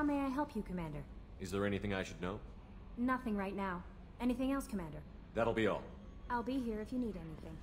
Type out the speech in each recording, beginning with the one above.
How may I help you, Commander? Is there anything I should know? Nothing right now. Anything else, Commander? That'll be all. I'll be here if you need anything.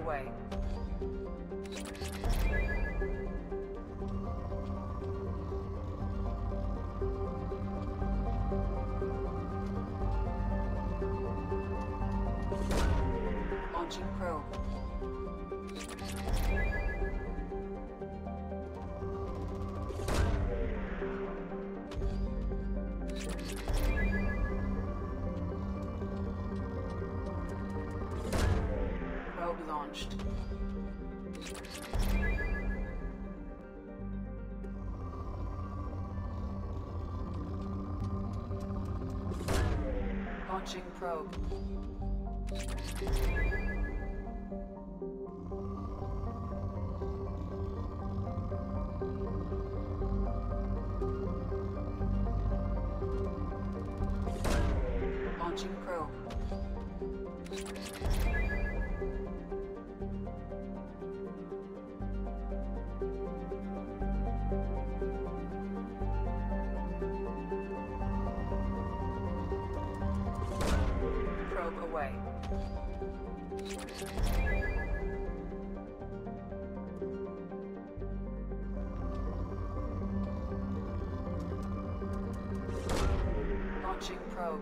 away. Launching probe. Probe launched. Launching probe. Launching probe. Probe away. Launching probe.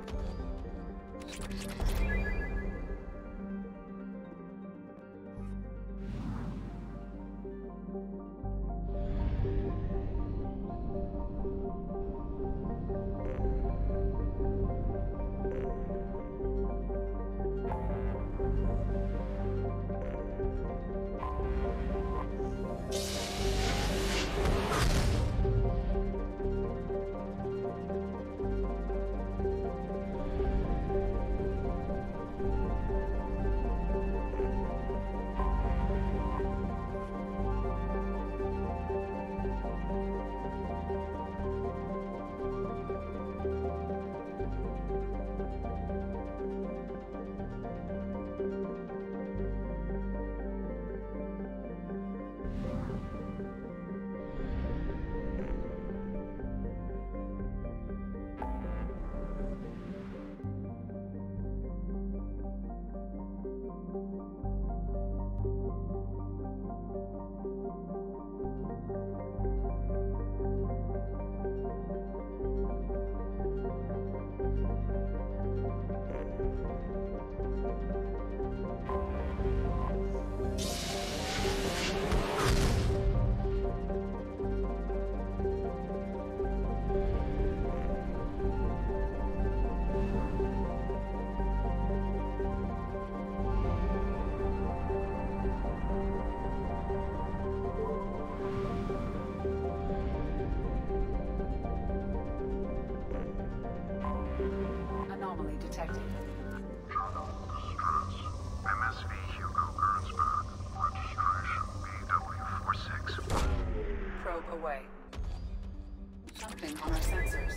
Anomaly detected. MSV Hugo Gernsberg, registration BW46. Probe away. Something on our sensors.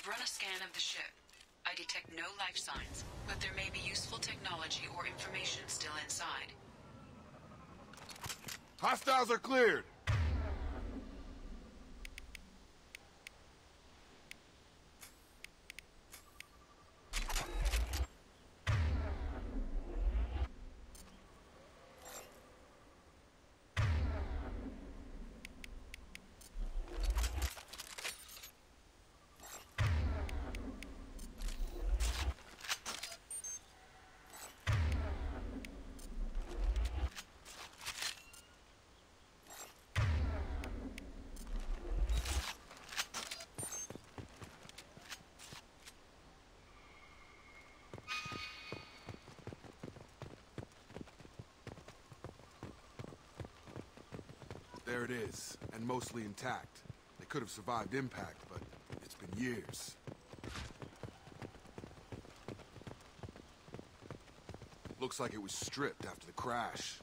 Run a scan of the ship. I detect no life signs, but there may be useful technology or information still inside. Hostiles are cleared. There it is, and mostly intact. They could have survived impact, but it's been years. Looks like it was stripped after the crash.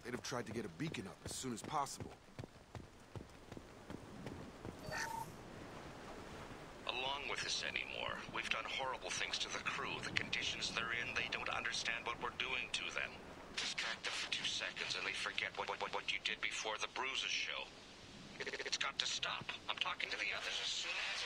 They'd have tried to get a beacon up as soon as possible. Along with this anymore. We've done horrible things to the crew. The conditions they're in, they don't understand what we're doing to them. Distract them for 2 seconds and they forget what you did before the bruises show. It's got to stop. I'm talking to the others as soon as...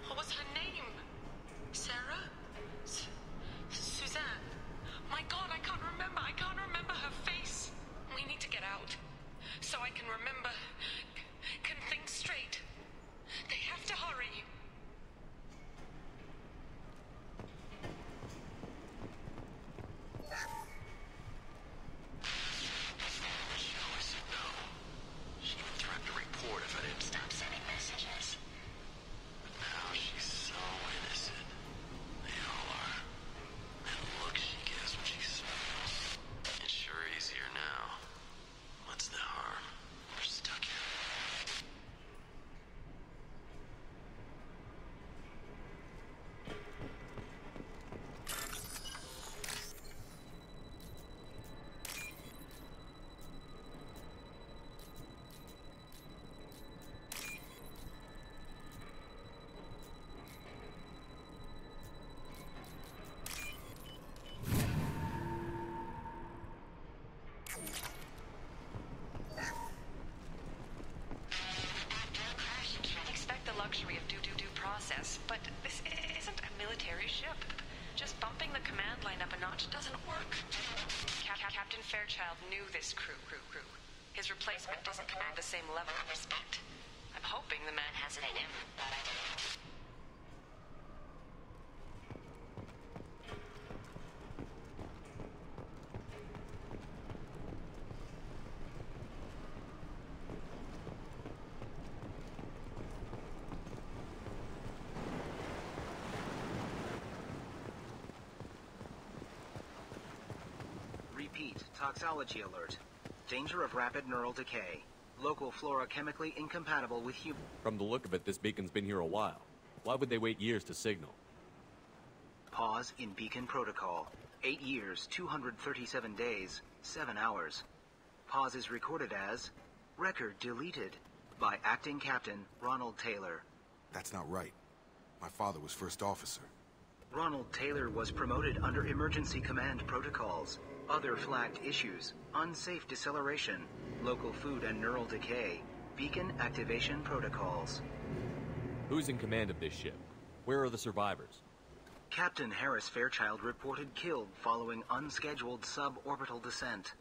What was her name? Sarah? Suzanne? My God, I can't remember. I can't remember her face. We need to get out. So I can remember. Can think straight. They have to hurry. She even threatened to report if I didn't stop sending messages. But now she's so innocent. They all are. And the look she gives when she smiles. It's sure easier now. What's the harm? We're stuck here. Expect the luxury of due process, but this isn't a military ship. Just bumping the command line up a notch doesn't work. Captain Fairchild knew this crew. His replacement doesn't command the same level of respect. I'm hoping the man has it in him. Repeat, toxology alert. Danger of rapid neural decay. Local flora chemically incompatible with human... From the look of it, this beacon's been here a while. Why would they wait years to signal? Pause in beacon protocol. 8 years, 237 days, 7 hours. Pause is recorded as... Record deleted by Acting Captain Ronald Taylor. That's not right. My father was first officer. Ronald Taylor was promoted under emergency command protocols. Other flagged issues: unsafe deceleration, local food and neural decay, beacon activation protocols. Who's in command of this ship? Where are the survivors? Captain Harris Fairchild reported killed following unscheduled suborbital descent.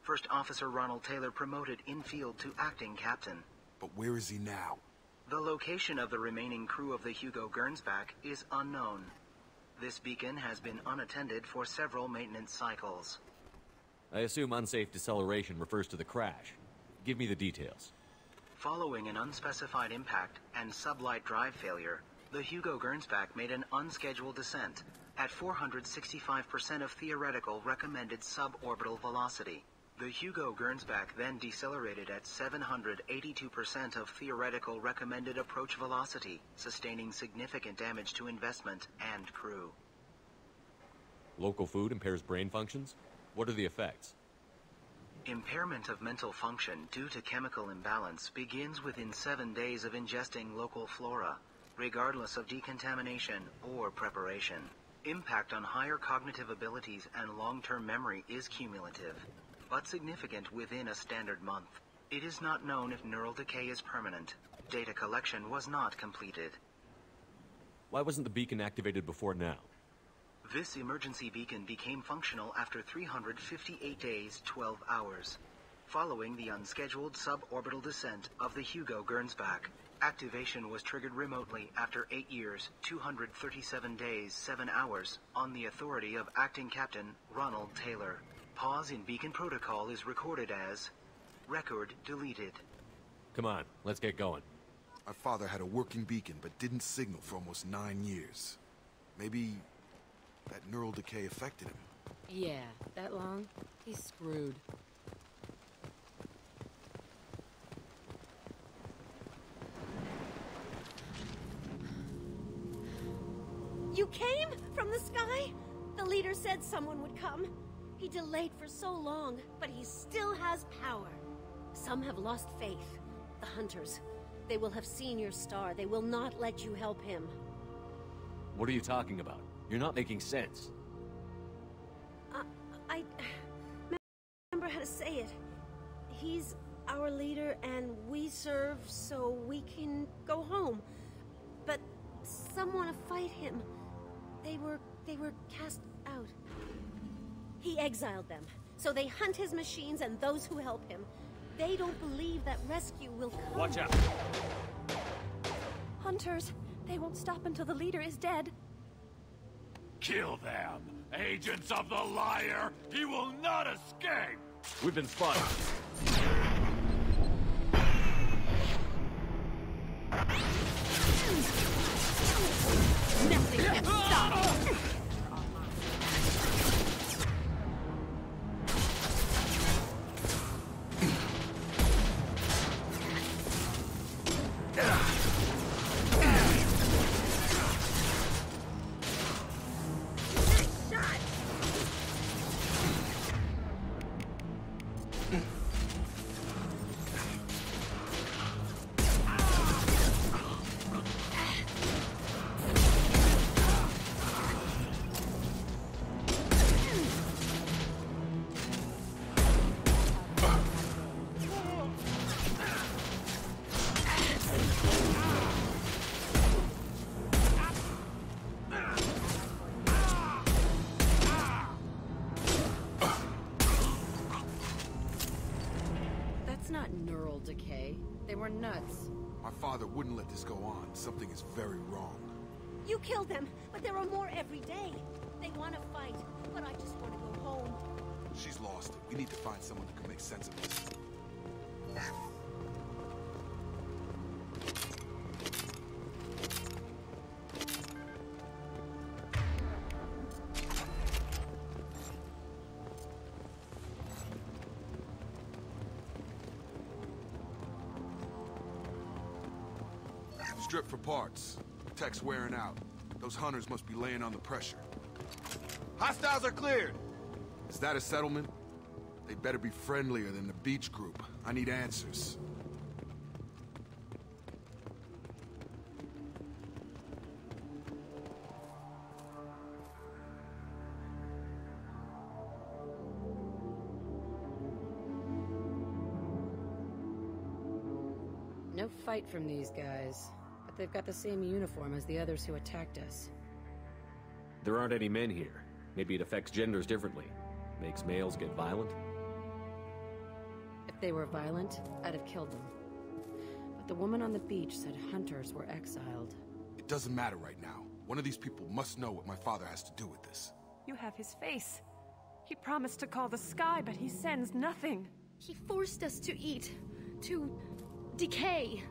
First Officer Ronald Taylor promoted in-field to acting captain. But where is he now? The location of the remaining crew of the Hugo Gernsback is unknown. This beacon has been unattended for several maintenance cycles. I assume unsafe deceleration refers to the crash. Give me the details. Following an unspecified impact and sublight drive failure, the Hugo Gernsback made an unscheduled descent at 465% of theoretical recommended suborbital velocity. The Hugo Gernsback then decelerated at 782% of theoretical recommended approach velocity, sustaining significant damage to investment and crew. Local food impairs brain functions? What are the effects? Impairment of mental function due to chemical imbalance begins within 7 days of ingesting local flora, regardless of decontamination or preparation. Impact on higher cognitive abilities and long-term memory is cumulative, but significant within a standard month. It is not known if neural decay is permanent. Data collection was not completed. Why wasn't the beacon activated before now? This emergency beacon became functional after 358 days, 12 hours, following the unscheduled suborbital descent of the Hugo Gernsback. Activation was triggered remotely after 8 years, 237 days, 7 hours, on the authority of Acting Captain Ronald Taylor. Pause in beacon protocol is recorded as record deleted. Come on, let's get going. My father had a working beacon, but didn't signal for almost 9 years. Maybe that neural decay affected him. Yeah, that long? He's screwed. You came? From the sky? The leader said someone would come. He delayed for so long, but he still has power. Some have lost faith. The hunters. They will have seen your star. They will not let you help him. What are you talking about? You're not making sense. I remember how to say it. He's our leader and we serve so we can go home. But some want to fight him. They were cast out. He exiled them, so they hunt his machines and those who help him. They don't believe that rescue will come. Watch out! Hunters, they won't stop until the leader is dead. Kill them! Agents of the liar! He will not escape! We've been spotted. Nothing can stop. Not neural decay. They were nuts. My father wouldn't let this go on. Something is very wrong. You killed them, but there are more every day. They want to fight, but I just want to go home. She's lost it. We need to find someone who can make sense of this. Strip for parts. Tech's wearing out. Those hunters must be laying on the pressure. Hostiles are cleared! Is that a settlement? They'd better be friendlier than the beach group. I need answers. No fight from these guys. But they've got the same uniform as the others who attacked us. There aren't any men here. Maybe it affects genders differently. Makes males get violent? If they were violent, I'd have killed them. But the woman on the beach said hunters were exiled. It doesn't matter right now. One of these people must know what my father has to do with this. You have his face. He promised to call the sky, but he sends nothing. He forced us to eat, to decay.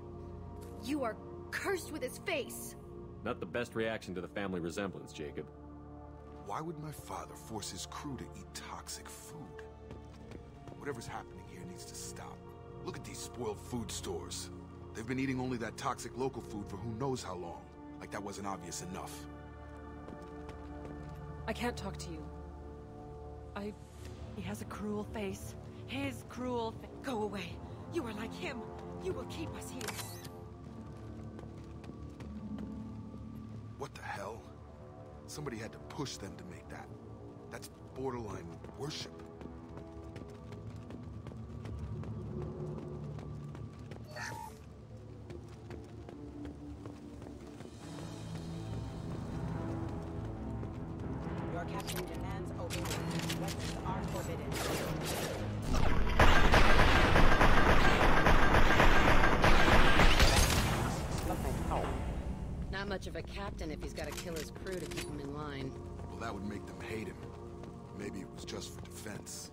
You are cursed with his face. Not the best reaction to the family resemblance, Jacob. Why would my father force his crew to eat toxic food? Whatever's happening here needs to stop. Look at these spoiled food stores. They've been eating only that toxic local food for who knows how long. Like that wasn't obvious enough. I can't talk to you. He has a cruel face. His cruel face. Go away. You are like him. You will keep us here. What the hell? Somebody had to push them to make that. That's borderline worship. Your captain demands open. Weapons are forbidden. much of a captain if he's got to kill his crew to keep him in line. Well, that would make them hate him. Maybe it was just for defense.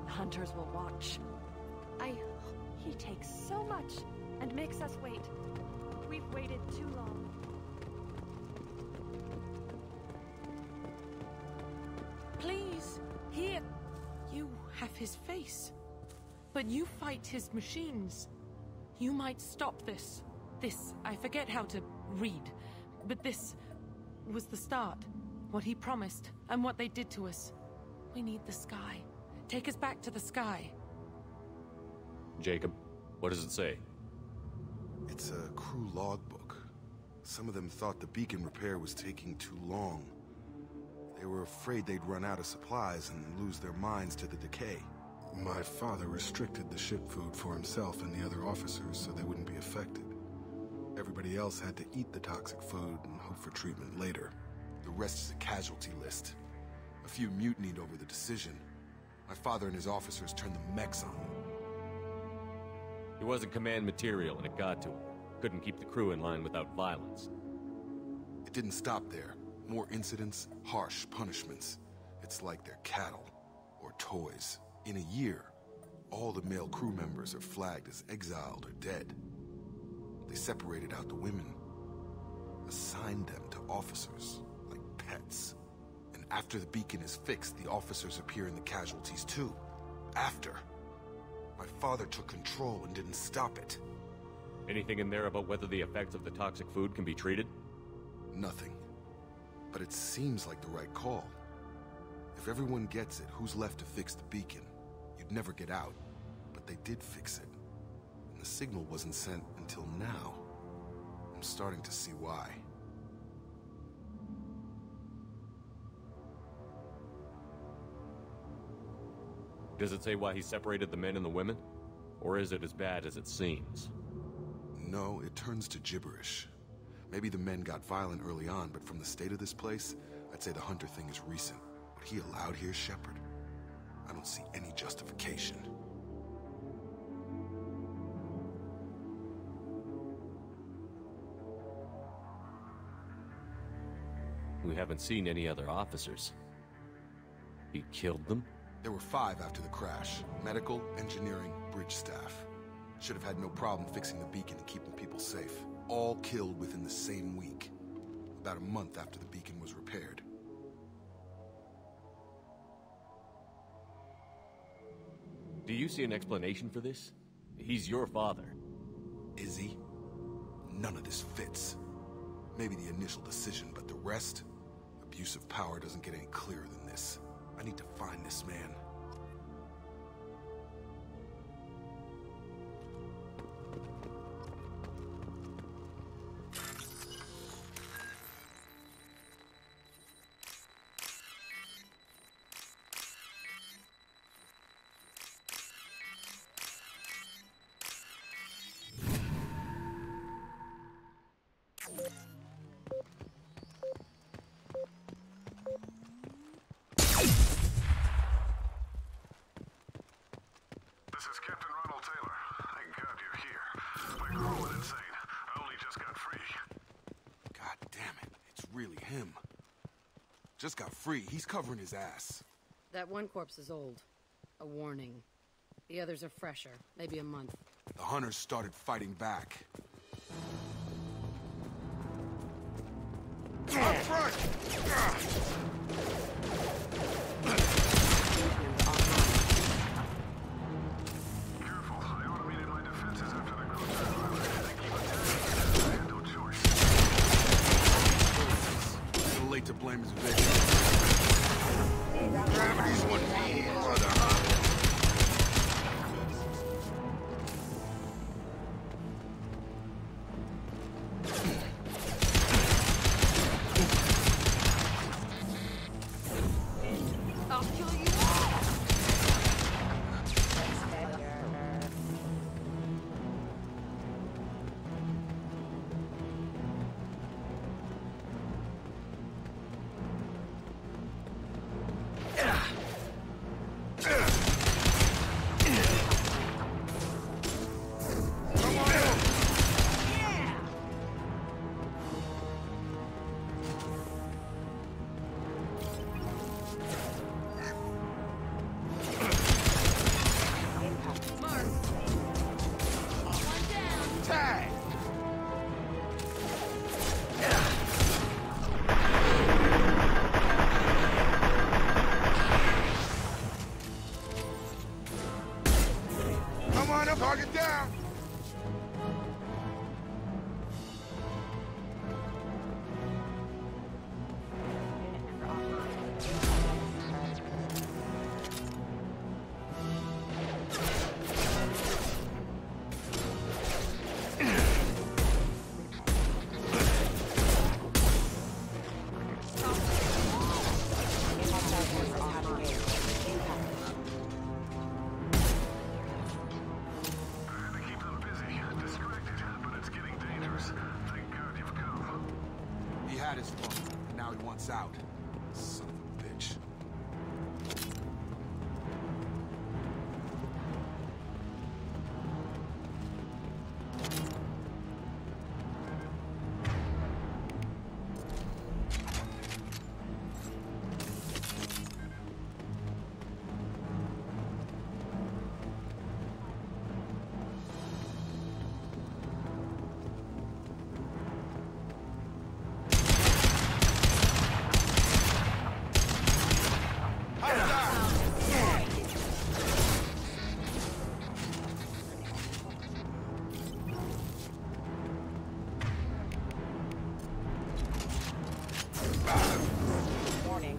Hunters will watch. He takes so much and makes us wait. We've waited too long. Please, here. You have his face. But you fight his machines. You might stop this. This, I forget how to read. But this was the start. What he promised, and what they did to us. We need the sky. Take us back to the sky. Jacob, what does it say? It's a crew logbook. Some of them thought the beacon repair was taking too long. They were afraid they'd run out of supplies and lose their minds to the decay. My father restricted the ship food for himself and the other officers so they wouldn't be affected. Everybody else had to eat the toxic food and hope for treatment later. The rest is a casualty list. A few mutinied over the decision. My father and his officers turned the mechs on them. He wasn't command material and it got to him. Couldn't keep the crew in line without violence. It didn't stop there. More incidents, harsh punishments. It's like they're cattle or toys. In a year, all the male crew members are flagged as exiled or dead. They separated out the women, assigned them to officers, like pets. And after the beacon is fixed, the officers appear in the casualties too. After. My father took control and didn't stop it. Anything in there about whether the effects of the toxic food can be treated? Nothing. But it seems like the right call. If everyone gets it, who's left to fix the beacon? You'd never get out. But they did fix it. And the signal wasn't sent until now. I'm starting to see why. Does it say why he separated the men and the women? Or is it as bad as it seems? No, it turns to gibberish. Maybe the men got violent early on, but from the state of this place, I'd say the Hunter thing is recent. What he allowed here, Shepard, I don't see any justification. We haven't seen any other officers. He killed them? There were 5 after the crash. Medical, engineering, bridge staff. Should have had no problem fixing the beacon and keeping people safe. All killed within the same week. About a month after the beacon was repaired. Do you see an explanation for this? He's your father. Is he? None of this fits. Maybe the initial decision, but the rest? Abuse of power doesn't get any clearer than this. I need to find this man. This is Captain Ronald Taylor. Thank God you're here. My crew went insane. I only just got free. God damn it, it's really him. Just got free, he's covering his ass. That one corpse is old. A warning. The others are fresher, maybe a month. The Hunters started fighting back. Up front! Careful, I automated my defenses after the crew turned. They keep attacking. I had no choice. Too late to blame his victim. Gravity's one brother. on up, target down! His phone, and now he wants out. Son of a bitch.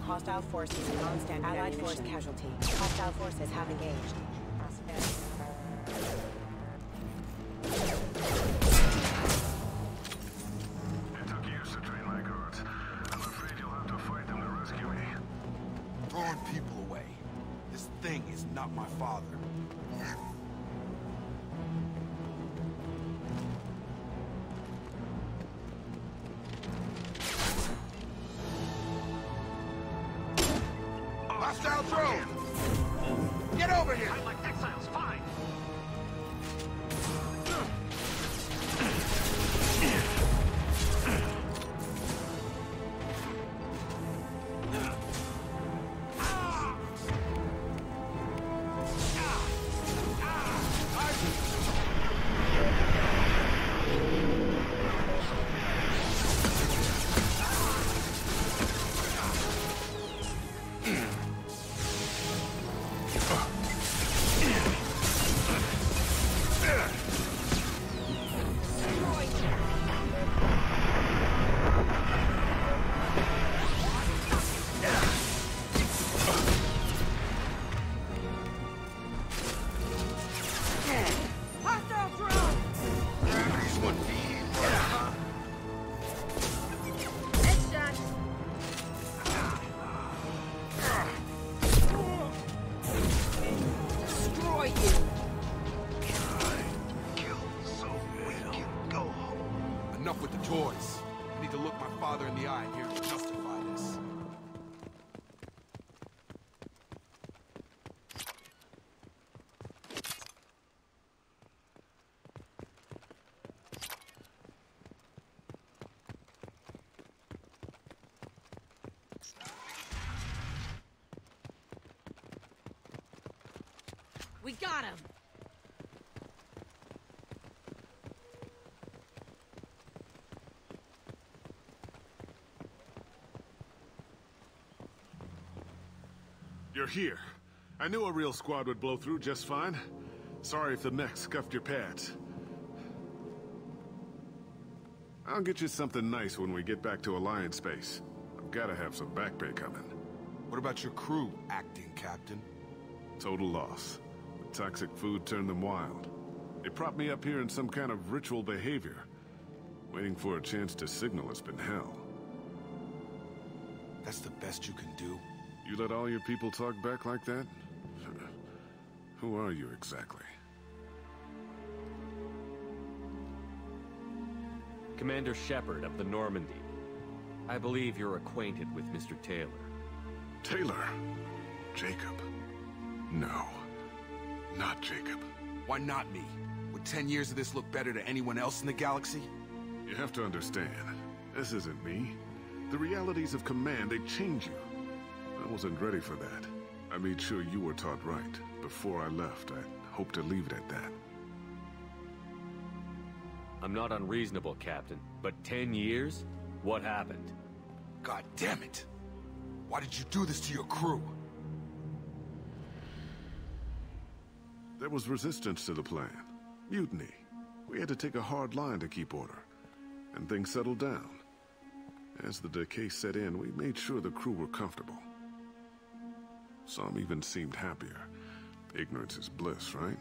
Hostile forces non-standard Allied force casualty. Hostile forces have engaged. It took years to train my guards. I'm afraid you'll have to fight them to rescue me. Throwing people away. This thing is not my father. Hostile drone! Get over here! I like exiles, fine! Enough with the toys. I need to look my father in the eye here to justify this. We got him! You're here. I knew a real squad would blow through just fine. Sorry if the mech scuffed your pads. I'll get you something nice when we get back to Alliance space. I've gotta have some back pay coming. What about your crew, acting captain? Total loss. The toxic food turned them wild. They propped me up here in some kind of ritual behavior. Waiting for a chance to signal has been hell. That's the best you can do? You let all your people talk back like that? Who are you exactly? Commander Shepard of the Normandy. I believe you're acquainted with Mr. Taylor. Taylor? Jacob? No. Not Jacob. Why not me? Would 10 years of this look better to anyone else in the galaxy? You have to understand, this isn't me. The realities of command, they change you. I wasn't ready for that. I made sure you were taught right. Before I left, I hoped to leave it at that. I'm not unreasonable, Captain, but 10 years? What happened? God damn it! Why did you do this to your crew? There was resistance to the plan. Mutiny. We had to take a hard line to keep order. And things settled down. As the decay set in, we made sure the crew were comfortable. Some even seemed happier. Ignorance is bliss, right?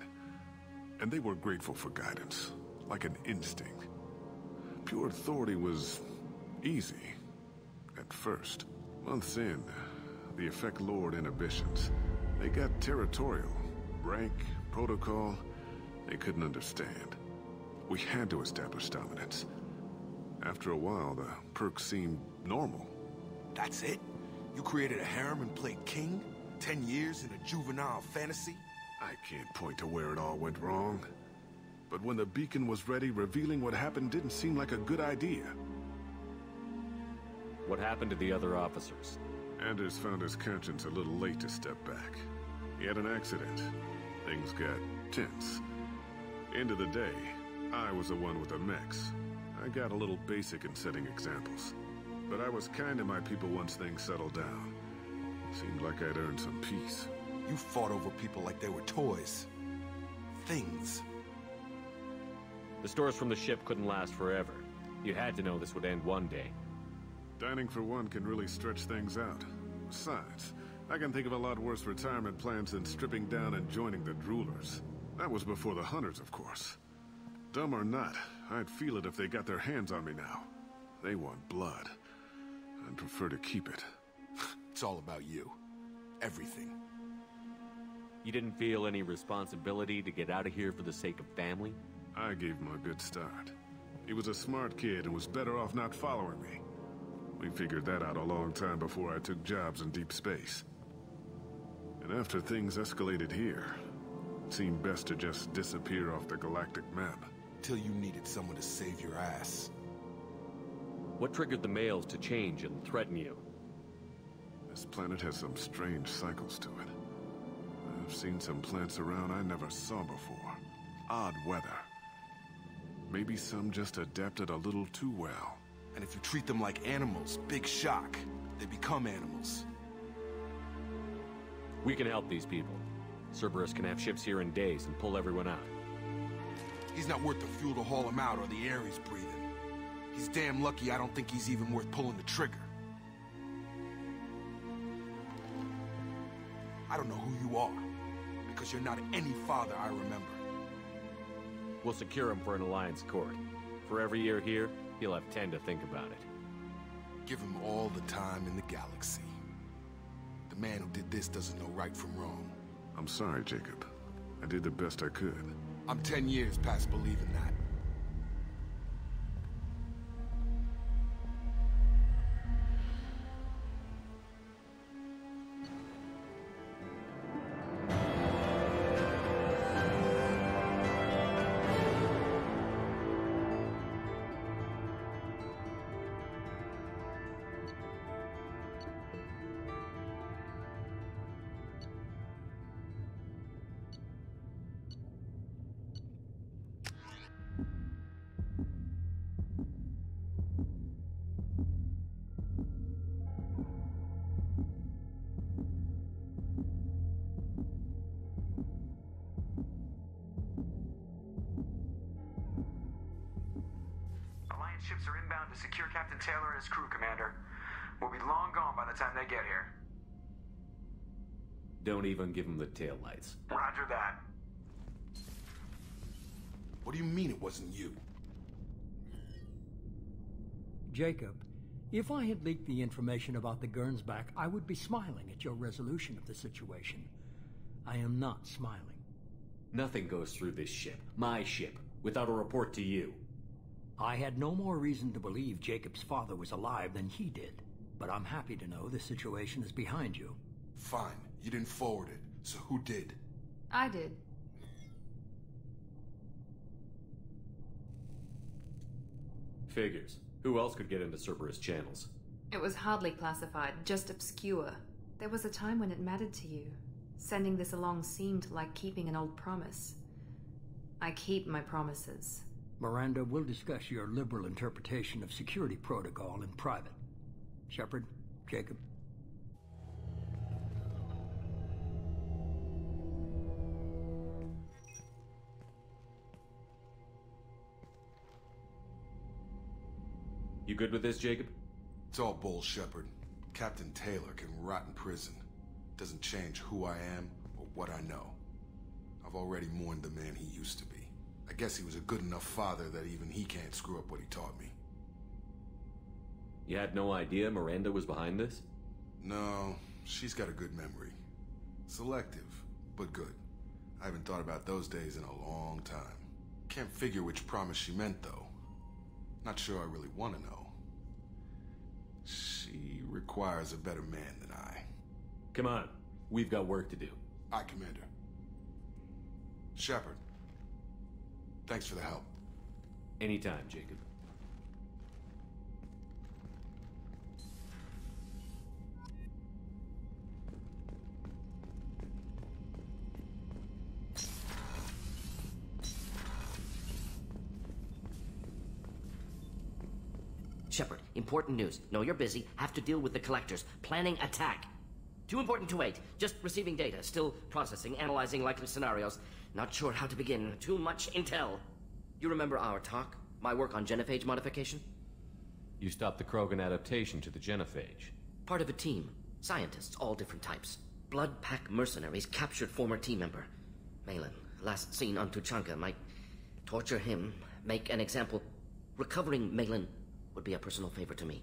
And they were grateful for guidance, like an instinct. Pure authority was easy, at first. Months in, the effect lowered inhibitions. They got territorial. Rank, protocol, they couldn't understand. We had to establish dominance. After a while, the perks seemed normal. That's it? You created a harem and played king? 10 years in a juvenile fantasy? I can't point to where it all went wrong. But when the beacon was ready, revealing what happened didn't seem like a good idea. What happened to the other officers? Anders found his conscience a little late to step back. He had an accident. Things got tense. End of the day, I was the one with the mechs. I got a little basic in setting examples. But I was kind to my people once things settled down. Seemed like I'd earned some peace. You fought over people like they were toys. Things. The stores from the ship couldn't last forever. You had to know this would end one day. Dining for one can really stretch things out. Besides, I can think of a lot worse retirement plans than stripping down and joining the Droolers. That was before the Hunters, of course. Dumb or not, I'd feel it if they got their hands on me now. They want blood. I'd prefer to keep it. It's all about you. Everything. You didn't feel any responsibility to get out of here for the sake of family? I gave him a good start. He was a smart kid and was better off not following me. We figured that out a long time before I took jobs in deep space. And after things escalated here, it seemed best to just disappear off the galactic map. Till you needed someone to save your ass. What triggered the males to change and threaten you? This planet has some strange cycles to it. I've seen some plants around I never saw before. Odd weather. Maybe some just adapted a little too well. And if you treat them like animals, big shock. They become animals. We can help these people. Cerberus can have ships here in days and pull everyone out. He's not worth the fuel to haul him out or the air he's breathing. He's damn lucky I don't think he's even worth pulling the trigger. I don't know who you are, because you're not any father I remember. We'll secure him for an Alliance court. For every year here, he'll have 10 to think about it. Give him all the time in the galaxy. The man who did this doesn't know right from wrong. I'm sorry, Jacob. I did the best I could. I'm 10 years past believing that. Ships are inbound to secure Captain Taylor and his crew, Commander. We'll be long gone by the time they get here. Don't even give them the taillights. Roger that. What do you mean it wasn't you? Jacob, if I had leaked the information about the Gernsback, I would be smiling at your resolution of the situation. I am not smiling. Nothing goes through this ship, my ship, without a report to you. I had no more reason to believe Jacob's father was alive than he did, but I'm happy to know the situation is behind you. Fine. You didn't forward it, so who did? I did. Figures. Who else could get into Cerberus channels? It was hardly classified, just obscure. There was a time when it mattered to you. Sending this along seemed like keeping an old promise. I keep my promises. Miranda, we'll discuss your liberal interpretation of security protocol in private. Shepard, Jacob. You good with this, Jacob? It's all bull, Shepard. Captain Taylor can rot in prison. Doesn't change who I am or what I know. I've already mourned the man he used to be. I guess he was a good enough father that even he can't screw up what he taught me. You had no idea Miranda was behind this? No, she's got a good memory. Selective, but good. I haven't thought about those days in a long time. Can't figure which promise she meant, though. Not sure I really want to know. She requires a better man than I. Come on, we've got work to do. Aye, Commander. Shepard, thanks for the help. Anytime, Jacob. Shepard, important news. Know you're busy. Have to deal with the collectors. Planning attack. Too important to wait. Just receiving data. Still processing, analyzing likely scenarios. Not sure how to begin. Too much intel. You remember our talk? My work on genophage modification? You stopped the Krogan adaptation to the genophage. Part of a team. Scientists, all different types. Blood Pack mercenaries captured former team member. Malin, last seen on Tuchanka, might torture him, make an example. Recovering Malin would be a personal favor to me.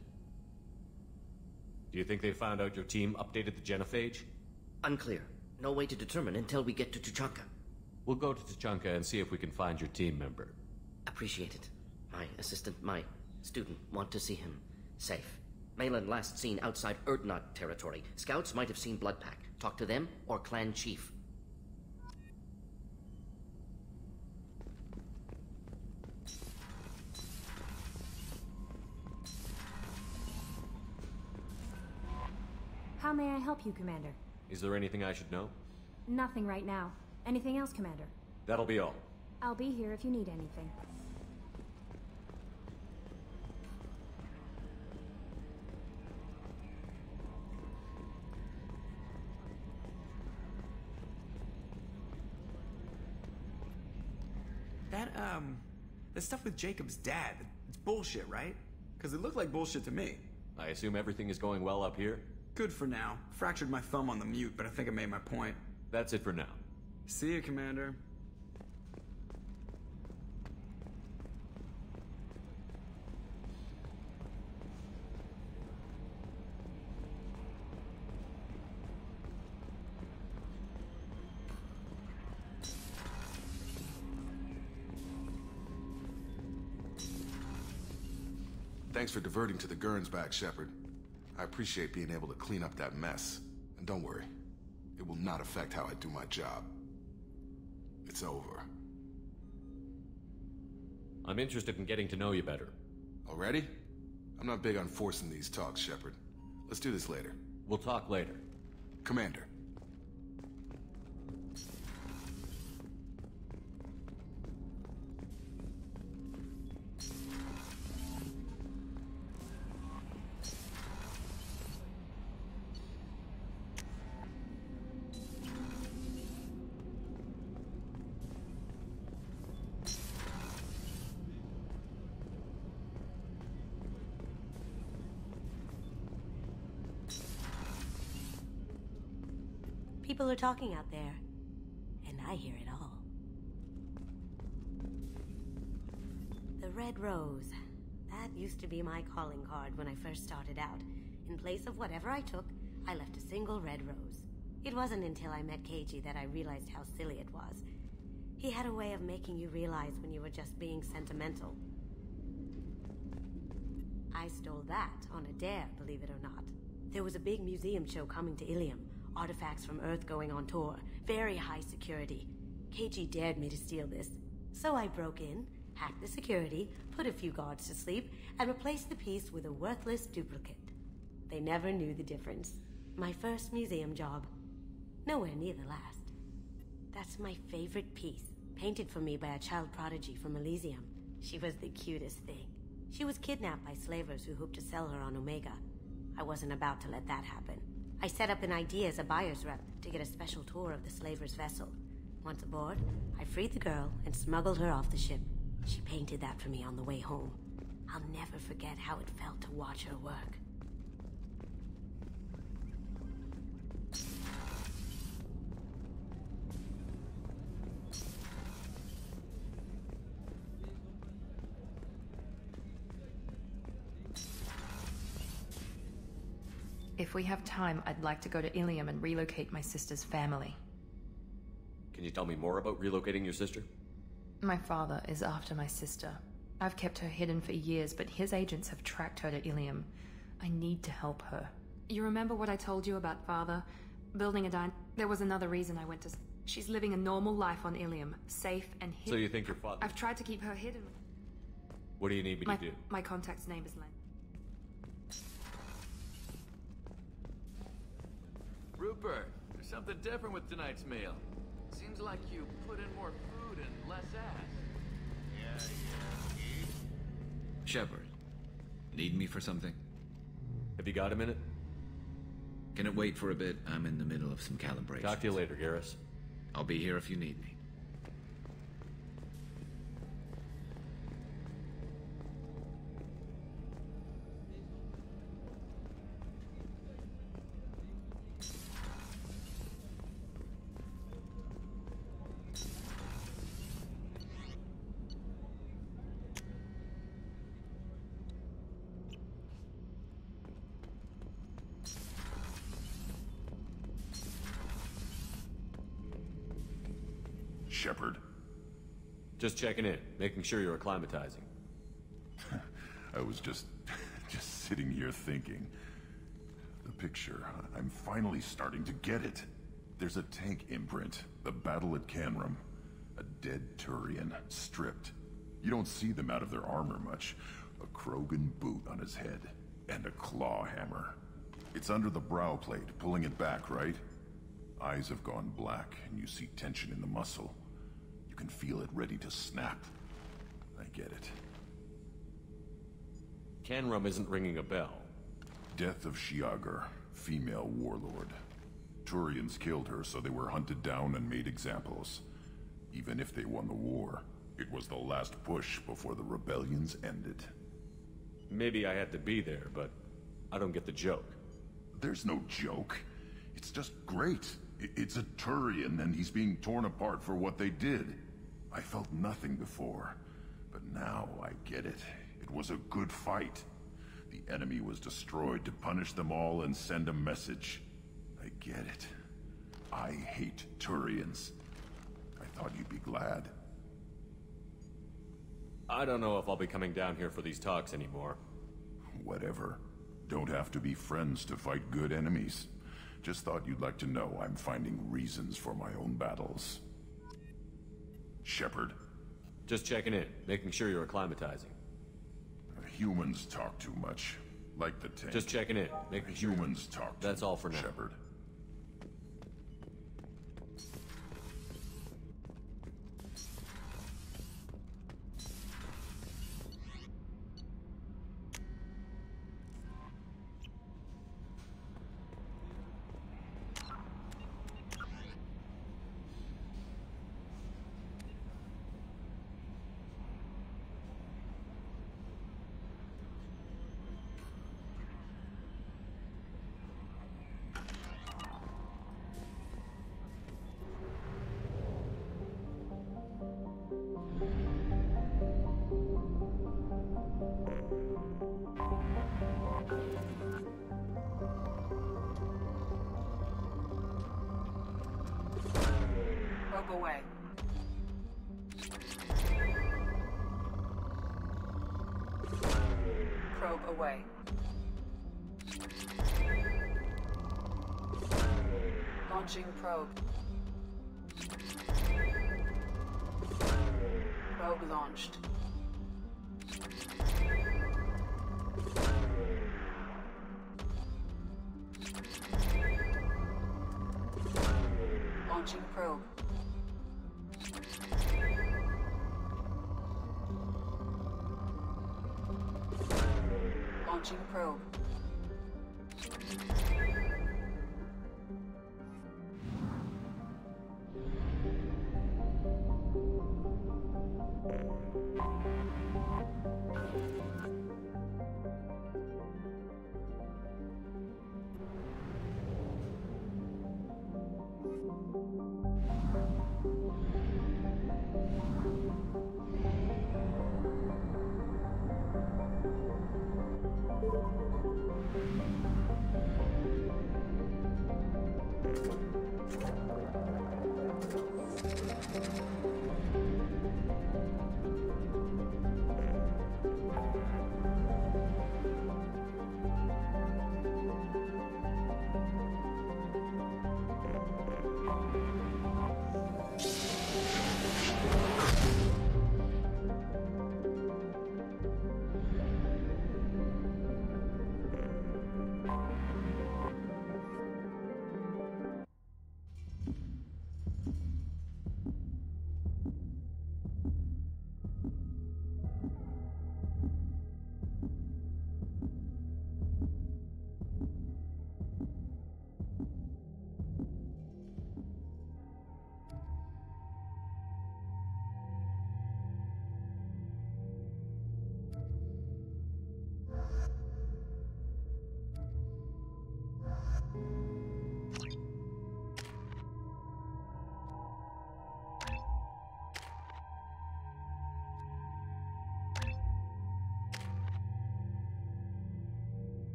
Do you think they found out your team updated the genophage? Unclear. No way to determine until we get to Tuchanka. We'll go to Tuchanka and see if we can find your team member. Appreciate it. My assistant, my student, want to see him safe. Malin last seen outside Erdnot territory. Scouts might have seen Blood Pack. Talk to them or clan chief. How may I help you, Commander? Is there anything I should know? Nothing right now. Anything else, Commander? That'll be all. I'll be here if you need anything. That stuff with Jacob's dad, it's bullshit, right? Because it looked like bullshit to me. I assume everything is going well up here? Good for now. Fractured my thumb on the mute, but I think I made my point. That's it for now. See you, Commander. Thanks for diverting to the Gernsback, Shepard. I appreciate being able to clean up that mess. And don't worry, it will not affect how I do my job. It's over. I'm interested in getting to know you better. Already? I'm not big on forcing these talks, Shepard. Let's do this later. We'll talk later. Commander. People are talking out there, and I hear it all. The Red Rose. That used to be my calling card when I first started out. In place of whatever I took, I left a single red rose. It wasn't until I met KG that I realized how silly it was. He had a way of making you realize when you were just being sentimental. I stole that on a dare, believe it or not. There was a big museum show coming to Ilium. Artifacts from Earth going on tour. Very high security. KG dared me to steal this. So I broke in, hacked the security, put a few guards to sleep, and replaced the piece with a worthless duplicate. They never knew the difference. My first museum job. Nowhere near the last. That's my favorite piece. Painted for me by a child prodigy from Elysium. She was the cutest thing. She was kidnapped by slavers who hoped to sell her on Omega. I wasn't about to let that happen. I set up an idea as a buyer's rep to get a special tour of the slaver's vessel. Once aboard, I freed the girl and smuggled her off the ship. She painted that for me on the way home. I'll never forget how it felt to watch her work. If we have time, I'd like to go to Ilium and relocate my sister's family. Can you tell me more about relocating your sister? My father is after my sister. I've kept her hidden for years, but his agents have tracked her to Ilium. I need to help her. You remember what I told you about father? Building a There was another reason I went to... She's living a normal life on Ilium, safe and hidden. So you think your father... I've tried to keep her hidden. What do you need me to do? My contact's name is Len. Rupert, there's something different with tonight's meal. Seems like you put in more food and less ass. Shepard, need me for something? Have you got a minute? Can it wait for a bit? I'm in the middle of some calibration. Talk to you later, Garrus. I'll be here if you need me. Shepard. Just checking in, making sure you're acclimatizing. I was just sitting here thinking. The picture, I'm finally starting to get it. There's a tank imprint, the battle at Canrum. A dead Turian, stripped. You don't see them out of their armor much. A Krogan boot on his head, and a claw hammer. It's under the brow plate, pulling it back, right? Eyes have gone black, and you see tension in the muscle. You can feel it ready to snap. I get it. Canrum isn't ringing a bell. Death of Shiagar, female warlord. Turians killed her, so they were hunted down and made examples. Even if they won the war, it was the last push before the rebellions ended. Maybe I had to be there, but I don't get the joke. There's no joke. It's just great. It's a Turian, and he's being torn apart for what they did. I felt nothing before, but now I get it. It was a good fight. The enemy was destroyed to punish them all and send a message. I get it. I hate Turians. I thought you'd be glad. I don't know if I'll be coming down here for these talks anymore. Whatever. Don't have to be friends to fight good enemies. Just thought you'd like to know I'm finding reasons for my own battles. Shepard. Just checking in, making sure you're acclimatizing. Humans talk too much. Like the tank. Just checking in, making sure... Humans talk too much. That's all for now. Shepard. Probe away. Probe away. Launching probe. Probe launched. Launching probe. Launching probe.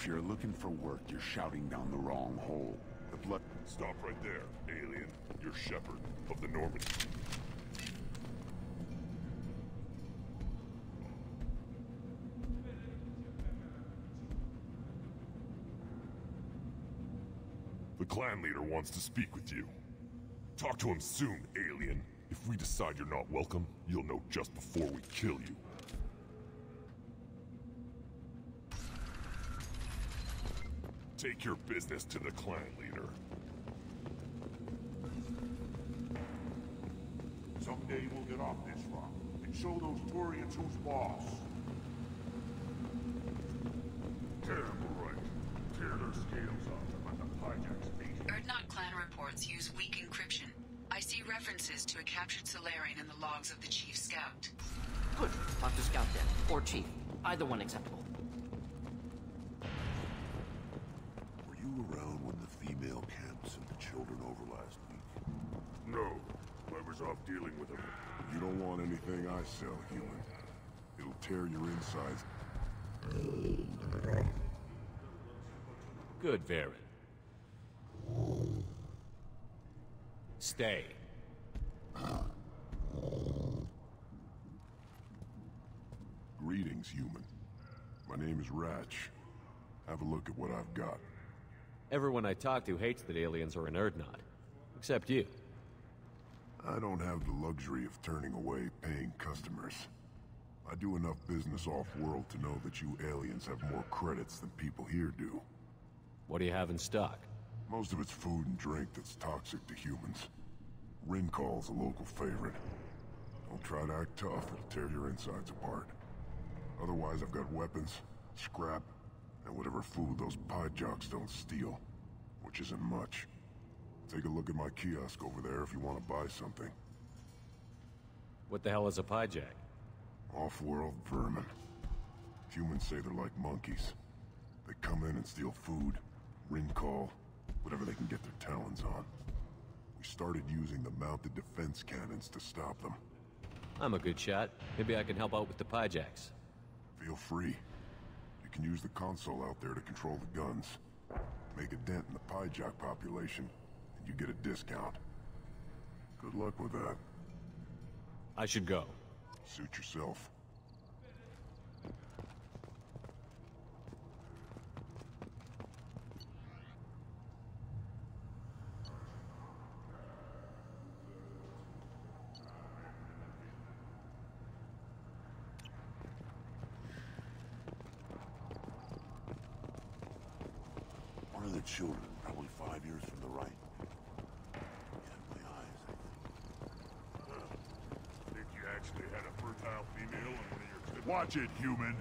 If you're looking for work, you're shouting down the wrong hole. The blood... Stop right there, alien. You're Shepherd of the Normandy. The clan leader wants to speak with you. Talk to him soon, alien. If we decide you're not welcome, you'll know just before we kill you. Take your business to the clan leader. Someday we'll get off this rock and show those Turians who's boss. Tear them right. Tear their scales off and the hijacks beat. Erdnot clan reports use weak encryption. I see references to a captured Solarian in the logs of the Chief Scout. Good. Talk to Scout then. Or Chief. Either one acceptable. Were you around when the female camp sent the children over last week? No. I was off dealing with them. You don't want anything I sell, human. It'll tear your insides. Good, Varen. Stay. Greetings, human. My name is Ratch. Have a look at what I've got. Everyone I talk to hates that aliens are an Erdnot. Except you. I don't have the luxury of turning away paying customers. I do enough business off-world to know that you aliens have more credits than people here do. What do you have in stock? Most of it's food and drink that's toxic to humans. Rincall's a local favorite. Don't try to act tough, it'll tear your insides apart. Otherwise, I've got weapons, scrap, and whatever food those pie jocks don't steal. Which isn't much. Take a look at my kiosk over there if you want to buy something. What the hell is a pyjack? Off-world vermin. Humans say they're like monkeys. They come in and steal food, Rincall, whatever they can get their talons on. We started using the mounted defense cannons to stop them. I'm a good shot. Maybe I can help out with the pyjacks. Feel free. You can use the console out there to control the guns. Make a dent in the pyjack population, and you get a discount. Good luck with that. I should go. Suit yourself. One of the children, probably 5 years from the right. Yeah, my eyes, I think. Think you actually had a fertile female in one of your clips? Watch it, human!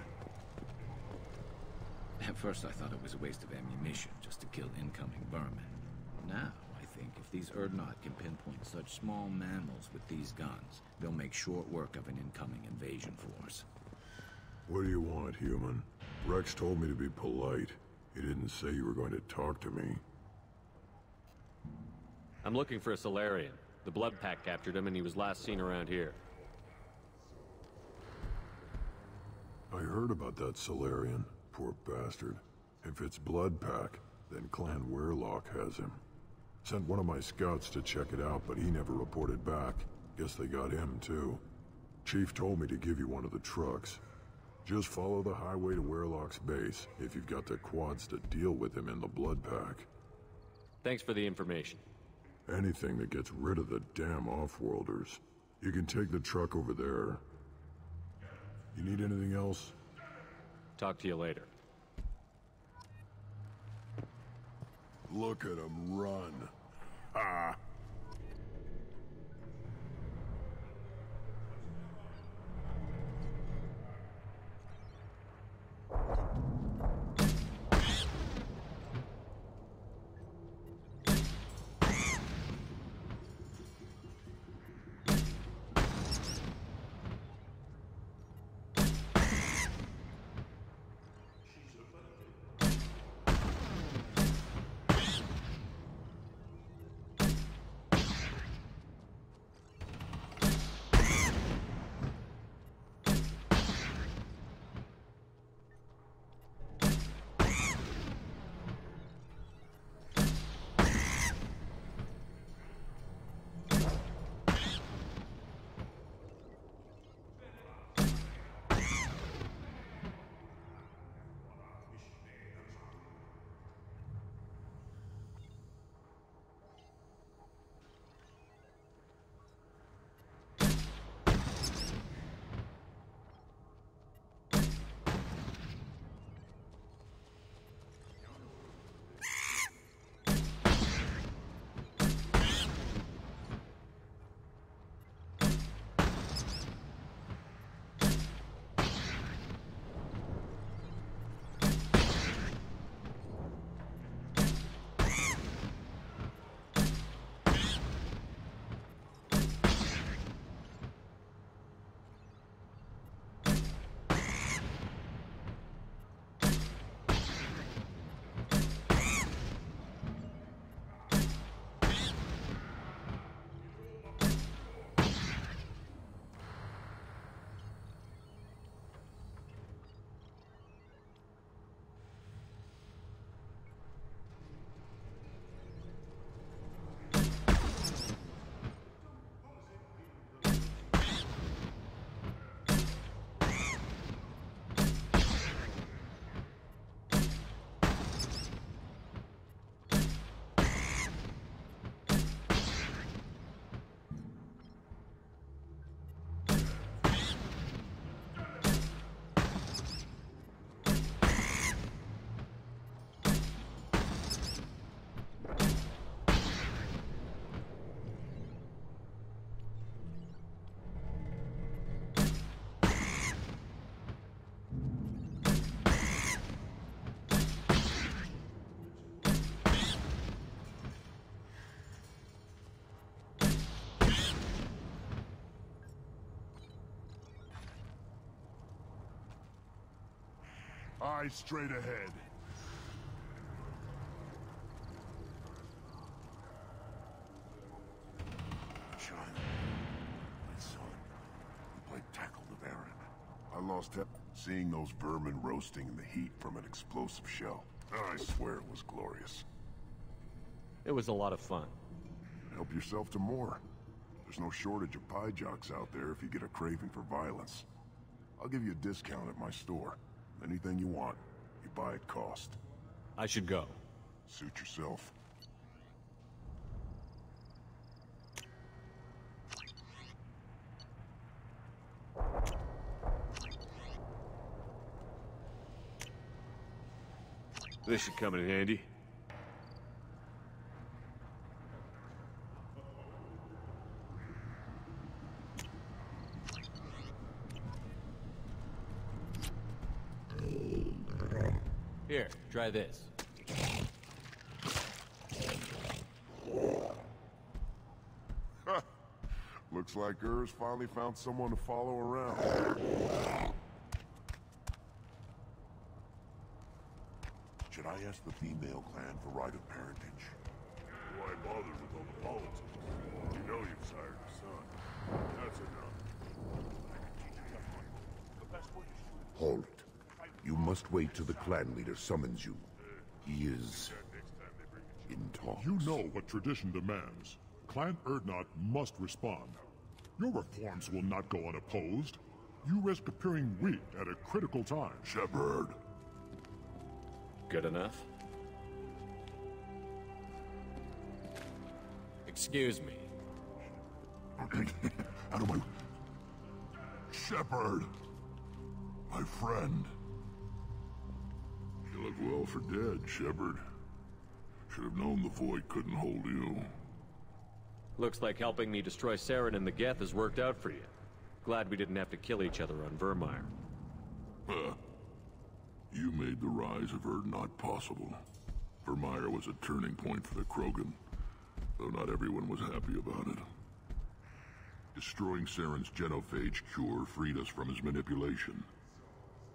At first I thought it was a waste of ammunition just to kill incoming vermin. Now, I think if these Erdnot can pinpoint such small mammals with these guns, they'll make short work of an incoming invasion force. What do you want, human? Rex told me to be polite. He didn't say you were going to talk to me. I'm looking for a Solarian. The Blood Pack captured him and he was last seen around here. I heard about that Solarian. Poor bastard. If it's Blood Pack, then Clan Weirlock has him. Sent one of my scouts to check it out, but he never reported back. Guess they got him, too. Chief told me to give you one of the trucks. Just follow the highway to Weirlock's base, if you've got the quads to deal with him in the Blood Pack. Thanks for the information. Anything that gets rid of the damn off-worlders. You can take the truck over there. You need anything else? Talk to you later. Look at him run. Ah! Eyes straight ahead. John, my son, you played tackle the Baron. I lost him. Seeing those vermin roasting in the heat from an explosive shell. I swear it was glorious. It was a lot of fun. Help yourself to more. There's no shortage of pie jocks out there if you get a craving for violence. I'll give you a discount at my store. Anything you want, you buy at cost. I should go. Suit yourself. This should come in handy. Here, try this. Looks like Urs finally found someone to follow around. Should I ask the female clan for right of parentage? Why bother with all the politics? You know you've sired a son. That's enough. Halt. You must wait till the clan leader summons you. He is in talks. You know what tradition demands. Clan Erdnot must respond. Your reforms will not go unopposed. You risk appearing weak at a critical time. Shepard. Good enough? Excuse me. Out of my... Shepard! My friend. You look well for dead, Shepard. Should have known the Void couldn't hold you. Looks like helping me destroy Saren and the Geth has worked out for you. Glad we didn't have to kill each other on Vermeer. You made the rise of Erdnot possible. Vermeer was a turning point for the Krogan, though not everyone was happy about it. Destroying Saren's genophage cure freed us from his manipulation.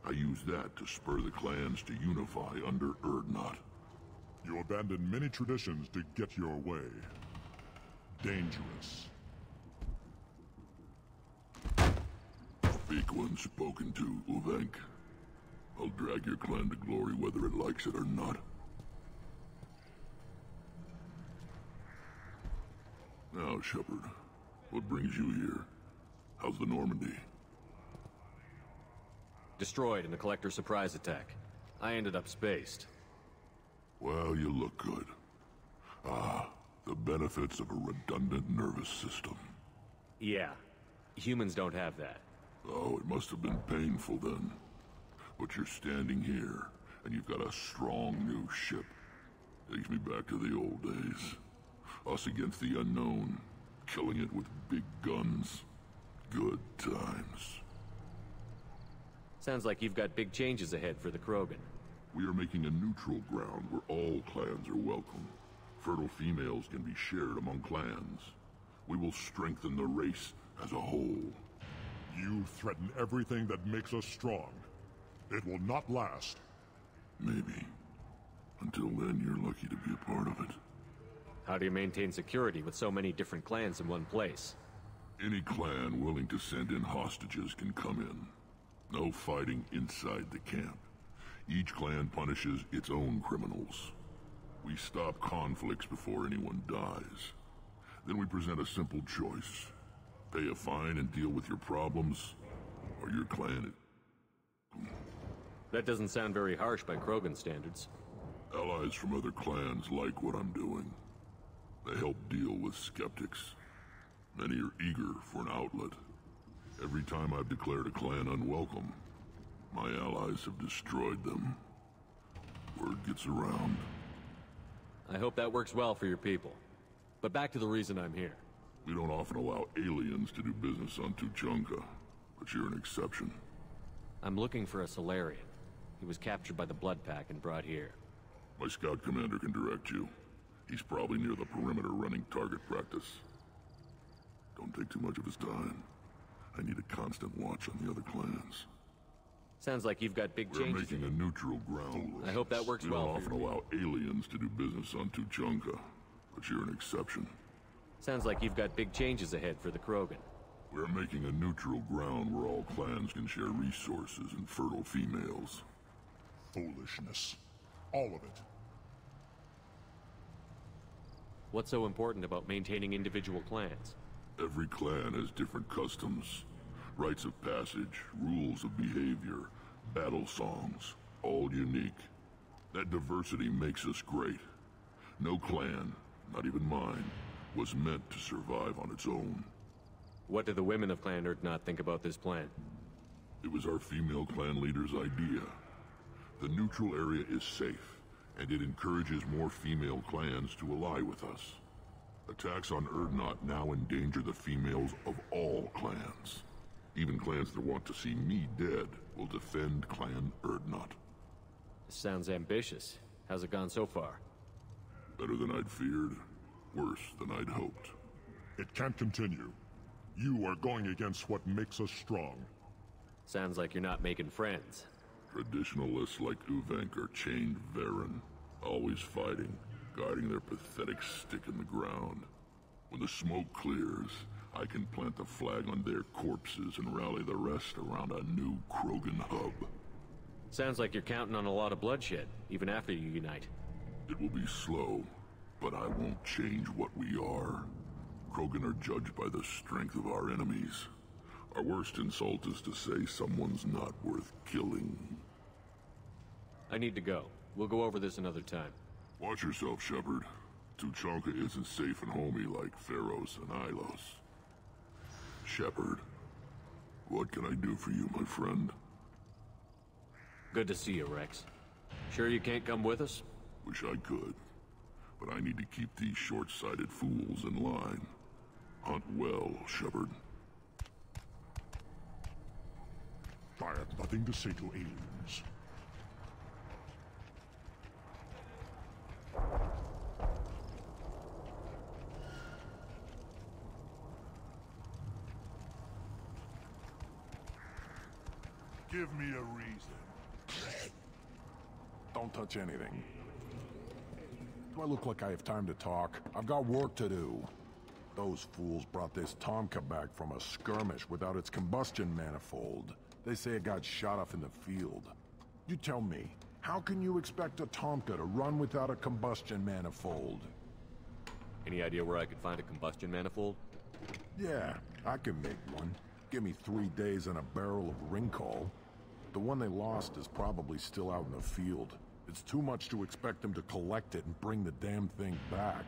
I used that to spur the clans to unify under Erdnot. You abandoned many traditions to get your way. Dangerous. Speak when spoken to, Uvenk. I'll drag your clan to glory whether it likes it or not. Now, Shepard, what brings you here? How's the Normandy? Destroyed in the Collector surprise attack. I ended up spaced. Well, you look good. The benefits of a redundant nervous system. Yeah. Humans don't have that. Oh, it must have been painful then. But you're standing here, and you've got a strong new ship. Takes me back to the old days. Us against the unknown, killing it with big guns. Good times. Sounds like you've got big changes ahead for the Krogan. We are making a neutral ground where all clans are welcome. Fertile females can be shared among clans. We will strengthen the race as a whole. You threaten everything that makes us strong. It will not last. Maybe. Until then, you're lucky to be a part of it. How do you maintain security with so many different clans in one place? Any clan willing to send in hostages can come in. No fighting inside the camp. Each clan punishes its own criminals. We stop conflicts before anyone dies. Then we present a simple choice. Pay a fine and deal with your problems, or your clan... That doesn't sound very harsh by Krogan standards. Allies from other clans like what I'm doing. They help deal with skeptics. Many are eager for an outlet. Every time I've declared a clan unwelcome, my allies have destroyed them. Word gets around. I hope that works well for your people. But back to the reason I'm here. We don't often allow aliens to do business on Tuchanka, but you're an exception. I'm looking for a Solarian. He was captured by the Blood Pack and brought here. My scout commander can direct you. He's probably near the perimeter running target practice. Don't take too much of his time. I need a constant watch on the other clans. Sounds like you've got big We're changes. making a neutral ground rule. I hope that works we well don't for often you. allow aliens to do business on Tuchanka, but you're an exception. Sounds like you've got big changes ahead for the Krogan. We're making a neutral ground where all clans can share resources and fertile females. Foolishness. All of it. What's so important about maintaining individual clans? Every clan has different customs, rites of passage, rules of behavior, battle songs, all unique. That diversity makes us great. No clan, not even mine, was meant to survive on its own. What do the women of Clan Urdnot think about this plan? It was our female clan leader's idea. The neutral area is safe, and it encourages more female clans to ally with us. Attacks on Urdnot now endanger the females of all clans. Even clans that want to see me dead will defend Clan Urdnot. This sounds ambitious. How's it gone so far? Better than I'd feared, worse than I'd hoped. It can't continue. You are going against what makes us strong. Sounds like you're not making friends. Traditionalists like Uvenk are chained Varen, always fighting, guiding their pathetic stick in the ground. When the smoke clears, I can plant the flag on their corpses and rally the rest around a new Krogan hub. Sounds like you're counting on a lot of bloodshed, even after you unite. It will be slow, but I won't change what we are. Krogan are judged by the strength of our enemies. Our worst insult is to say someone's not worth killing. I need to go. We'll go over this another time. Watch yourself, Shepard. Tuchanka isn't safe and homey like Pharaohs and Ilos. Shepard, what can I do for you, my friend? Good to see you, Rex. Sure you can't come with us? Wish I could, but I need to keep these short-sighted fools in line. Hunt well, Shepard. I have nothing to say to aliens. Give me a reason. Don't touch anything. Do I look like I have time to talk? I've got work to do. Those fools brought this Tomka back from a skirmish without its combustion manifold. They say it got shot off in the field. You tell me, how can you expect a Tomka to run without a combustion manifold? Any idea where I could find a combustion manifold? Yeah, I can make one. Give me 3 days and a barrel of Ringcall. The one they lost is probably still out in the field. It's too much to expect them to collect it and bring the damn thing back.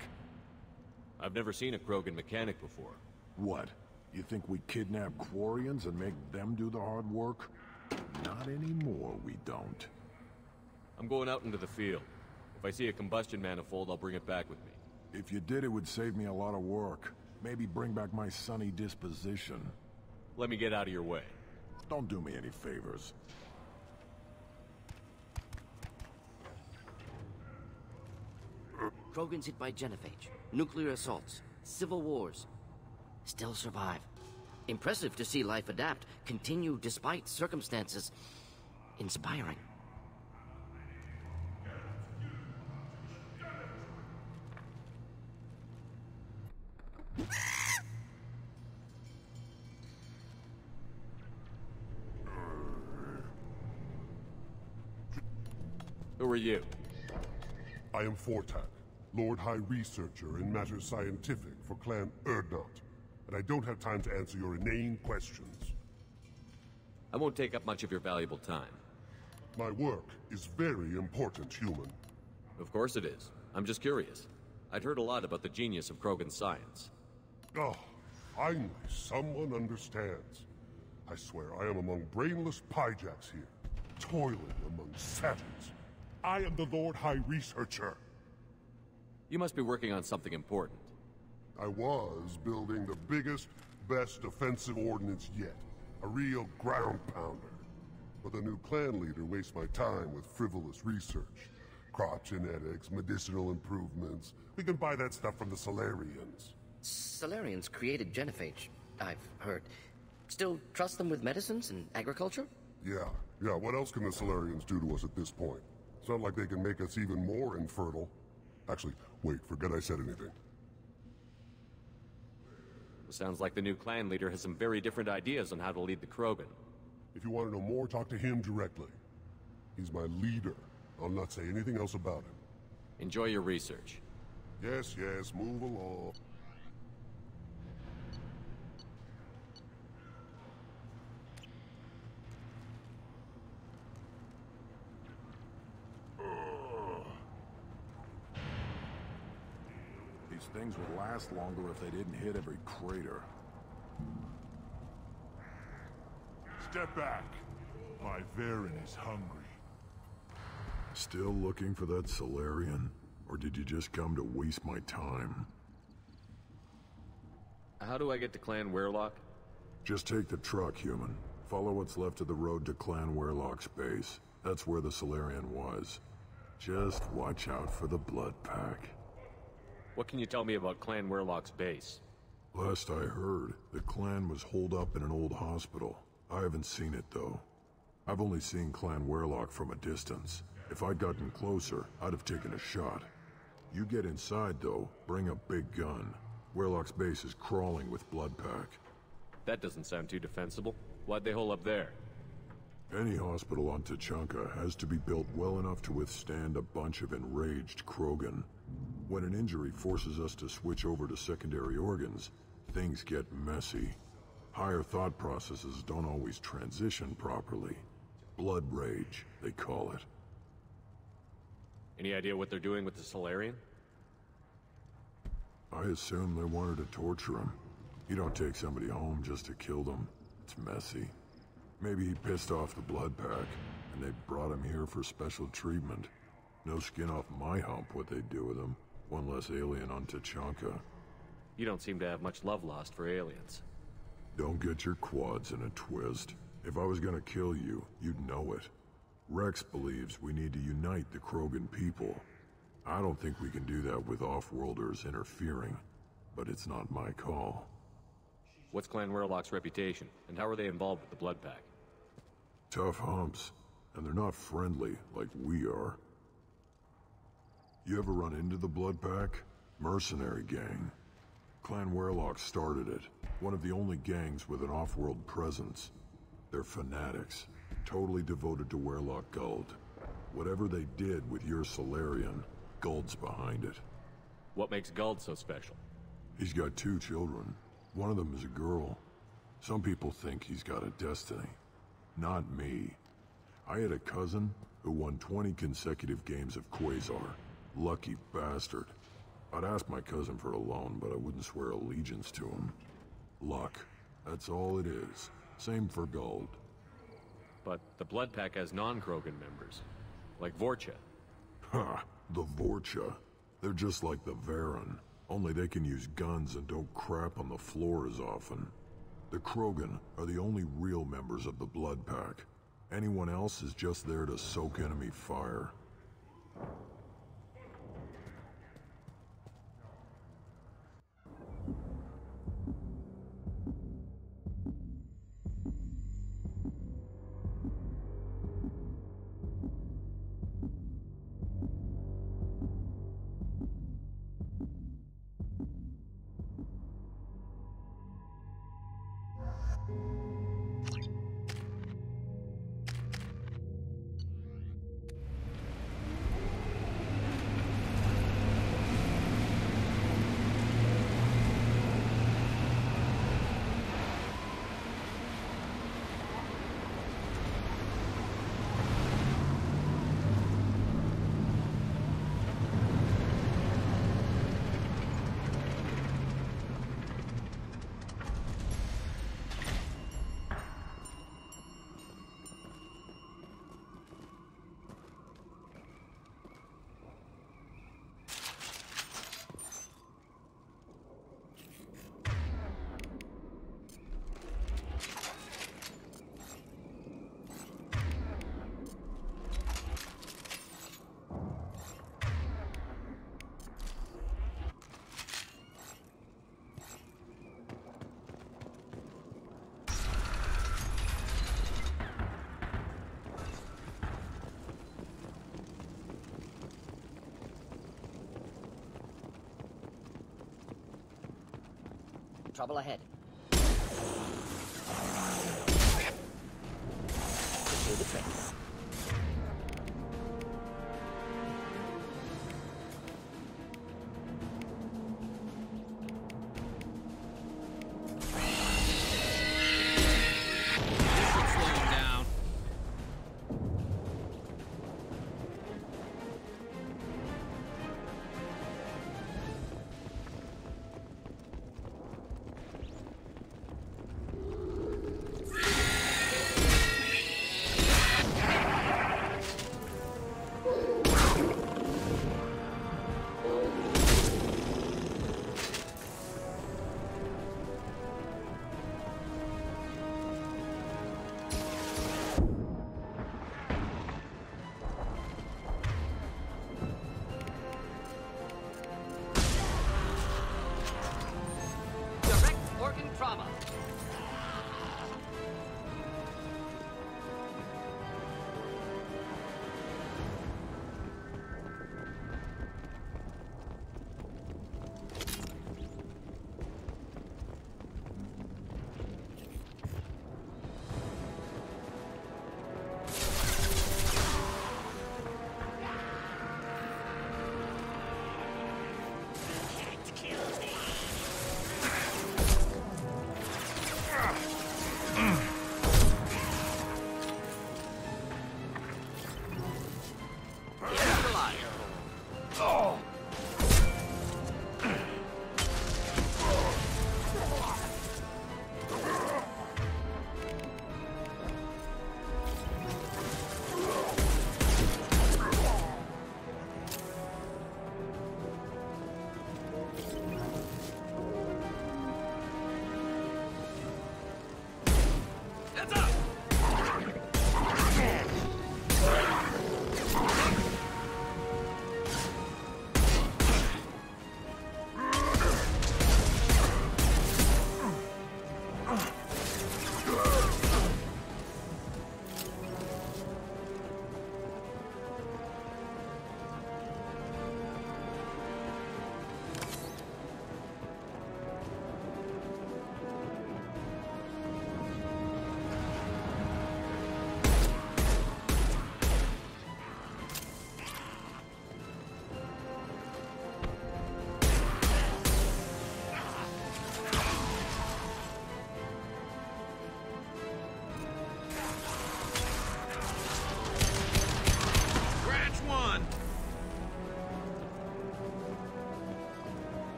I've never seen a Krogan mechanic before. What? You think we kidnap Quarians and make them do the hard work? Not anymore, we don't. I'm going out into the field. If I see a combustion manifold, I'll bring it back with me. If you did, it would save me a lot of work. Maybe bring back my sunny disposition. Let me get out of your way. Don't do me any favors. Krogans hit by genophage, nuclear assaults, civil wars. Still survive. Impressive to see life adapt, continue despite circumstances. Inspiring. Who are you? I am Fortak, Lord High Researcher in matters scientific for Clan Urdnot, and I don't have time to answer your inane questions. I won't take up much of your valuable time. My work is very important, human. Of course it is. I'm just curious. I'd heard a lot about the genius of Krogan science. Oh, finally, someone understands. I swear I am among brainless pyjacks here, toiling among savages. I am the Lord High Researcher. You must be working on something important. I was building the biggest, best offensive ordnance yet. A real ground pounder. But the new clan leader wastes my time with frivolous research. Crop genetics, medicinal improvements. We can buy that stuff from the Solarians. Solarians created genophage, I've heard. Still trust them with medicines and agriculture? Yeah, what else can the Solarians do to us at this point? It's not like they can make us even more infertile. Actually, wait, forget I said anything. Sounds like the new clan leader has some very different ideas on how to lead the Krogan. If you want to know more, talk to him directly. He's my leader. I'll not say anything else about him. Enjoy your research. Yes, move along. These things would last longer if they didn't hit every crater. Step back. My Varen is hungry. Still looking for that Solarian? Or did you just come to waste my time? How do I get to Clan Weirlock? Just take the truck, human. Follow what's left of the road to Clan Weirlock's base. That's where the Solarian was. Just watch out for the Blood Pack. What can you tell me about Clan Weirlock's base? Last I heard, the clan was holed up in an old hospital. I haven't seen it, though. I've only seen Clan Weirlock from a distance. If I'd gotten closer, I'd have taken a shot. You get inside, though, bring a big gun. Weirlock's base is crawling with Blood Pack. That doesn't sound too defensible. Why'd they hole up there? Any hospital on Tuchanka has to be built well enough to withstand a bunch of enraged Krogan. When an injury forces us to switch over to secondary organs, things get messy. Higher thought processes don't always transition properly. Blood rage, they call it. Any idea what they're doing with the Solarian? I assume they wanted to torture him. You don't take somebody home just to kill them. It's messy. Maybe he pissed off the Blood Pack, and they brought him here for special treatment. No skin off my hump what they'd do with him. One less alien on Tuchanka. You don't seem to have much love lost for aliens. Don't get your quads in a twist. If I was gonna kill you, you'd know it. Rex believes we need to unite the Krogan people. I don't think we can do that with off-worlders interfering, but it's not my call. What's Clan Weirlock's reputation, and how are they involved with the Blood Pack? Tough humps, and they're not friendly like we are. You ever run into the Blood Pack? Mercenary gang. Clan Weirlock started it, one of the only gangs with an off-world presence. They're fanatics, totally devoted to Weirlock Guld. Whatever they did with your Solarian, Guld's behind it. What makes Guld so special? He's got 2 children. One of them is a girl. Some people think he's got a destiny. Not me. I had a cousin who won 20 consecutive games of Quasar. Lucky bastard. I'd ask my cousin for a loan, but I wouldn't swear allegiance to him. Luck. That's all it is. Same for Guld. But the Blood Pack has non-Krogan members, like Vorcha. Ha! The Vorcha. They're just like the Varen, only they can use guns and don't crap on the floor as often. The Krogan are the only real members of the Blood Pack. Anyone else is just there to soak enemy fire. Trouble ahead. Do the trick.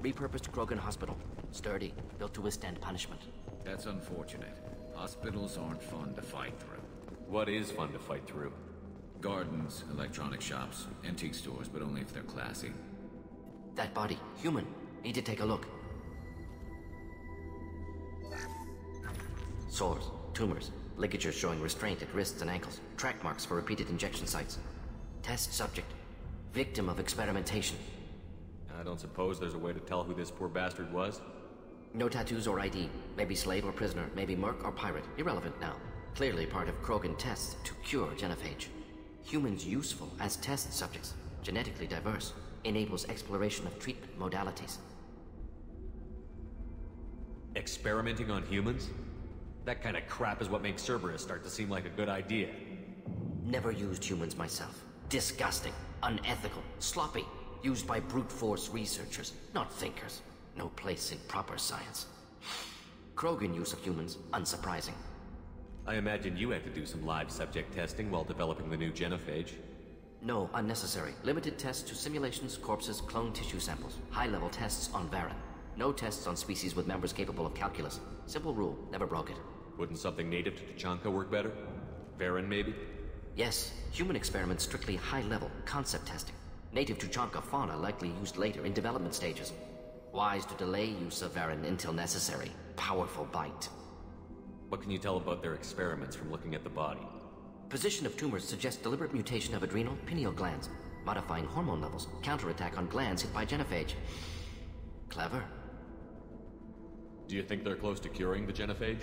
Repurposed Krogan Hospital. Sturdy, built to withstand punishment. That's unfortunate. Hospitals aren't fun to fight through. What is fun to fight through? Gardens, electronic shops, antique stores, but only if they're classy. That body, human. Need to take a look. Sores, tumors, ligatures showing restraint at wrists and ankles, track marks for repeated injection sites. Test subject. Victim of experimentation. I don't suppose there's a way to tell who this poor bastard was? No tattoos or ID. Maybe slave or prisoner, maybe merc or pirate. Irrelevant now. Clearly part of Krogan tests to cure genophage. Humans useful as test subjects. Genetically diverse. Enables exploration of treatment modalities. Experimenting on humans? That kind of crap is what makes Cerberus start to seem like a good idea. Never used humans myself. Disgusting, unethical, sloppy. Used by brute force researchers, not thinkers. No place in proper science. Krogan use of humans, unsurprising. I imagine you had to do some live subject testing while developing the new genophage. No, unnecessary. Limited tests to simulations, corpses, cloned tissue samples. High-level tests on Varen. No tests on species with members capable of calculus. Simple rule, never broke it. Wouldn't something native to Tuchanka work better? Varen, maybe? Yes, human experiments strictly high-level, concept testing. Native Tuchanka fauna likely used later in development stages. Wise to delay use of Varen until necessary. Powerful bite. What can you tell about their experiments from looking at the body? Position of tumors suggests deliberate mutation of adrenal, pineal glands, modifying hormone levels, counterattack on glands hit by genophage. Clever. Do you think they're close to curing the genophage?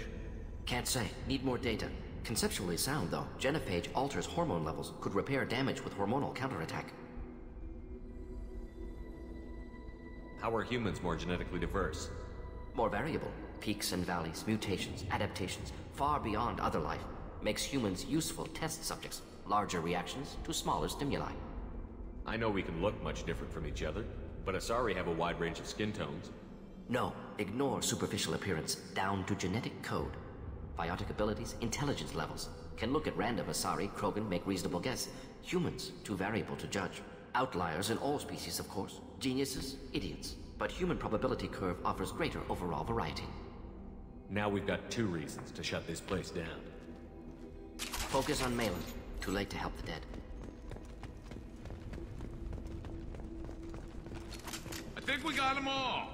Can't say. Need more data. Conceptually sound, though. Genophage alters hormone levels, could repair damage with hormonal counterattack. How are humans more genetically diverse? More variable. Peaks and valleys, mutations, adaptations, far beyond other life. Makes humans useful test subjects. Larger reactions to smaller stimuli. I know we can look much different from each other, but Asari have a wide range of skin tones. No, ignore superficial appearance, down to genetic code. Biotic abilities, intelligence levels. Can look at random Asari, Krogan, make reasonable guess. Humans, too variable to judge. Outliers in all species, of course. Geniuses, idiots. But human probability curve offers greater overall variety. Now we've got 2 reasons to shut this place down. Focus on Malin. Too late to help the dead. I think we got them all.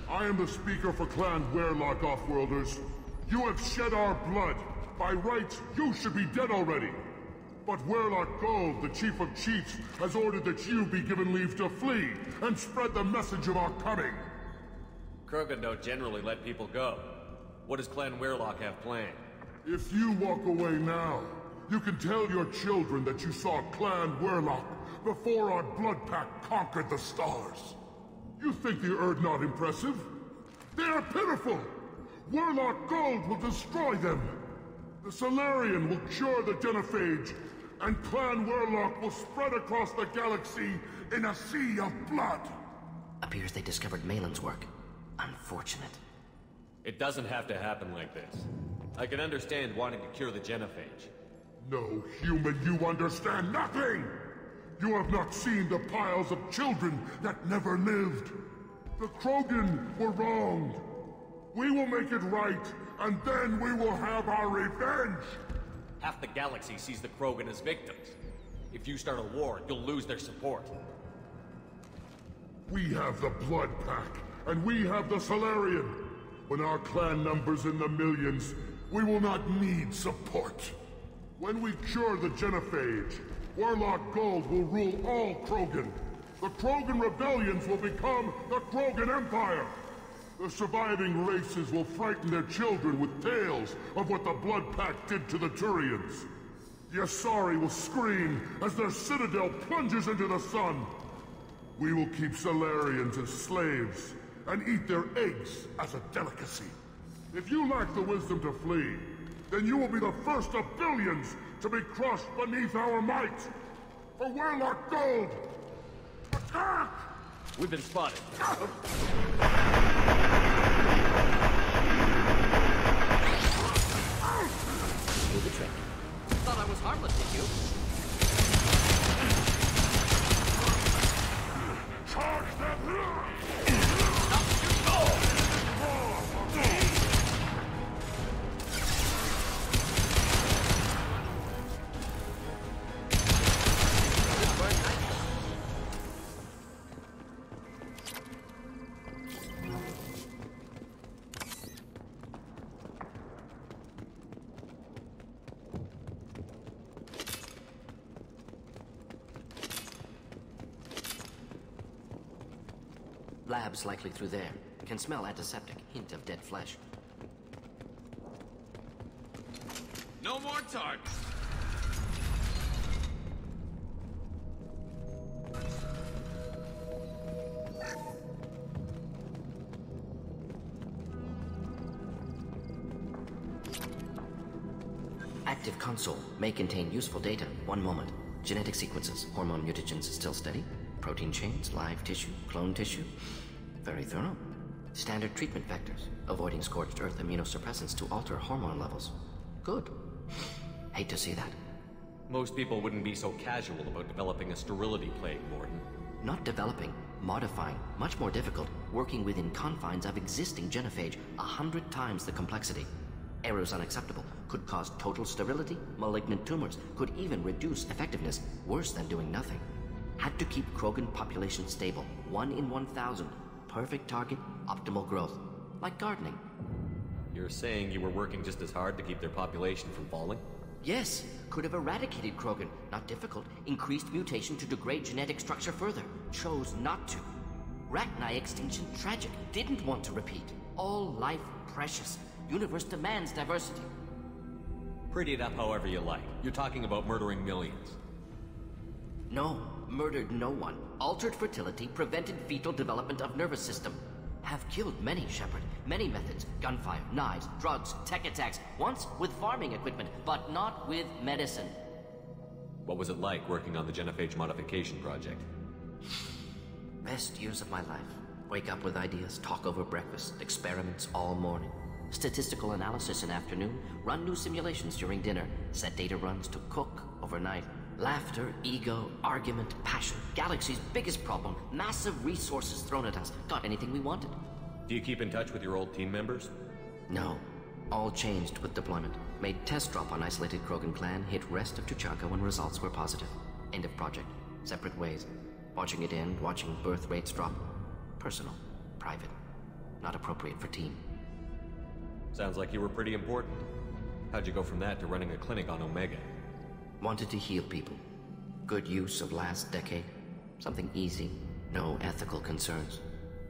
I am the speaker for Clan Werlock, Offworlders. You have shed our blood. By rights, you should be dead already. But Werlock Gold, the Chief of Chiefs, has ordered that you be given leave to flee and spread the message of our coming. Krogan don't generally let people go. What does Clan Werlock have planned? If you walk away now, you can tell your children that you saw Clan Werlock before our blood pact conquered the stars. You think the Erd not impressive? They are pitiful! Werlock Gold will destroy them! The Solarian will cure the genophage, and Clan Werlock will spread across the galaxy in a sea of blood! Appears they discovered Malin's work. Unfortunate. It doesn't have to happen like this. I can understand wanting to cure the genophage. No, human, you understand nothing! You have not seen the piles of children that never lived. The Krogan were wronged. We will make it right, and then we will have our revenge! Half the galaxy sees the Krogan as victims. If you start a war, you'll lose their support. We have the Blood Pack, and we have the Solarian. When our clan numbers in the millions, we will not need support. When we cure the genophage, Werlock Gold will rule all Krogan. The Krogan rebellions will become the Krogan Empire. The surviving races will frighten their children with tales of what the Blood Pact did to the Turians. The Asari will scream as their citadel plunges into the sun. We will keep Solarians as slaves and eat their eggs as a delicacy. If you lack the wisdom to flee, then you will be the first of billions to be crushed beneath our might. For Werlock Gold! Attack! We've been spotted. Do the trick. Thought I was harmless, did you? Charge them! Labs likely through there. Can smell antiseptic. Hint of dead flesh. No more targets. active console may contain useful data. One moment. Genetic sequences, hormone mutagens still steady. Protein chains, live tissue, clone tissue. Very thorough. Standard treatment vectors, avoiding scorched earth immunosuppressants to alter hormone levels. Good. Hate to see that. Most people wouldn't be so casual about developing a sterility plague, Morden. Not developing, modifying, much more difficult, working within confines of existing genophage, 100 times the complexity. Errors unacceptable, could cause total sterility, malignant tumors, could even reduce effectiveness, worse than doing nothing. Had to keep Krogan population stable, 1 in 1,000. Perfect target, optimal growth. Like gardening. You're saying you were working just as hard to keep their population from falling? Yes, could have eradicated Krogan. Not difficult. Increased mutation to degrade genetic structure further. Chose not to. Rachni extinction tragic. Didn't want to repeat. All life precious. Universe demands diversity. Pretty it up however you like. You're talking about murdering millions. No, murdered no one. Altered fertility, prevented fetal development of nervous system. Have killed many, Shepard. Many methods. Gunfire, knives, drugs, tech attacks. Once with farming equipment, but not with medicine. What was it like working on the genophage modification project? Best years of my life. Wake up with ideas, talk over breakfast, experiments all morning. Statistical analysis in afternoon, run new simulations during dinner, set data runs to cook overnight. Laughter, ego, argument, passion. Galaxy's biggest problem. Massive resources thrown at us. Got anything we wanted. Do you keep in touch with your old team members? No. All changed with deployment. Made test drop on isolated Krogan clan, hit rest of Tuchanka when results were positive. End of project. Separate ways. Watching it end, watching birth rates drop. Personal. Private. Not appropriate for team. Sounds like you were pretty important. How'd you go from that to running a clinic on Omega? Wanted to heal people. Good use of last decade. Something easy. No ethical concerns.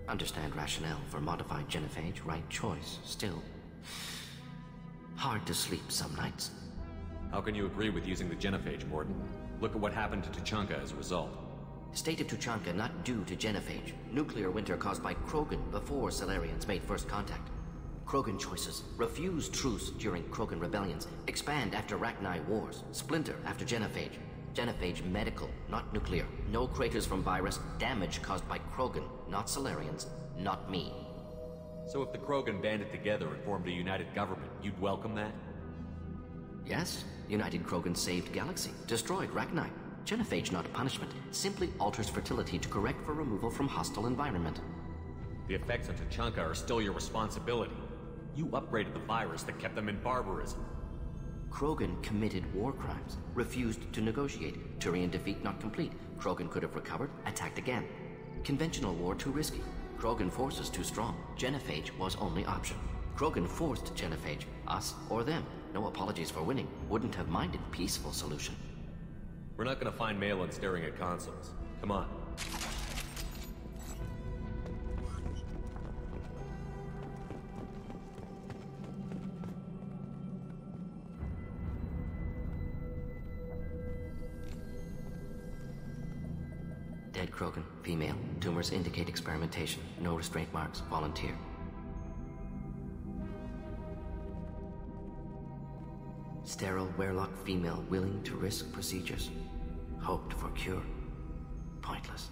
Understand rationale for modified genophage. Right choice. Still. Hard to sleep some nights. How can you agree with using the genophage, Morden? Look at what happened to Tuchanka as a result. State of Tuchanka not due to genophage. Nuclear winter caused by Krogan before Salarians made first contact. Krogan choices. Refuse truce during Krogan rebellions. Expand after Rachni wars. Splinter after genophage. Genophage medical, not nuclear. No craters from virus. Damage caused by Krogan, not Salarians, not me. So if the Krogan banded together and formed a united government, you'd welcome that? Yes. United Krogan saved Galaxy. Destroyed Rachni. Genophage not punishment. Simply alters fertility to correct for removal from hostile environment. The effects on Tuchanka are still your responsibility. You upgraded the virus that kept them in barbarism. Krogan committed war crimes. Refused to negotiate. Turian defeat not complete. Krogan could have recovered, attacked again. Conventional war too risky. Krogan forces too strong. Genophage was only option. Krogan forced genophage. Us or them. No apologies for winning. Wouldn't have minded peaceful solution. We're not gonna find Malin staring at consoles. Come on. Dead Krogan, female. Tumors indicate experimentation. No restraint marks. Volunteer. Sterile Werelock female willing to risk procedures. Hoped for cure. Pointless.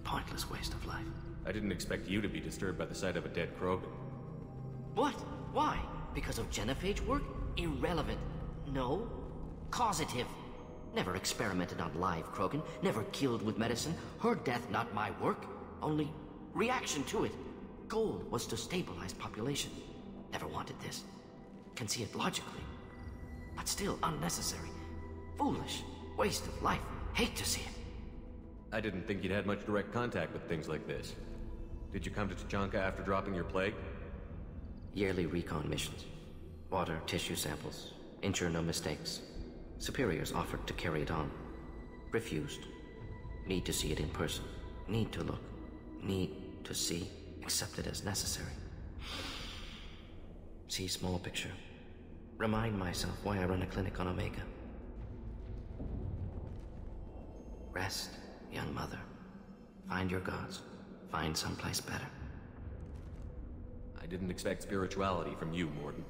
Pointless waste of life. I didn't expect you to be disturbed by the sight of a dead Krogan. What? Why? Because of genophage work? Irrelevant. No. Causative. Never experimented on live Krogan. Never killed with medicine. Her death not my work. Only reaction to it. Goal was to stabilize population. Never wanted this. Can see it logically. But still unnecessary. Foolish. Waste of life. Hate to see it. I didn't think you'd had much direct contact with things like this. Did you come to Tuchanka after dropping your plague? Yearly recon missions. Water, tissue samples. Ensure no mistakes. Superiors offered to carry it on. Refused. Need to see it in person. Need to look. Need to see. Accept it as necessary. See small picture. Remind myself why I run a clinic on Omega. Rest, young mother. Find your gods. Find someplace better. I didn't expect spirituality from you, Morden.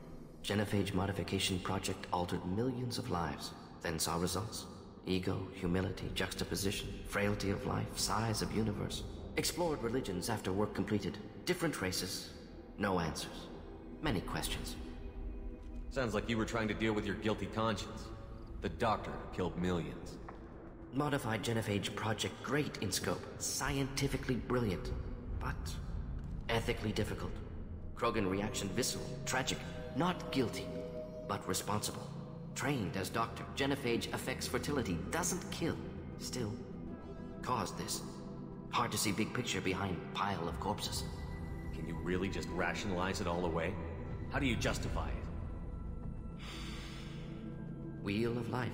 Genophage modification project altered millions of lives, then saw results. Ego, humility, juxtaposition, frailty of life, size of universe. Explored religions after work completed. Different races. No answers. Many questions. Sounds like you were trying to deal with your guilty conscience. The doctor killed millions. Modified Genophage project great in scope. Scientifically brilliant. But ethically difficult. Krogan reaction visceral, tragic. Not guilty, but responsible. Trained as doctor, Genophage affects fertility, doesn't kill. Still, caused this. Hard to see big picture behind pile of corpses. Can you really just rationalize it all away? How do you justify it? Wheel of Life.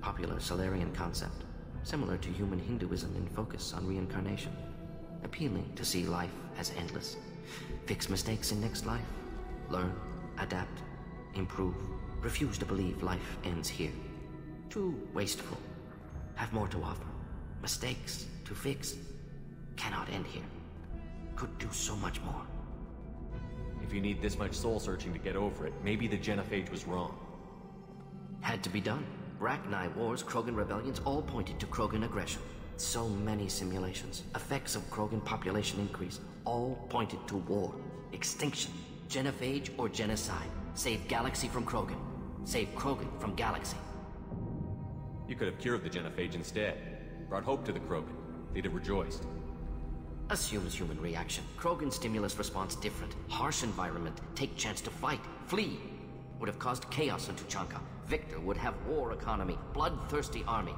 Popular Solarian concept. Similar to human Hinduism in focus on reincarnation. Appealing to see life as endless. Fix mistakes in next life. Learn, adapt, improve. Refuse to believe life ends here. Too wasteful. Have more to offer. Mistakes to fix. Cannot end here. Could do so much more. If you need this much soul-searching to get over it, maybe the Genophage was wrong. Had to be done. Rachni wars, Krogan rebellions, all pointed to Krogan aggression. So many simulations. Effects of Krogan population increase. All pointed to war. Extinction. Genophage or genocide. Save galaxy from Krogan. Save Krogan from galaxy. You could have cured the Genophage instead. Brought hope to the Krogan. They'd have rejoiced. Assumes human reaction. Krogan stimulus response different. Harsh environment. Take chance to fight. Flee. Would have caused chaos in Tuchanka. Victor would have war economy. Bloodthirsty army.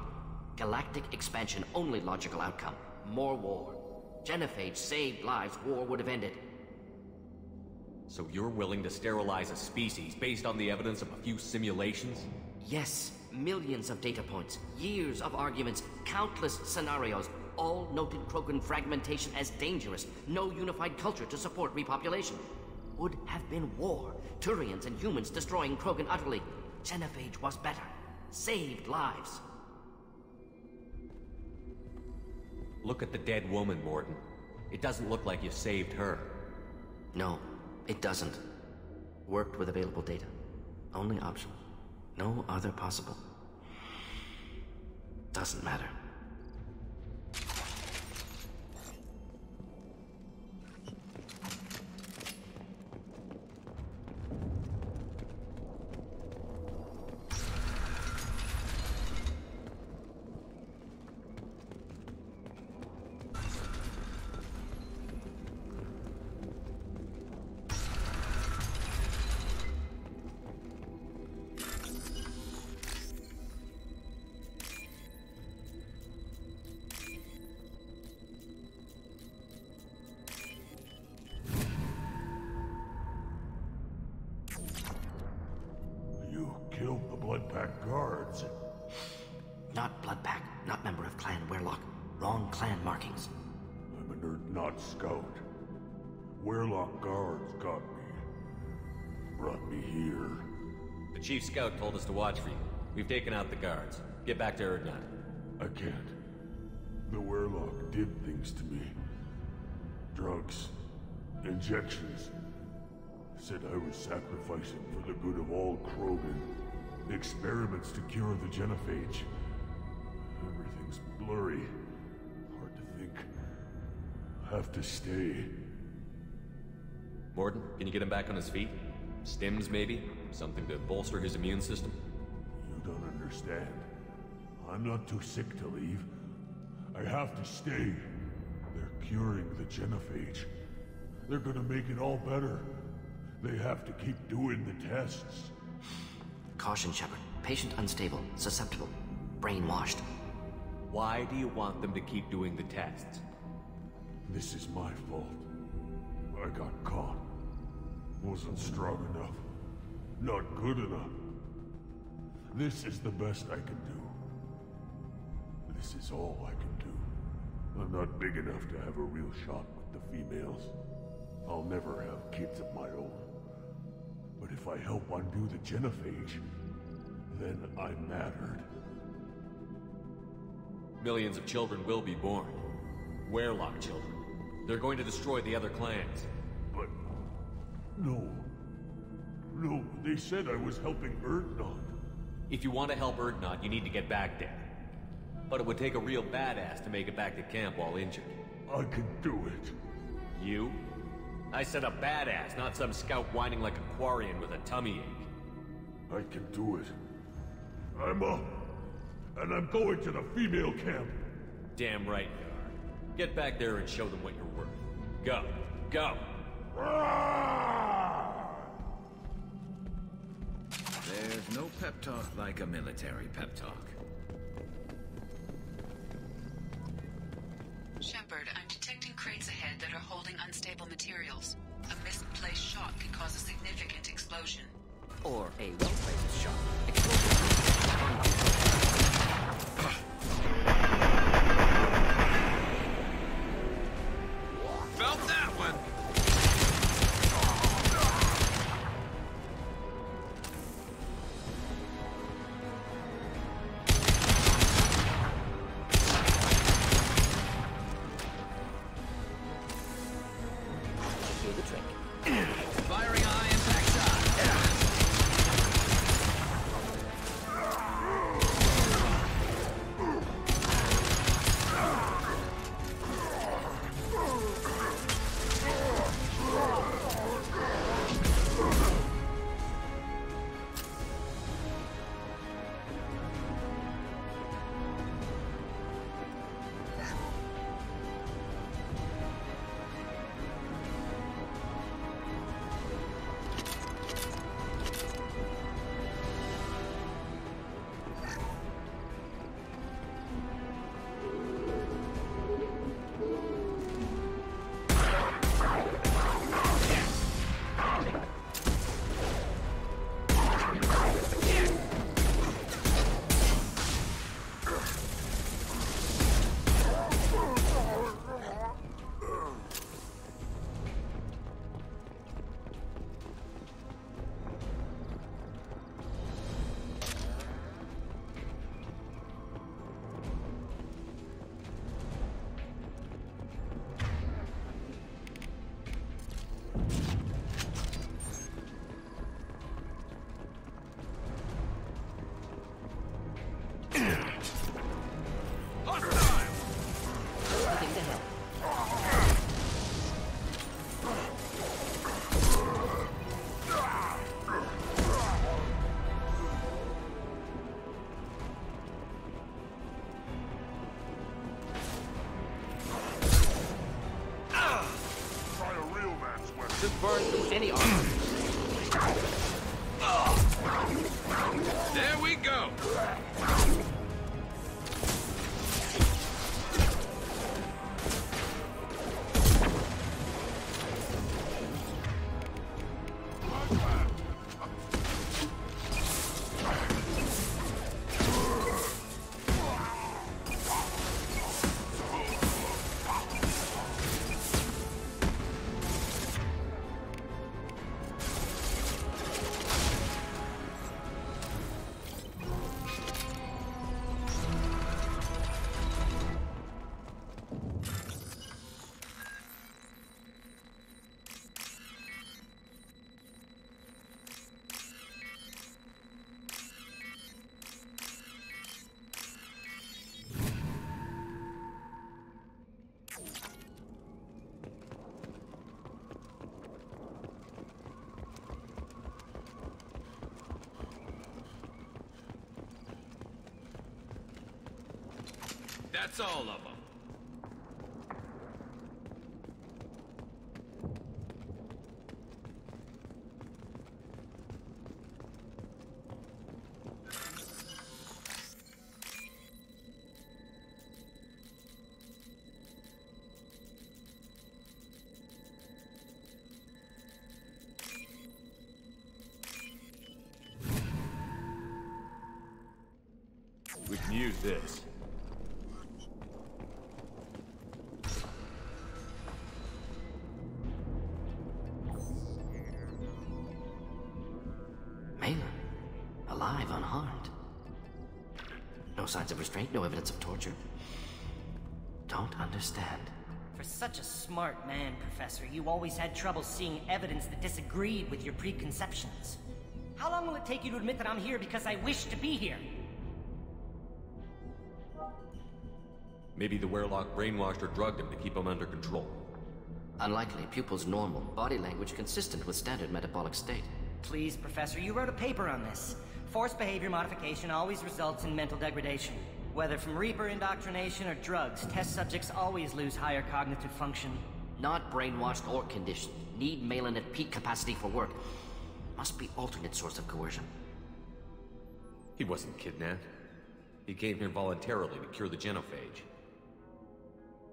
Galactic expansion only logical outcome. More war. Genophage saved lives. War would have ended. So you're willing to sterilize a species based on the evidence of a few simulations? Yes. Millions of data points. Years of arguments. Countless scenarios. All noted Krogan fragmentation as dangerous. No unified culture to support repopulation. Would have been war. Turians and humans destroying Krogan utterly. Genophage was better. Saved lives. Look at the dead woman, Mordin. It doesn't look like you saved her. No, it doesn't. Worked with available data. Only option. No other possible. Doesn't matter. Killed the Bloodpack guards. Not Bloodpack, not member of Clan Werlock. Wrong clan markings. I'm a nerd, not scout. Werlock guards got me. Brought me here. The Chief Scout told us to watch for you. We've taken out the guards. Get back to Erdnot. I can't. The Werlock did things to me. Drugs. Injections. Said I was sacrificing for the good of all Krogan. Experiments to cure the Genophage. Everything's blurry. Hard to think. Have to stay. Mordin, can you get him back on his feet? Stims, maybe? Something to bolster his immune system? You don't understand. I'm not too sick to leave. I have to stay. They're curing the Genophage. They're gonna make it all better. They have to keep doing the tests. Caution, Shepard. Patient unstable, susceptible, brainwashed. Why do you want them to keep doing the tests? This is my fault. I got caught. Wasn't strong enough. Not good enough. This is the best I can do. This is all I can do. I'm not big enough to have a real shot with the females. I'll never have kids of my own. But if I help undo the Genophage, then I'm mattered. Millions of children will be born. Werlock children. They're going to destroy the other clans. But... no. No, they said I was helping Erdnot. If you want to help Erdnot, you need to get back there. But it would take a real badass to make it back to camp while injured. I can do it. You? I said a badass, not some scout whining like a Quarian with a tummy ache. I can do it. I'm up. And I'm going to the female camp. Damn right you are. Get back there and show them what you're worth. Go. Go! There's no pep talk like a military pep talk. Shepard, I'm detecting crates ahead that are holding unstable materials. A misplaced shot could cause a significant explosion. Or a well-placed shot. Felt that one! Do the trick. Firing a high-impact shot. Burn through any armor. There we go! That's all of them. We can use this. Malin, alive, unharmed. No signs of restraint, no evidence of torture. Don't understand. For such a smart man, Professor, you always had trouble seeing evidence that disagreed with your preconceptions. How long will it take you to admit that I'm here because I wish to be here? Maybe the Wehrlock brainwashed or drugged him to keep him under control. Unlikely. Pupil's normal. Body language consistent with standard metabolic state. Please, Professor, you wrote a paper on this. Forced behavior modification always results in mental degradation. Whether from Reaper indoctrination or drugs, test subjects always lose higher cognitive function. Not brainwashed or conditioned. Need Malin at peak capacity for work. Must be alternate source of coercion. He wasn't kidnapped. He came here voluntarily to cure the genophage.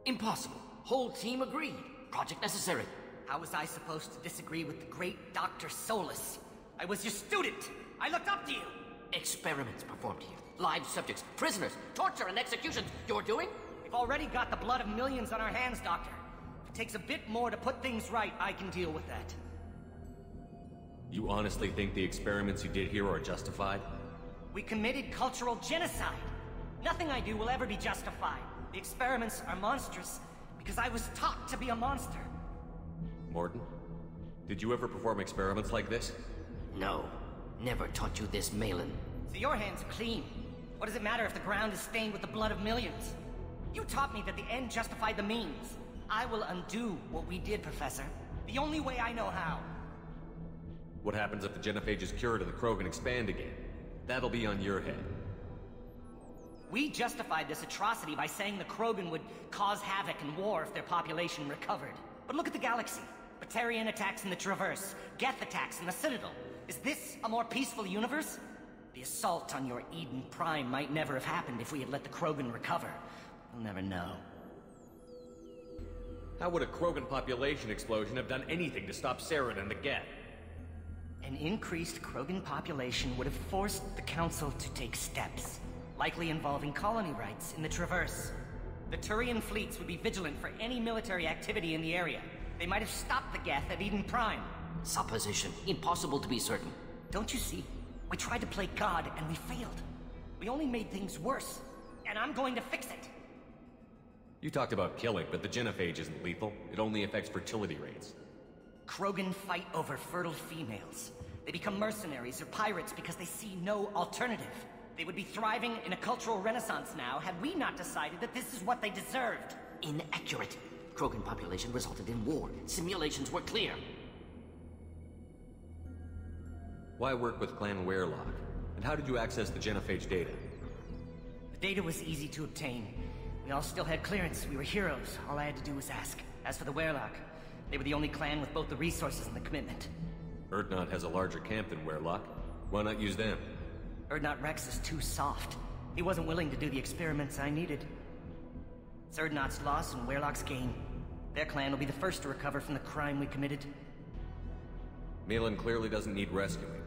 Impossible. Whole team agreed. Project necessary. How was I supposed to disagree with the great Dr. Solus? I was your student. I looked up to you. Experiments performed here. Live subjects, prisoners, torture and executions. You're doing? We've already got the blood of millions on our hands, Doctor. If it takes a bit more to put things right, I can deal with that. You honestly think the experiments you did here are justified? We committed cultural genocide. Nothing I do will ever be justified. The experiments are monstrous because I was taught to be a monster. Morton, did you ever perform experiments like this? No. Never taught you this, Malin. So your hands are clean. What does it matter if the ground is stained with the blood of millions? You taught me that the end justified the means. I will undo what we did, Professor. The only way I know how. What happens if the genophage is cured and the Krogan expand again? That'll be on your head. We justified this atrocity by saying the Krogan would cause havoc and war if their population recovered. But look at the galaxy. Batarian attacks in the Traverse, Geth attacks in the Citadel. Is this a more peaceful universe? The assault on your Eden Prime might never have happened if we had let the Krogan recover. We'll never know. How would a Krogan population explosion have done anything to stop Saren and the Geth? An increased Krogan population would have forced the Council to take steps, likely involving colony rights in the Traverse. The Turian fleets would be vigilant for any military activity in the area. They might have stopped the Geth at Eden Prime. Supposition. Impossible to be certain. Don't you see? We tried to play God and we failed. We only made things worse. And I'm going to fix it. You talked about killing, but the genophage isn't lethal. It only affects fertility rates. Krogan fight over fertile females. They become mercenaries or pirates because they see no alternative. They would be thriving in a cultural renaissance now had we not decided that this is what they deserved. Inaccurate. Krogan population resulted in war. Simulations were clear. Why work with Clan Wehrlock? And how did you access the genophage data? The data was easy to obtain. We all still had clearance. We were heroes. All I had to do was ask. As for the Wehrlock, they were the only clan with both the resources and the commitment. Urdnot has a larger camp than Wehrlock. Why not use them? Urdnot Rex is too soft. He wasn't willing to do the experiments I needed. It's Urdnot's loss and Wehrlock's gain. Their clan will be the first to recover from the crime we committed. Malin clearly doesn't need rescuing.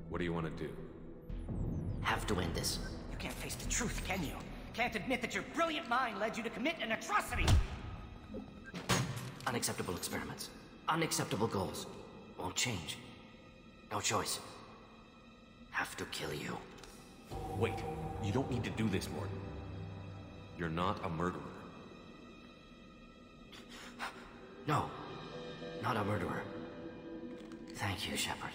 What do you want to do? Have to end this. You can't face the truth, can you? Can't admit that your brilliant mind led you to commit an atrocity! Unacceptable experiments. Unacceptable goals. Won't change. No choice. Have to kill you. Wait. You don't need to do this, Morton. You're not a murderer. No. Not a murderer. Thank you, Shepard.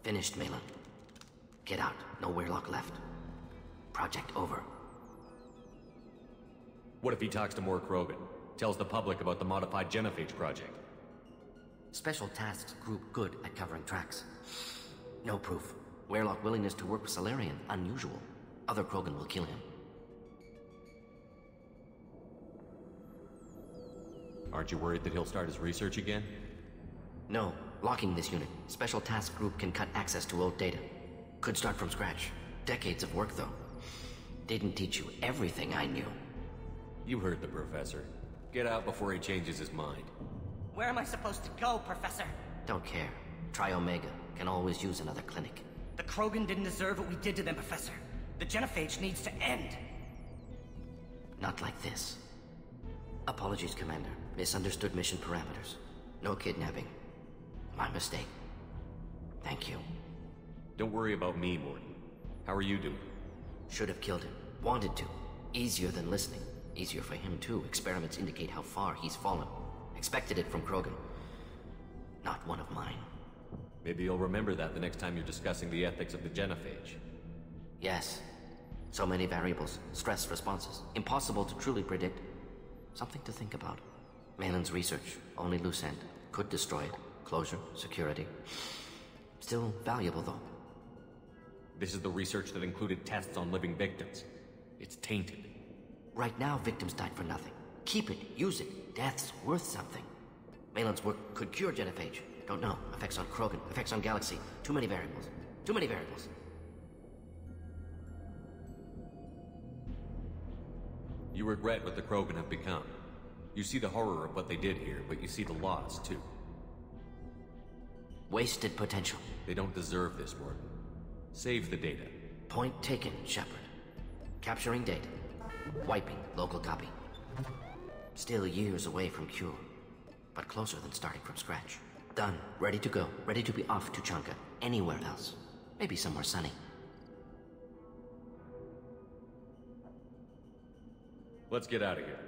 Finished, Malin. Get out. No Wehrlock left. Project over. What if he talks to more Krogan? Tells the public about the modified genophage project? Special Tasks Group good at covering tracks. No proof. Wehrlock willingness to work with Salarian, unusual. Other Krogan will kill him. Aren't you worried that he'll start his research again? No. Locking this unit. Special Task Group can cut access to old data. Could start from scratch. Decades of work, though. Didn't teach you everything I knew. You heard the professor. Get out before he changes his mind. Where am I supposed to go, Professor? Don't care. Try Omega. Can always use another clinic. The Krogan didn't deserve what we did to them, Professor. The genophage needs to end. Not like this. Apologies, Commander. Misunderstood mission parameters. No kidnapping. My mistake. Thank you. Don't worry about me, Morton. How are you doing? Should have killed him. Wanted to. Easier than listening. Easier for him, too. Experiments indicate how far he's fallen. Expected it from Krogan. Not one of mine. Maybe you'll remember that the next time you're discussing the ethics of the genophage. Yes. So many variables, stress responses, impossible to truly predict. Something to think about. Malin's research, only loose end. Could destroy it. Closure, security. Still valuable, though. This is the research that included tests on living victims. It's tainted. Right now, victims died for nothing. Keep it, use it. Death's worth something. Malin's work could cure genophage. Don't know. Effects on Krogan, effects on Galaxy. Too many variables. Too many variables. You regret what the Krogan have become. You see the horror of what they did here, but you see the loss, too. Wasted potential. They don't deserve this, Warden. Save the data. Point taken, Shepard. Capturing data. Wiping local copy. Still years away from cure, but closer than starting from scratch. Done. Ready to go. Ready to be off to Chanka. Anywhere else. Maybe somewhere sunny. Let's get out of here.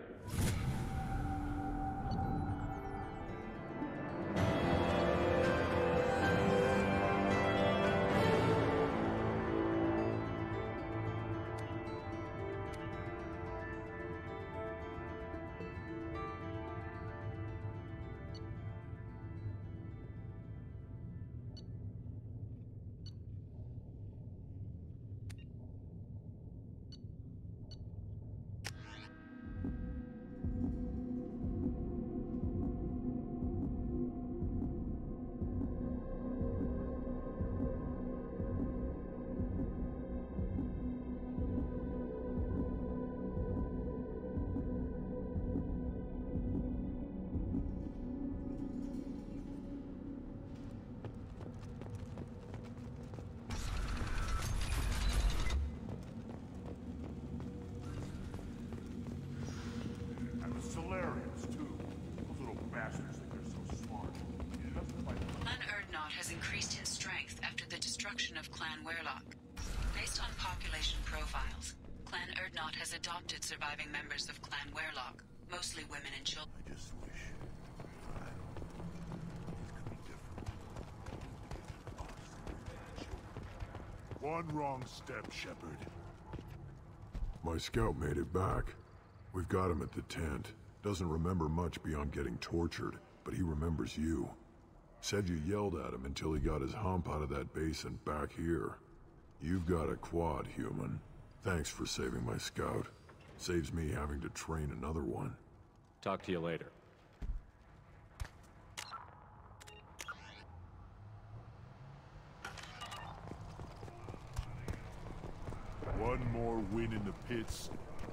Adopted surviving members of Clan Werlock, mostly women and children. I just wish One wrong step, Shepard. My scout made it back. We've got him at the tent. Doesn't remember much beyond getting tortured, but he remembers you. Said you yelled at him until he got his hump out of that basin back here. You've got a quad, human. Thanks for saving my scout. Saves me having to train another one. Talk to you later. One more win in the pits,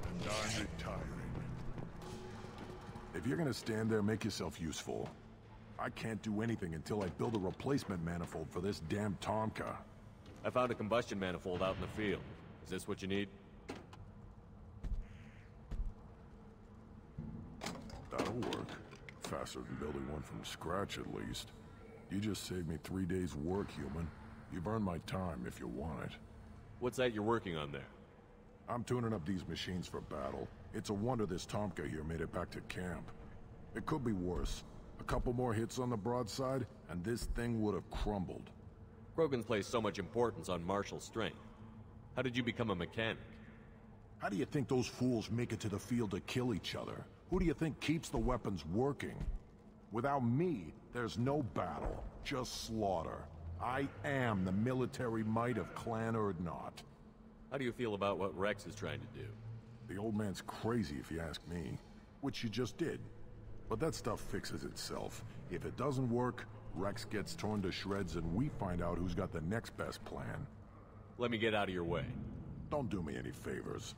and I'm retiring. If you're gonna stand there, make yourself useful. I can't do anything until I build a replacement manifold for this damn Tonka. I found a combustion manifold out in the field. Is this what you need? That'll work. Faster than building one from scratch, at least. You just saved me 3 days' work, human. You've earned my time if you want it. What's that you're working on there? I'm tuning up these machines for battle. It's a wonder this Tomka here made it back to camp. It could be worse. A couple more hits on the broadside, and this thing would have crumbled. Krogan's place so much importance on martial strength. How did you become a mechanic? How do you think those fools make it to the field to kill each other? Who do you think keeps the weapons working? Without me, there's no battle, just slaughter. I am the military might of Clan Urdnot. How do you feel about what Rex is trying to do? The old man's crazy if you ask me, which you just did. But that stuff fixes itself. If it doesn't work, Rex gets torn to shreds and we find out who's got the next best plan. Let me get out of your way. Don't do me any favors.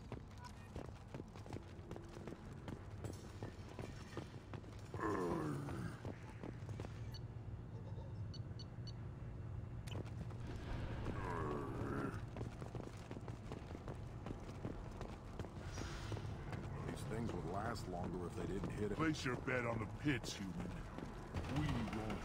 These things would last longer if they didn't hit it. Place your bet on the pits, human. We won't regret it.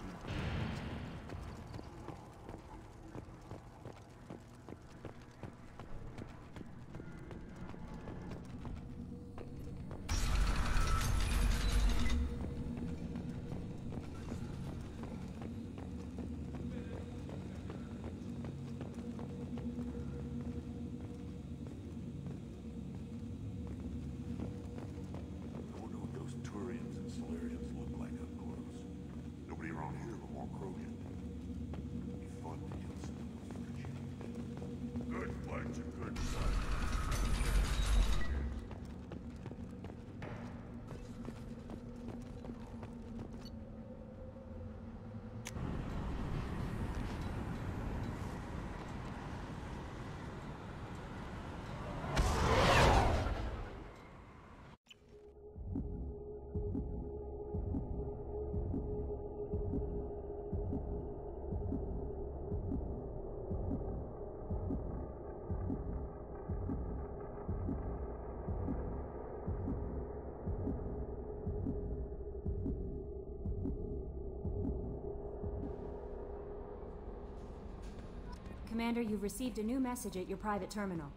Commander, you've received a new message at your private terminal.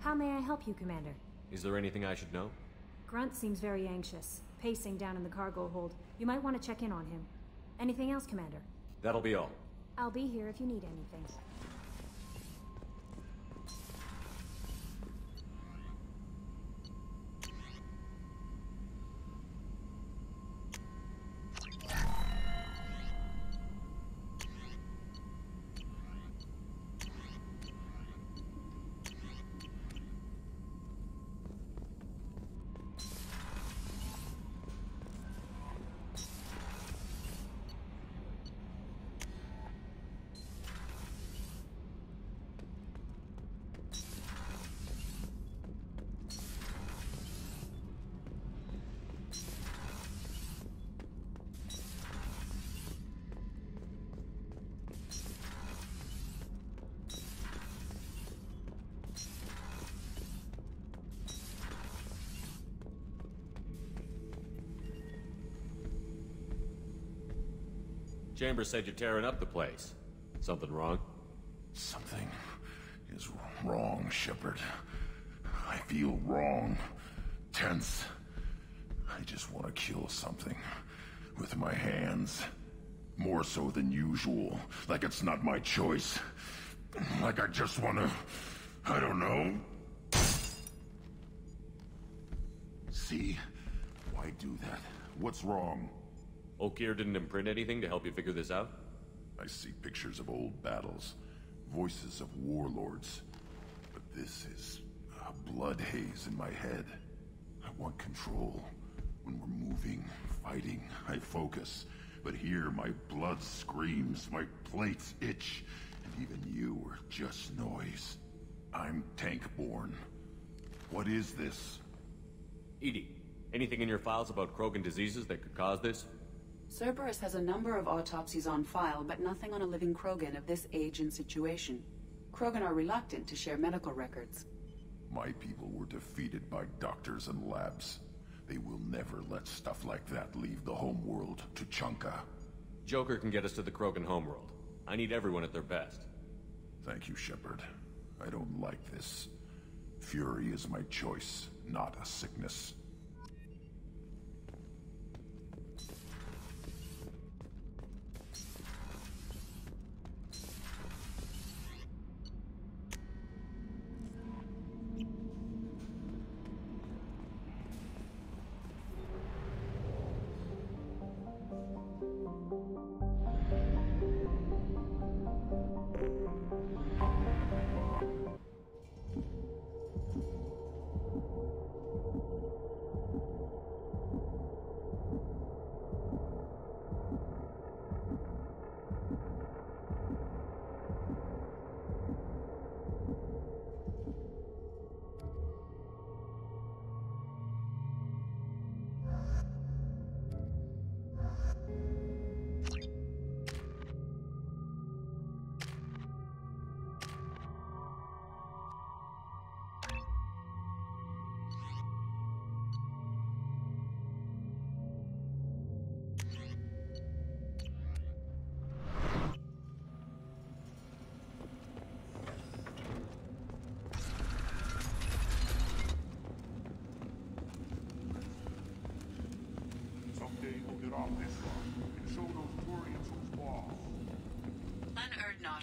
How may I help you, Commander? Is there anything I should know? Grunt seems very anxious, pacing down in the cargo hold. You might want to check in on him. Anything else, Commander? That'll be all. I'll be here if you need anything. Chambers said you're tearing up the place. Something wrong? Something is wrong, Shepard. I feel wrong. Tense. I just want to kill something. With my hands. More so than usual. Like it's not my choice. Like I just want to... I don't know. See? Why do that? What's wrong? Okier didn't imprint anything to help you figure this out? I see pictures of old battles, voices of warlords. But this is a blood haze in my head. I want control. When we're moving, fighting, I focus. But here, my blood screams, my plates itch, and even you are just noise. I'm tank-born. What is this? EDI, anything in your files about Krogan diseases that could cause this? Cerberus has a number of autopsies on file, but nothing on a living Krogan of this age and situation. Krogan are reluctant to share medical records. My people were defeated by doctors and labs. They will never let stuff like that leave the homeworld to Chunka. Joker can get us to the Krogan homeworld. I need everyone at their best. Thank you, Shepard. I don't like this. Fury is my choice, not a sickness.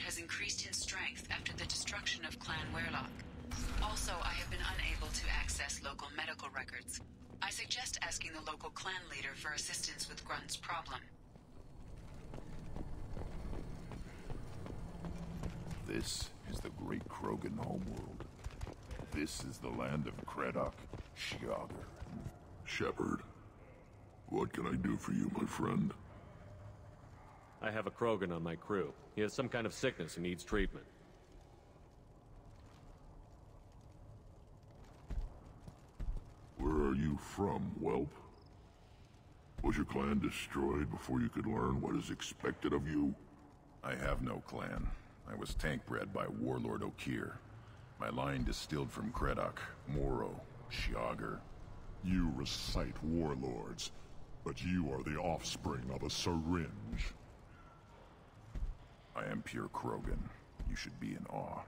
Has increased in strength after the destruction of Clan Werlock. Also, I have been unable to access local medical records. I suggest asking the local clan leader for assistance with Grunt's problem. This is the great Krogan homeworld. This is the land of Kredok, Shiagar. Shepard, what can I do for you, my friend? I have a Krogan on my crew. He has some kind of sickness and needs treatment. Where are you from, whelp? Was your clan destroyed before you could learn what is expected of you? I have no clan. I was tank bred by Warlord Okir. My line distilled from Kredok, Moro, Shiagar. You recite warlords, but you are the offspring of a syringe. I am pure Krogan. You should be in awe.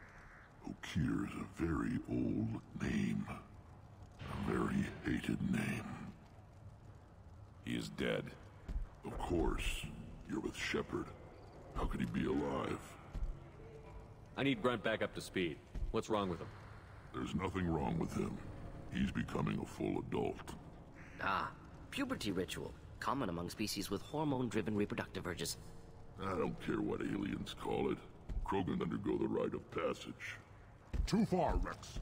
Okir is a very old name. A very hated name. He is dead. Of course. You're with Shepard. How could he be alive? I need Grunt back up to speed. What's wrong with him? There's nothing wrong with him. He's becoming a full adult. Ah, puberty ritual. Common among species with hormone-driven reproductive urges. I don't care what aliens call it. Krogan undergo the rite of passage. Too far, Rex.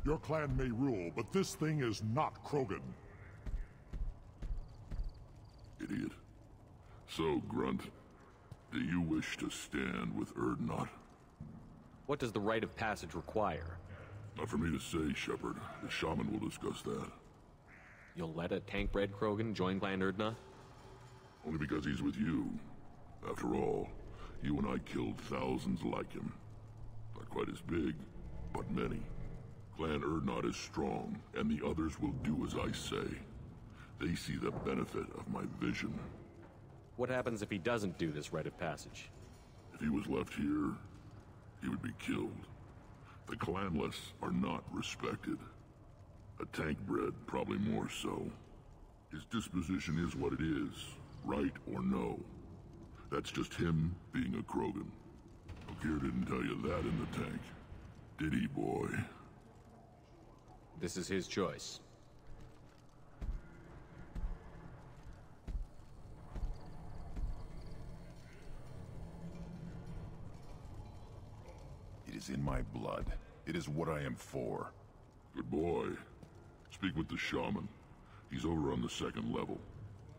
Your clan may rule, but this thing is not Krogan. Idiot. So, Grunt, do you wish to stand with Urdnot? What does the rite of passage require? Not for me to say, Shepard. The shaman will discuss that. You'll let a tank-bred Krogan join Clan Urdnot? Only because he's with you. After all, you and I killed thousands like him. Not quite as big, but many. Clan Urdnot is strong, and the others will do as I say. They see the benefit of my vision. What happens if he doesn't do this rite of passage? If he was left here, he would be killed. The clanless are not respected. A tank bred, probably more so. His disposition is what it is, right or no. That's just him being a Krogan. Okir didn't tell you that in the tank. Did he, boy? This is his choice. It is in my blood. It is what I am for. Good boy. Speak with the shaman. He's over on the second level.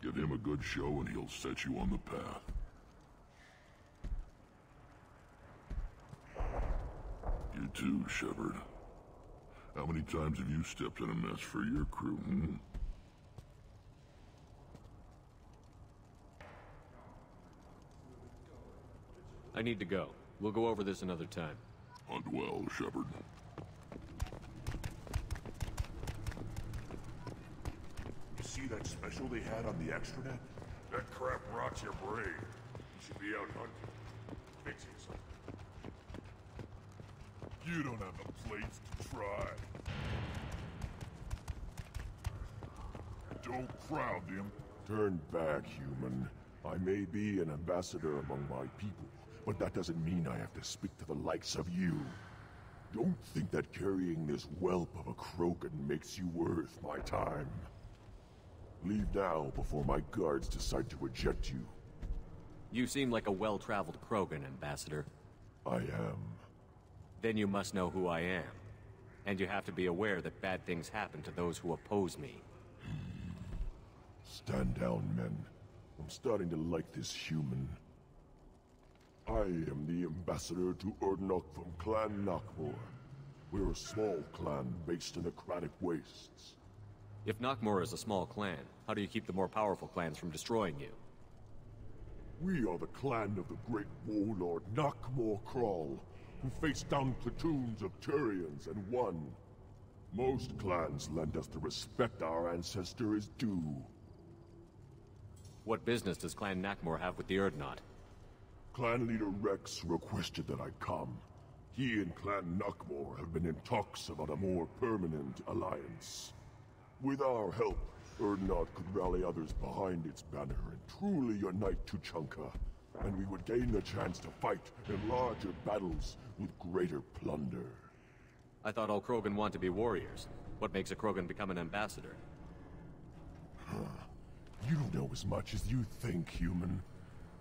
Give him a good show and he'll set you on the path. You too, Shepard. How many times have you stepped in a mess for your crew, hmm? I need to go. We'll go over this another time. Hunt well, Shepard. You see that special they had on the extranet? That crap rots your brain. You should be out hunting. Fixing something. You don't have the plates to try. Don't crowd them. Turn back, human. I may be an ambassador among my people, but that doesn't mean I have to speak to the likes of you. Don't think that carrying this whelp of a Krogan makes you worth my time. Leave now before my guards decide to eject you. You seem like a well-traveled Krogan, Ambassador. I am. Then you must know who I am. And you have to be aware that bad things happen to those who oppose me. Stand down, men. I'm starting to like this human. I am the ambassador to Urdnot from Clan Nakmor. We're a small clan based in the Kratic Wastes. If Nakmor is a small clan, how do you keep the more powerful clans from destroying you? We are the clan of the great warlord Nakmor Krall, who faced down platoons of Turians and won. Most clans lend us the respect our ancestor is due. What business does Clan Nakmor have with the Urdnot? Clan leader Rex requested that I come. He and Clan Nakmor have been in talks about a more permanent alliance. With our help, Urdnot could rally others behind its banner and truly unite Tuchanka, and we would gain the chance to fight in larger battles with greater plunder. I thought all Krogan want to be warriors. What makes a Krogan become an ambassador? You don't know as much as you think, human.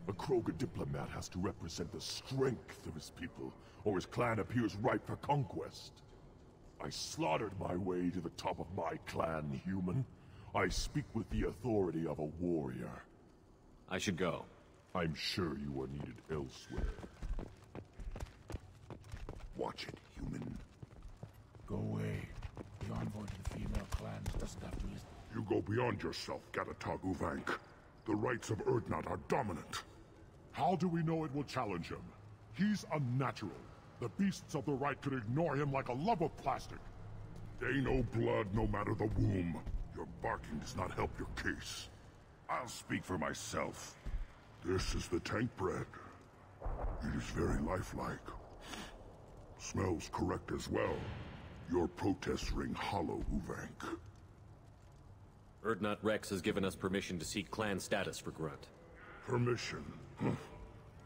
A Krogan diplomat has to represent the strength of his people, or his clan appears ripe for conquest. I slaughtered my way to the top of my clan, human. I speak with the authority of a warrior. I should go. I'm sure you are needed elsewhere. Watch it, human. Go away. The envoy to the female clans doesn't have to listen. You go beyond yourself, Gatatog Uvank. The rights of Urdnot are dominant. How do we know it will challenge him? He's unnatural. The beasts of the right could ignore him like a lump of plastic. They know blood no matter the womb. Your barking does not help your case. I'll speak for myself. This is the tank bread. It is very lifelike. Smells correct as well. Your protests ring hollow, Uvank. Urdnot Rex has given us permission to seek clan status for Grunt. Permission?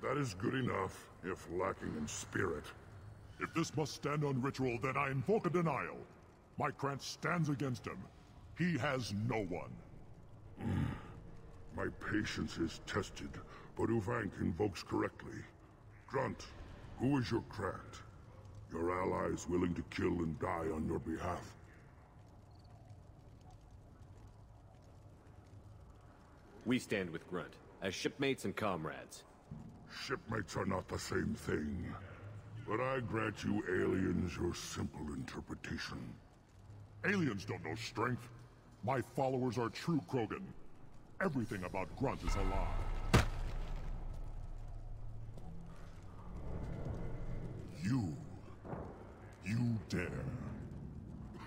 That is good enough, if lacking in spirit. If this must stand on ritual, then I invoke a denial. My clan stands against him. He has no one. My patience is tested, but Uvank invokes correctly. Grunt, who is your Krant? Your allies willing to kill and die on your behalf? We stand with Grunt, as shipmates and comrades. Shipmates are not the same thing. But I grant you aliens your simple interpretation. Aliens don't know strength. My followers are true Krogan. Everything about Grunt is a lie. You dare.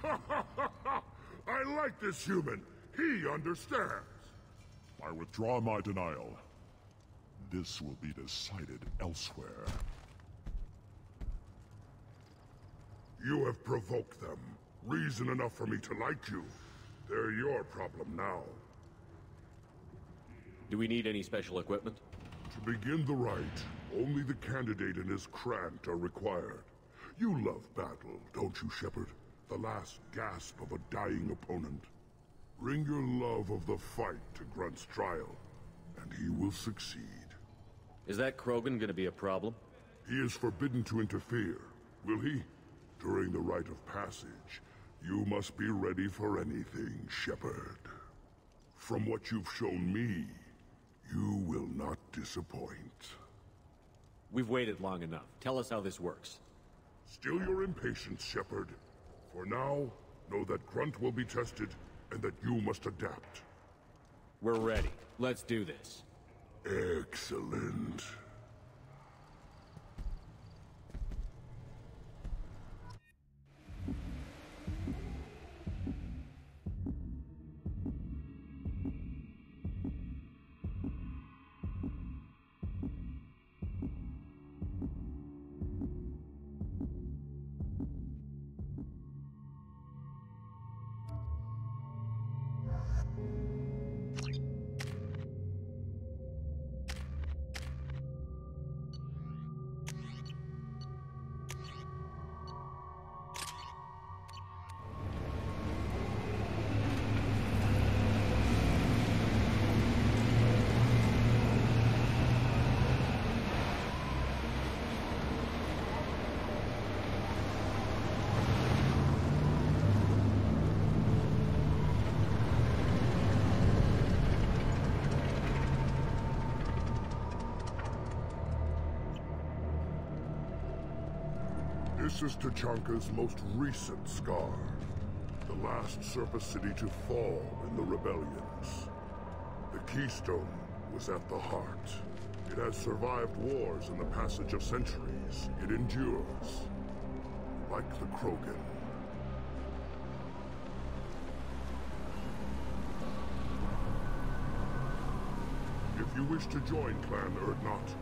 I like this human. He understands. I withdraw my denial. This will be decided elsewhere. You have provoked them. Reason enough for me to like you. They're your problem now. Do we need any special equipment? To begin the rite, only the candidate and his Krant are required. You love battle, don't you, Shepard? The last gasp of a dying opponent. Bring your love of the fight to Grunt's trial, and he will succeed. Is that Krogan gonna be a problem? He is forbidden to interfere, will he? During the rite of passage, you must be ready for anything, Shepard. From what you've shown me, you will not disappoint. We've waited long enough. Tell us how this works. Still your impatience, Shepard. For now, know that Grunt will be tested, and that you must adapt. We're ready. Let's do this. Excellent. This is Tachanka's most recent scar. The last surface city to fall in the rebellions. The Keystone was at the heart. It has survived wars and the passage of centuries. It endures. Like the Krogan. If you wish to join Clan Urdnot,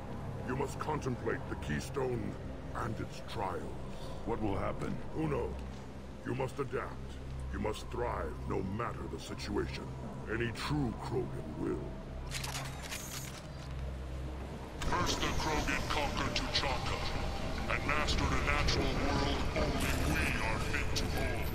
you must contemplate the Keystone and its trials. What will happen? Who knows? You must adapt. You must thrive no matter the situation. Any true Krogan will. First the Krogan conquered Tuchanka, and mastered a natural world only we are fit to hold.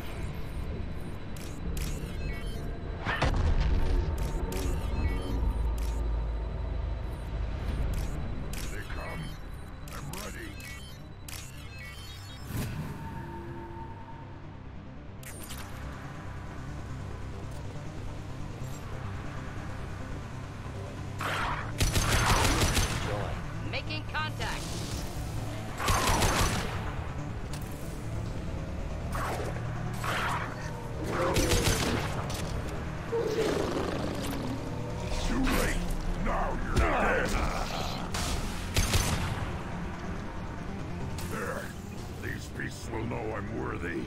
know I'm worthy.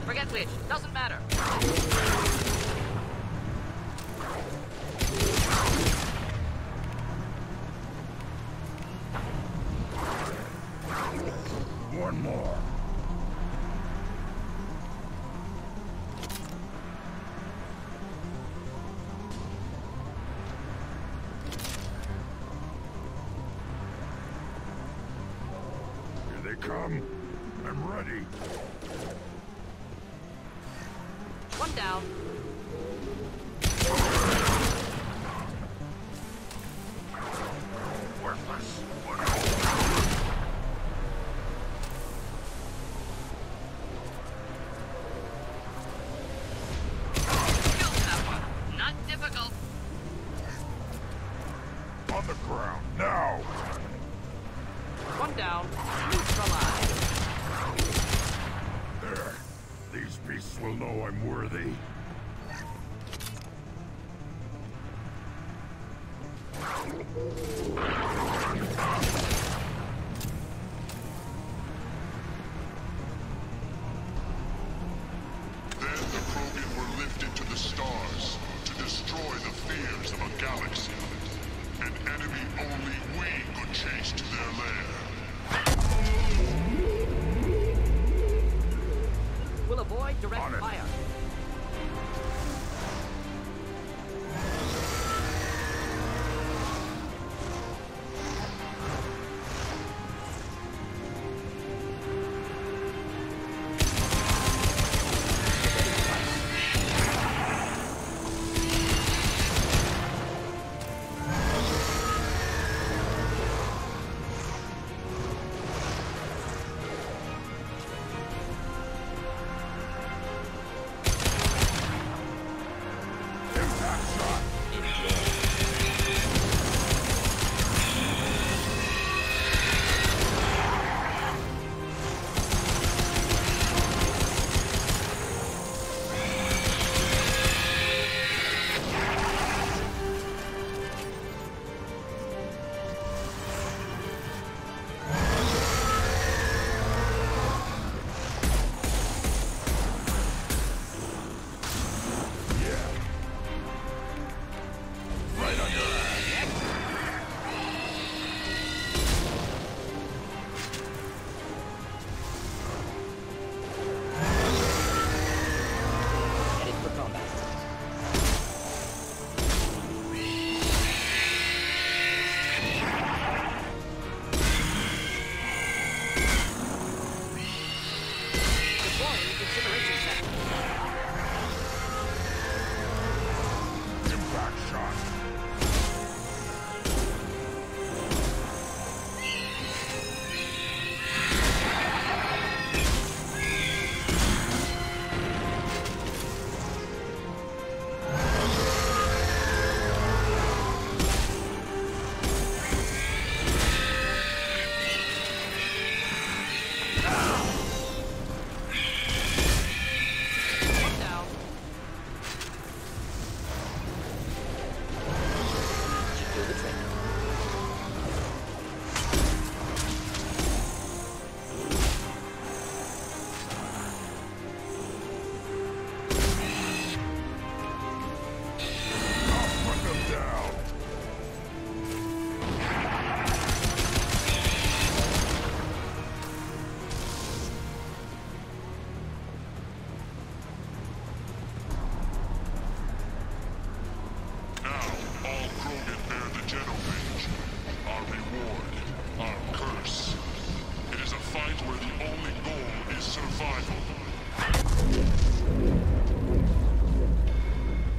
Forget which. Doesn't matter. One more. Here they come. I'm ready. One down. Worthless. Killed that one. Not difficult. On the ground, now! One down. Neutralized. There. These beasts will know I'm worthy. Then the Krogan were lifted to the stars to destroy the fears of a galaxy. An enemy only we could chase to their lair. We'll avoid direct fire.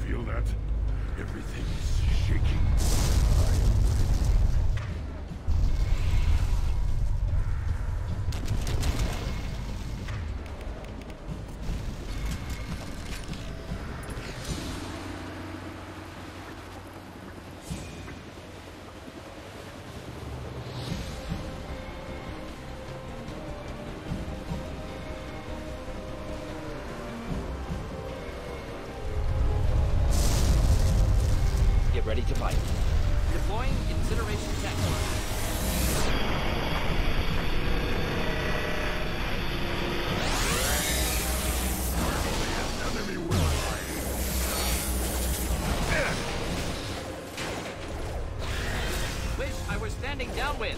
Feel that? Everything is shaking. Get ready to fight. Deploying incineration tech. Wish I were standing downwind.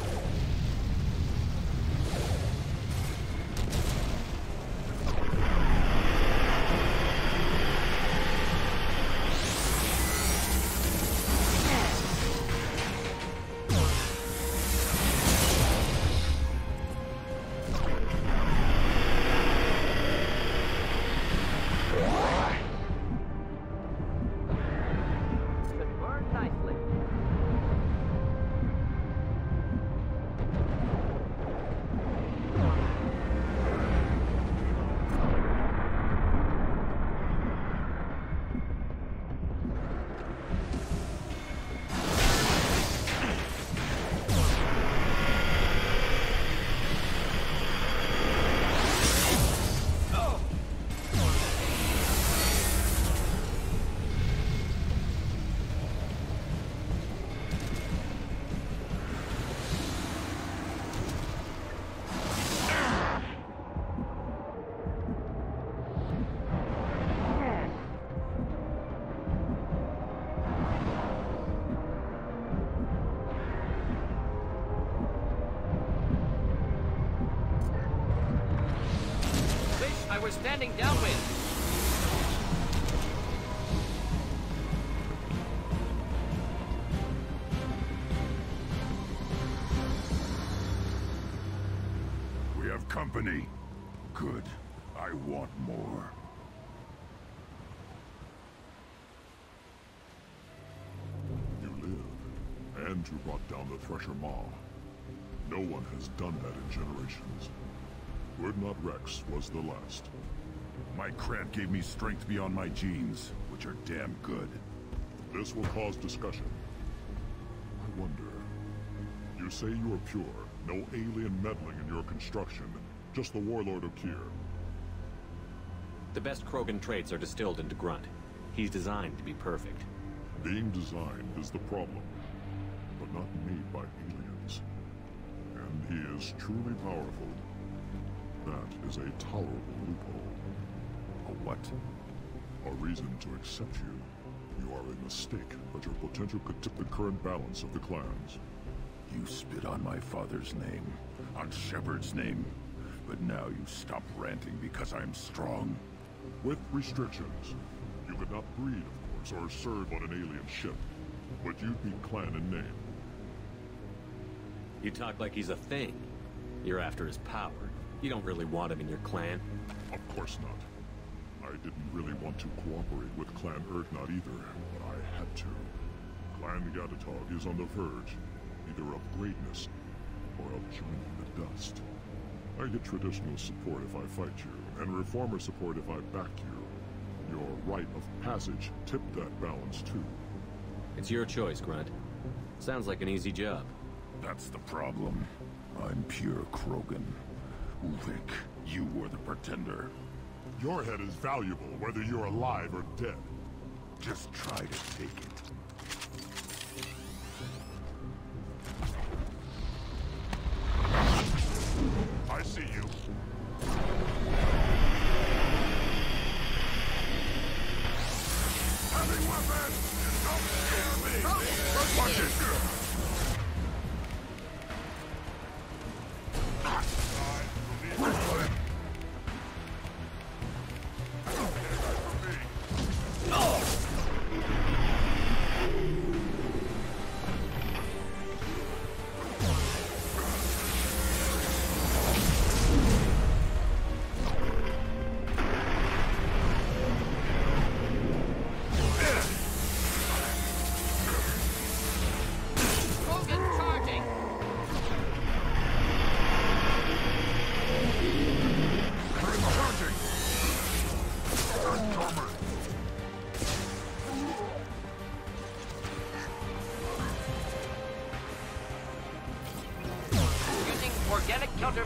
I was standing downwind. We have company. Good. I want more. You live, and you brought down the Thresher Maw. No one has done that in generations. Urdnot Rex was the last. My cramp gave me strength beyond my genes, which are damn good. This will cause discussion. I wonder... You say you are pure, no alien meddling in your construction, just the warlord Okir. The best Krogan traits are distilled into Grunt. He's designed to be perfect. Being designed is the problem, but not made by aliens. And he is truly powerful. That is a tolerable loophole. A what? A reason to accept you. You are a mistake, but your potential could tip the current balance of the clans. You spit on my father's name, on Shepard's name, but now you stop ranting because I'm strong. With restrictions. You could not breed, of course, or serve on an alien ship, but you'd be clan in name. You talk like he's a thing. You're after his power. You don't really want him in your clan. Of course not. I didn't really want to cooperate with Clan Urdnot either, but I had to. Clan Gatatog is on the verge, either of greatness or of joining the dust. I get traditional support if I fight you, and reformer support if I back you. Your rite of passage tipped that balance too. It's your choice, Grunt. Sounds like an easy job. That's the problem. I'm pure Krogan. Ulrich, you were the pretender. Your head is valuable, whether you're alive or dead. Just try to take it. I see you. Heavy weapon! Don't scare me! Watch it!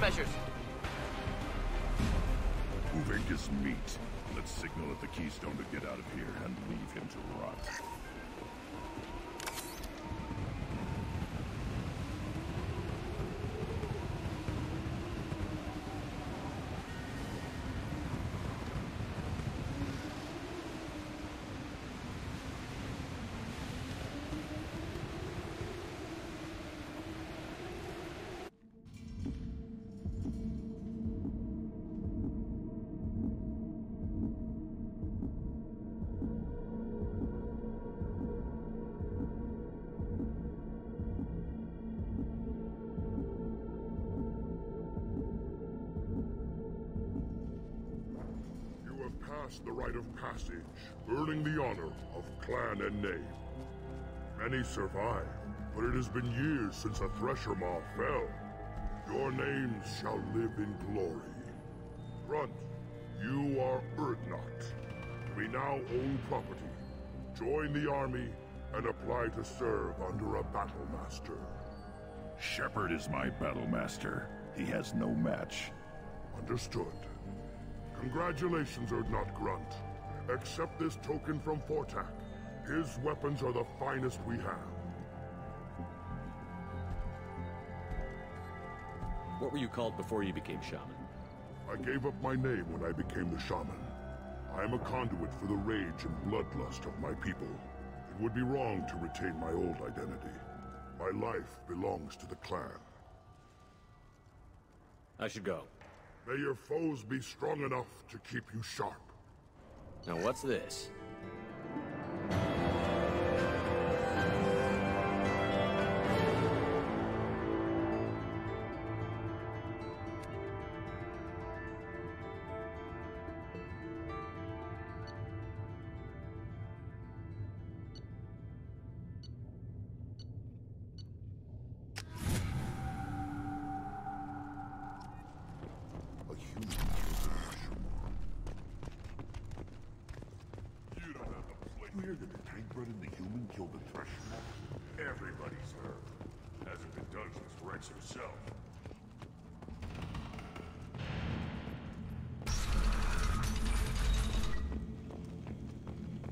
countermeasures. Uvink is meat. Let's signal at the Keystone to get out of here and leave him to rot. The rite of passage, earning the honor of clan and name. Many survive, but it has been years since a Thresher Maw fell. Your names shall live in glory. Grunt, you are Urdnot. We now own property. Join the army and apply to serve under a battle master. Shepard is my battle master. He has no match. Understood. Congratulations, Urdnot Grunt. Accept this token from Fortak. His weapons are the finest we have. What were you called before you became shaman? I gave up my name when I became the shaman. I am a conduit for the rage and bloodlust of my people. It would be wrong to retain my old identity. My life belongs to the clan. I should go. May your foes be strong enough to keep you sharp. Now what's this? Weird that the tank bred and the human killed the Thresher. Everybody's heard. Hasn't been done since Rex himself.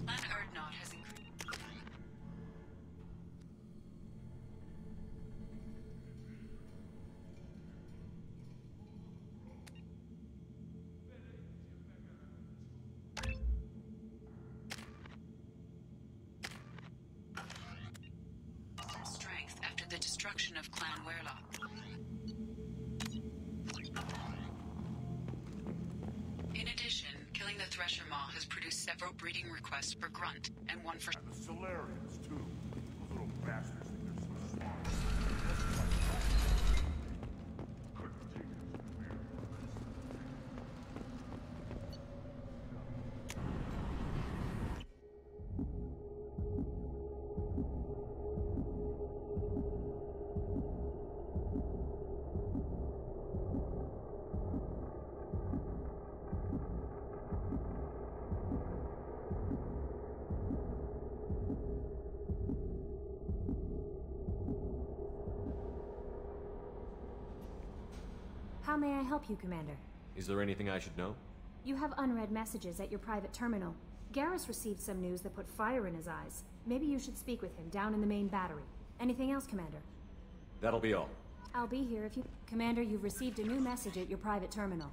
Clan Urdnot has increased. Strength after the destruction of Clan Werlock. In addition, killing the Thresher Maw has produced several breeding requests for Grunt, and one for... The Solarians, too. Those little bastards think they're so smart. Couldn't take it. How may I help you, Commander? Is there anything I should know? You have unread messages at your private terminal. Garrus received some news that put fire in his eyes. Maybe you should speak with him down in the main battery. Anything else, Commander? That'll be all. I'll be here if you... Commander, you've received a new message at your private terminal.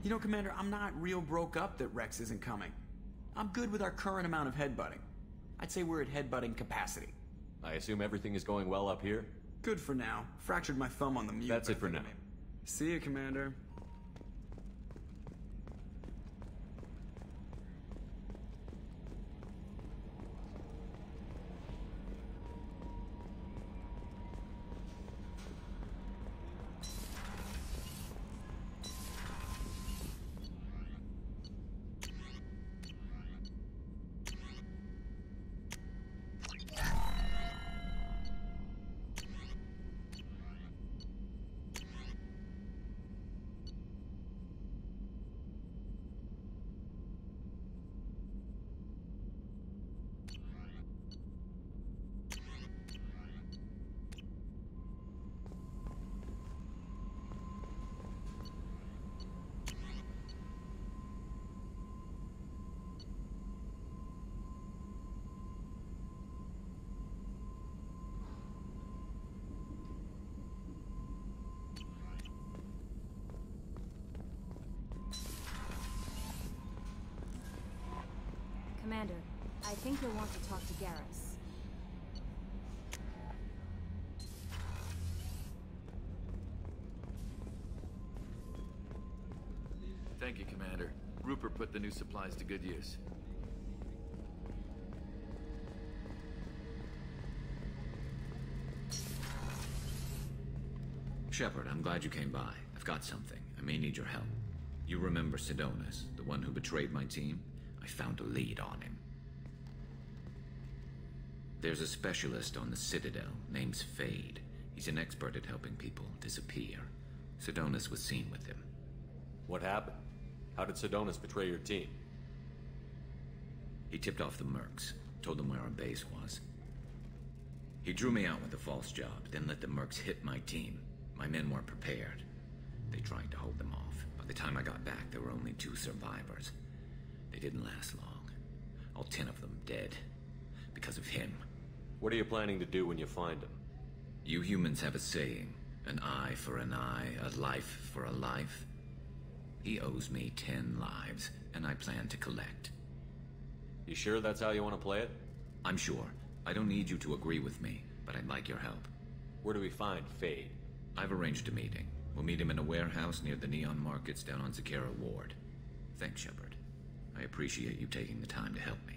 You know, Commander, I'm not real broke up that Rex isn't coming. I'm good with our current amount of headbutting. I'd say we're at headbutting capacity. I assume everything is going well up here? Good for now. Fractured my thumb on the mute. That's it for now. See you, Commander. Commander, I think you'll want to talk to Garrus. Thank you, Commander. Rupert put the new supplies to good use. Shepard, I'm glad you came by. I've got something. I may need your help. You remember Sidonus, the one who betrayed my team? I found a lead on him. There's a specialist on the Citadel named Fade. He's an expert at helping people disappear. Sidonus was seen with him. What happened? How did Sidonus betray your team? He tipped off the mercs, told them where our base was. He drew me out with a false job, then let the mercs hit my team. My men weren't prepared. They tried to hold them off. By the time I got back, there were only 2 survivors. They didn't last long. All 10 of them dead. Because of him. What are you planning to do when you find him? You humans have a saying. An eye for an eye, a life for a life. He owes me 10 lives, and I plan to collect. You sure that's how you want to play it? I'm sure. I don't need you to agree with me, but I'd like your help. Where do we find Fade? I've arranged a meeting. We'll meet him in a warehouse near the Neon Markets down on Zakera Ward. Thanks, Shepard. I appreciate you taking the time to help me.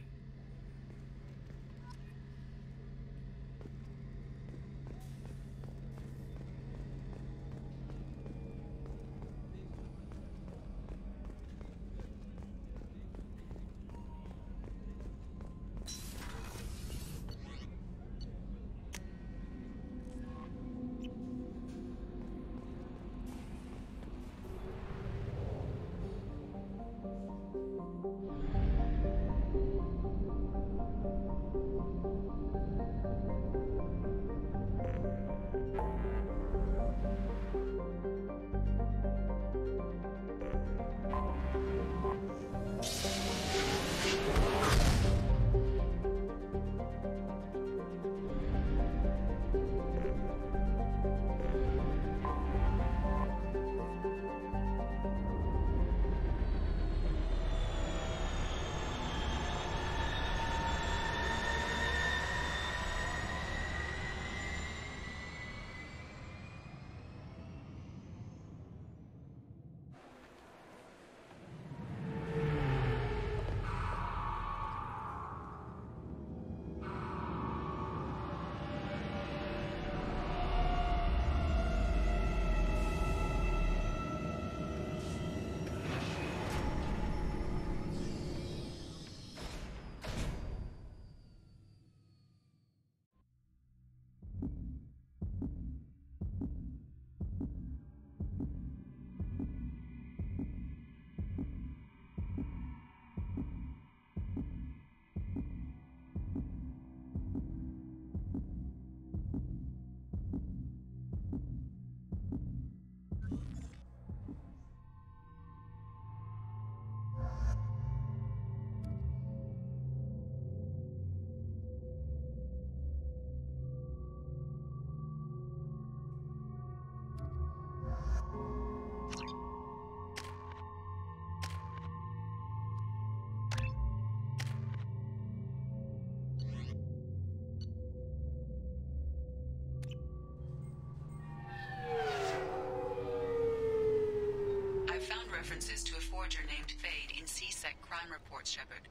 references to a forger named Fade in C-Sec crime reports, Shepard.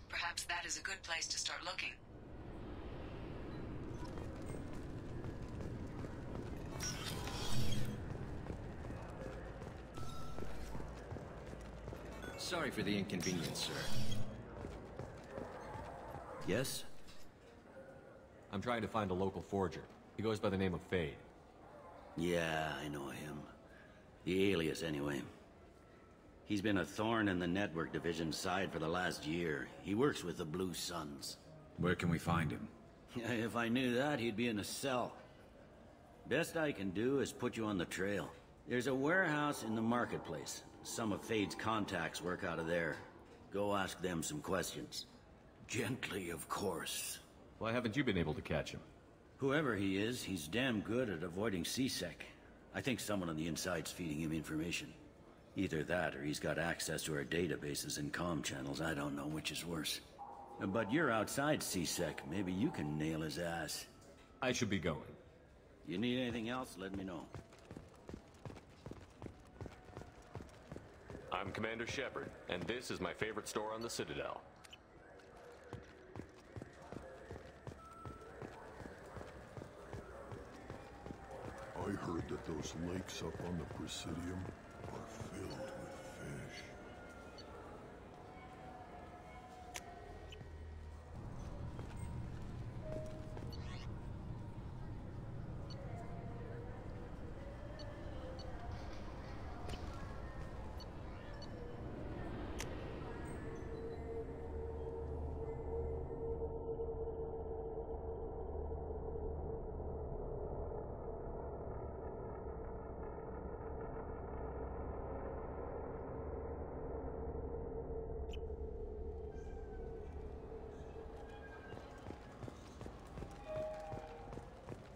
Perhaps that is a good place to start looking. Sorry for the inconvenience, sir. Yes? I'm trying to find a local forger. He goes by the name of Fade. Yeah, I know him. The alias, anyway. He's been a thorn in the network division's side for the last year. He works with the Blue Suns. Where can we find him? If I knew that, he'd be in a cell. Best I can do is put you on the trail. There's a warehouse in the marketplace. Some of Fade's contacts work out of there. Go ask them some questions. Gently, of course. Why haven't you been able to catch him? Whoever he is, he's damn good at avoiding C-Sec. I think someone on the inside's feeding him information. Either that, or he's got access to our databases and comm channels. I don't know which is worse. But you're outside C-Sec. Maybe you can nail his ass. I should be going. You need anything else, let me know. I'm Commander Shepard, and this is my favorite store on the Citadel. I heard that those lakes up on the Presidium are filled with fish.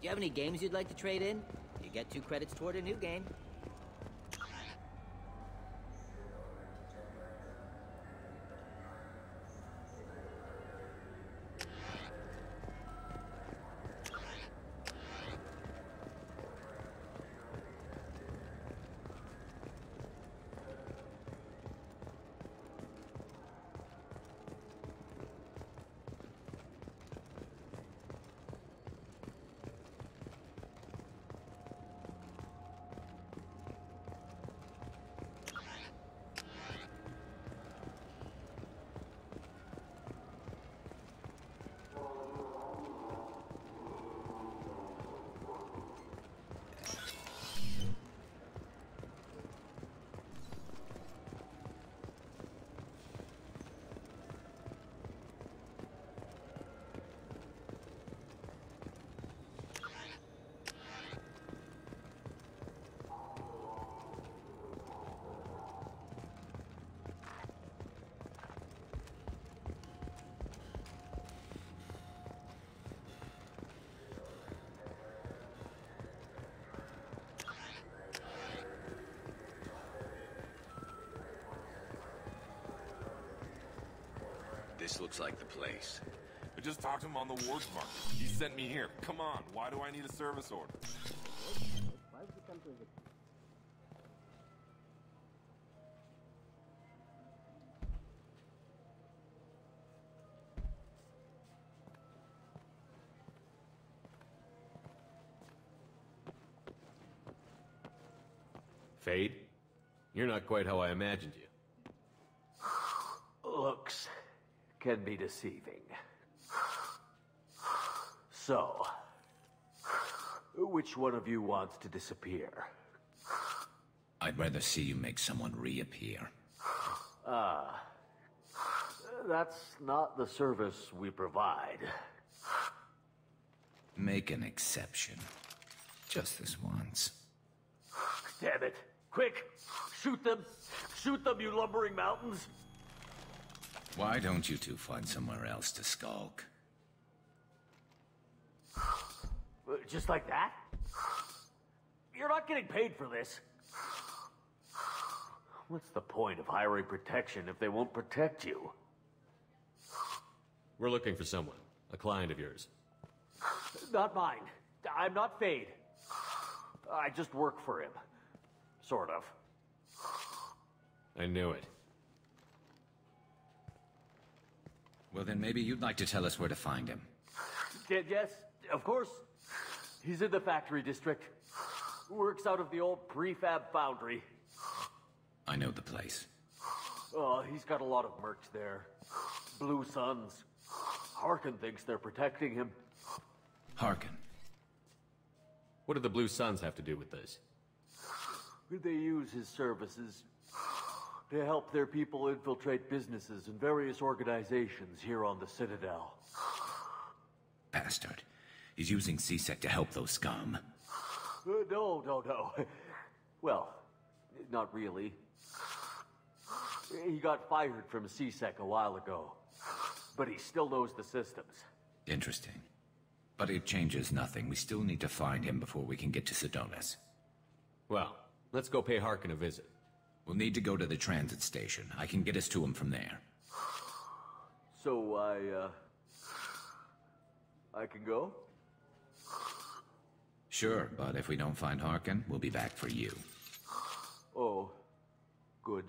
Do you have any games you'd like to trade in? You get 2 credits toward a new game. This looks like the place. I just talked to him on the Wards Market. He sent me here. Come on, why do I need a service order? Fade? You're not quite how I imagined you. Looks can be deceiving. So, which one of you wants to disappear? I'd rather see you make someone reappear. That's not the service we provide. Make an exception. Just this once. Damn it. Quick! Shoot them! Shoot them, you lumbering mountains! Why don't you two find somewhere else to skulk? Just like that? You're not getting paid for this. What's the point of hiring protection if they won't protect you? We're looking for someone. A client of yours. Not mine. I'm not Fade. I just work for him. Sort of. I knew it. Well, then maybe you'd like to tell us where to find him. Yes, of course. He's in the factory district. Works out of the old prefab foundry. I know the place. He's got a lot of mercs there. Blue Suns. Harkin thinks they're protecting him. Harkin? What do the Blue Suns have to do with this? They use his services to help their people infiltrate businesses and various organizations here on the Citadel. Bastard. He's using CSEC to help those scum. No. Well, not really. He got fired from CSEC a while ago, but he still knows the systems. Interesting. But it changes nothing. We still need to find him before we can get to Sedonis. Well, let's go pay Harkin a visit. We'll need to go to the transit station. I can get us to him from there. So, I can go? Sure, but if we don't find Harkin, we'll be back for you. Oh, good.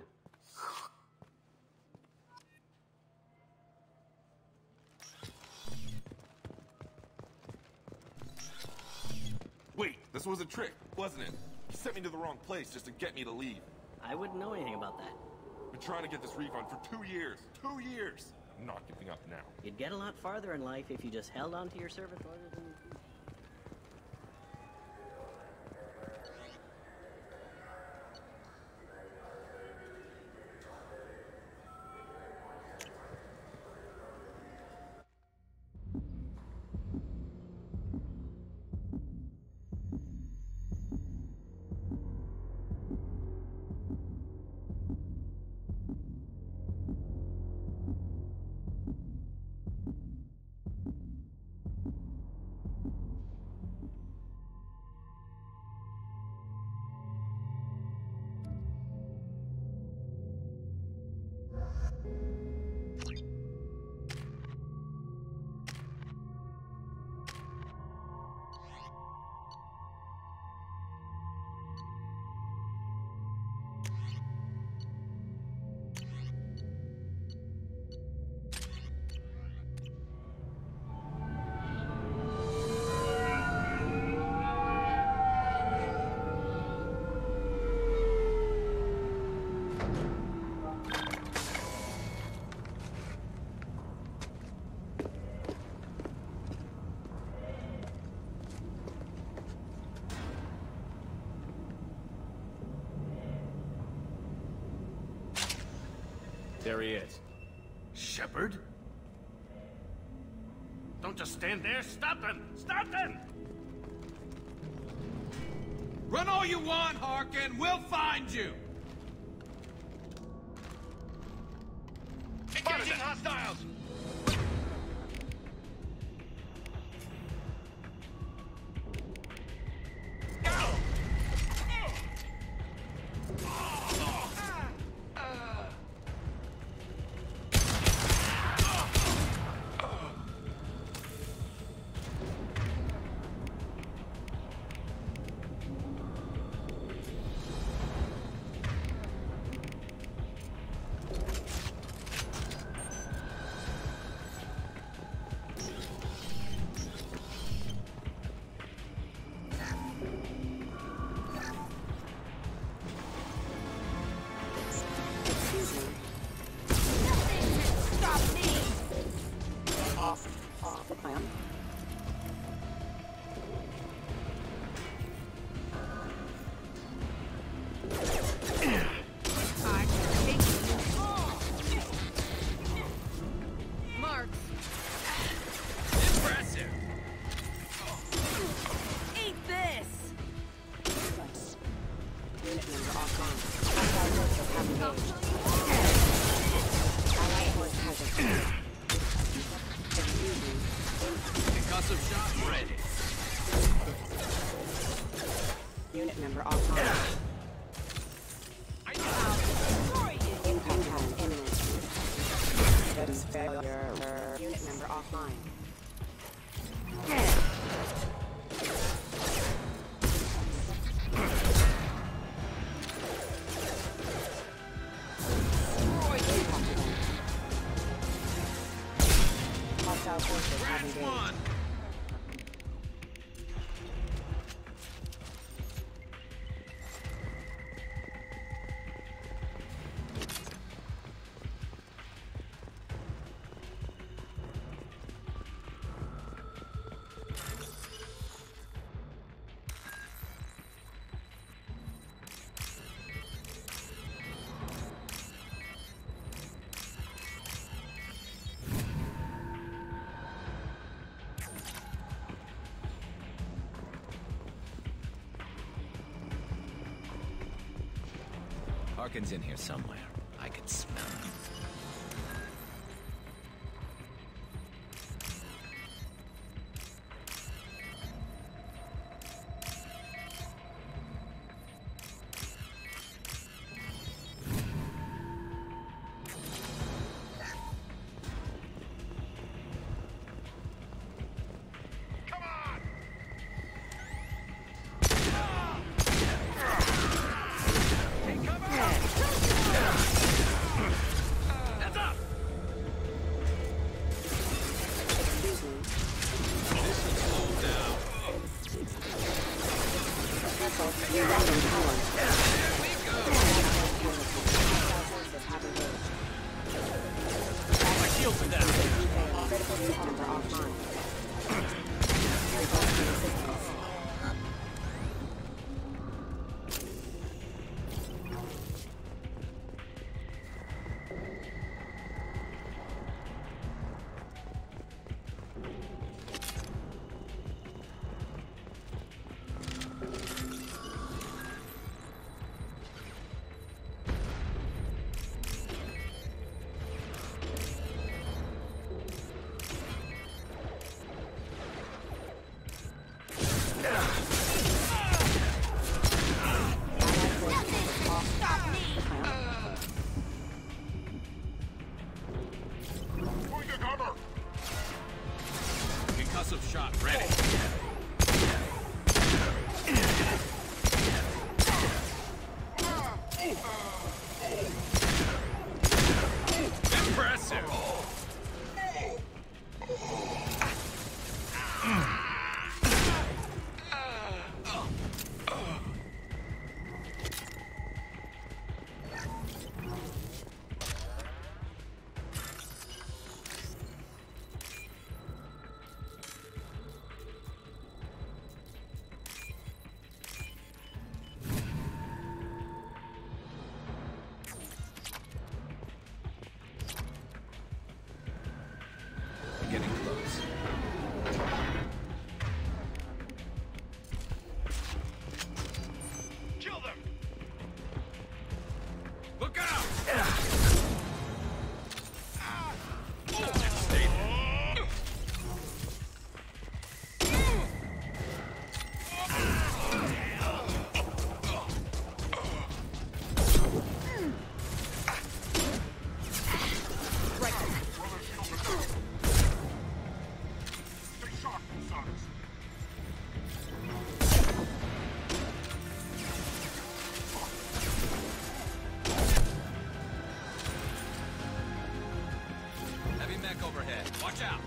Wait, this was a trick, wasn't it? You sent me to the wrong place just to get me to leave. I wouldn't know anything about that. Been trying to get this refund for 2 years. 2 years! I'm not giving up now. You'd get a lot farther in life if you just held on to your service orders and... There he is. Shepard? Don't just stand there. Stop them! Stop them! Run all you want, Harkin. We'll find you. Engaging hostiles! Concussive shot ready. Unit member offline. Impact pattern imminent. Status failure. Unit member offline. forces have engaged. Harkin's in here somewhere. I can smell him. Watch out!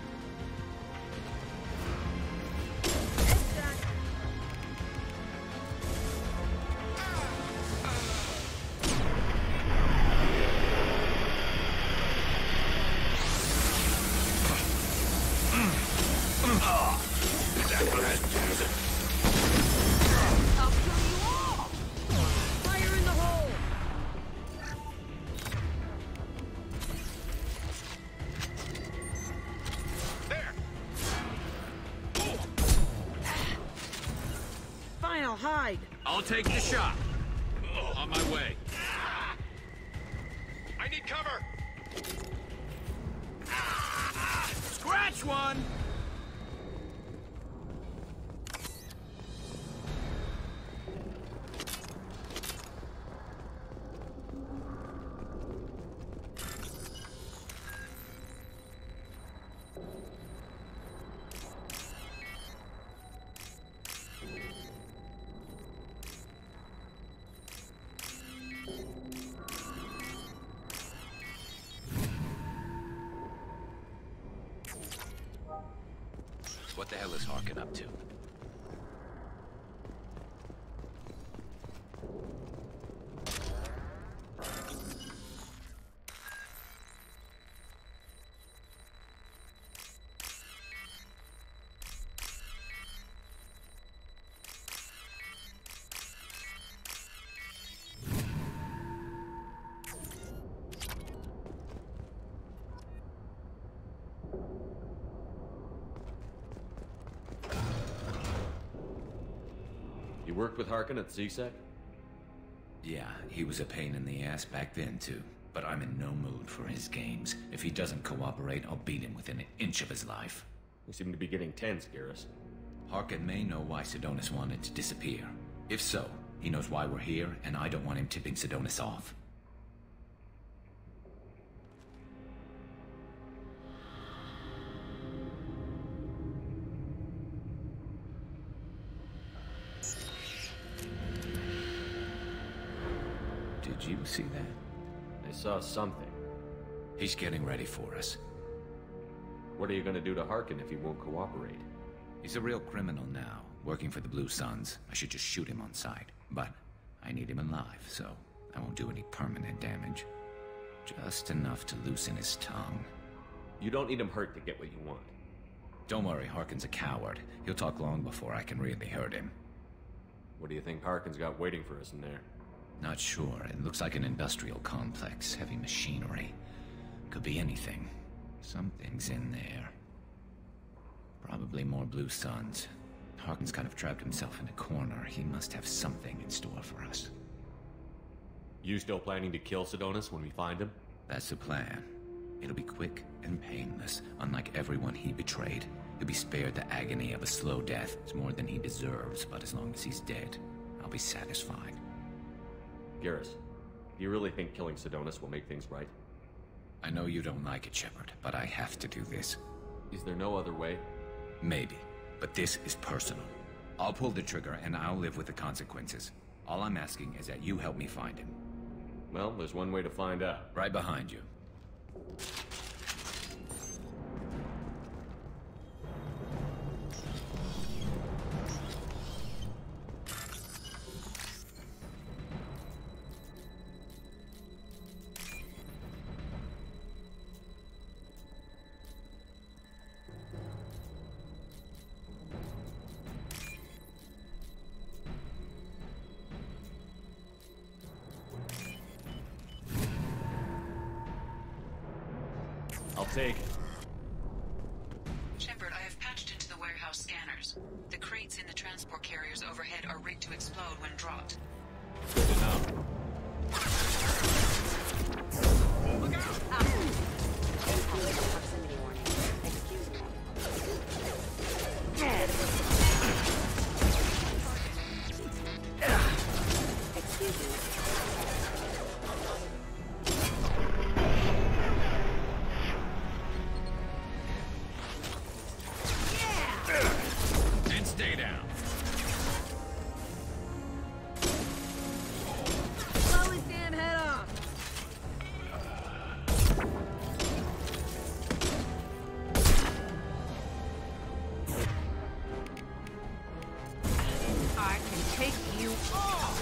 Hide. I'll take the shot. On my way. I need cover. Scratch one. What the hell is Harkin up to? You worked with Harkin at CSEC? Yeah, he was a pain in the ass back then, too. But I'm in no mood for his games. If he doesn't cooperate, I'll beat him within an inch of his life. You seem to be getting tense, Garrus. Harkin may know why Sidonis wanted to disappear. If so, he knows why we're here, and I don't want him tipping Sidonis off. Did you see that? I saw something. He's getting ready for us. What are you gonna do to Harkin if he won't cooperate? He's a real criminal now, working for the Blue Suns. I should just shoot him on sight. But I need him alive, so I won't do any permanent damage. Just enough to loosen his tongue. You don't need him hurt to get what you want. Don't worry, Harkin's a coward. He'll talk long before I can really hurt him. What do you think Harkin's got waiting for us in there? Not sure. It looks like an industrial complex. Heavy machinery. Could be anything. Something's in there. Probably more Blue Suns. Harkin's kind of trapped himself in a corner. He must have something in store for us. You still planning to kill Sidonis when we find him? That's the plan. It'll be quick and painless, unlike everyone he betrayed. He'll be spared the agony of a slow death. It's more than he deserves, but as long as he's dead, I'll be satisfied. Garrus, do you really think killing Sidonis will make things right? I know you don't like it, Shepard, but I have to do this. Is there no other way? Maybe, but this is personal. I'll pull the trigger and I'll live with the consequences. All I'm asking is that you help me find him. Well, there's one way to find out. Right behind you. I'll take it. Shepard, I have patched into the warehouse scanners. The crates in the transport carriers overhead are rigged to explode when dropped. Good to know. Look out! Proximity warning. Excuse me. Excuse me. Stay down. Blow his damn head off! I can take you off!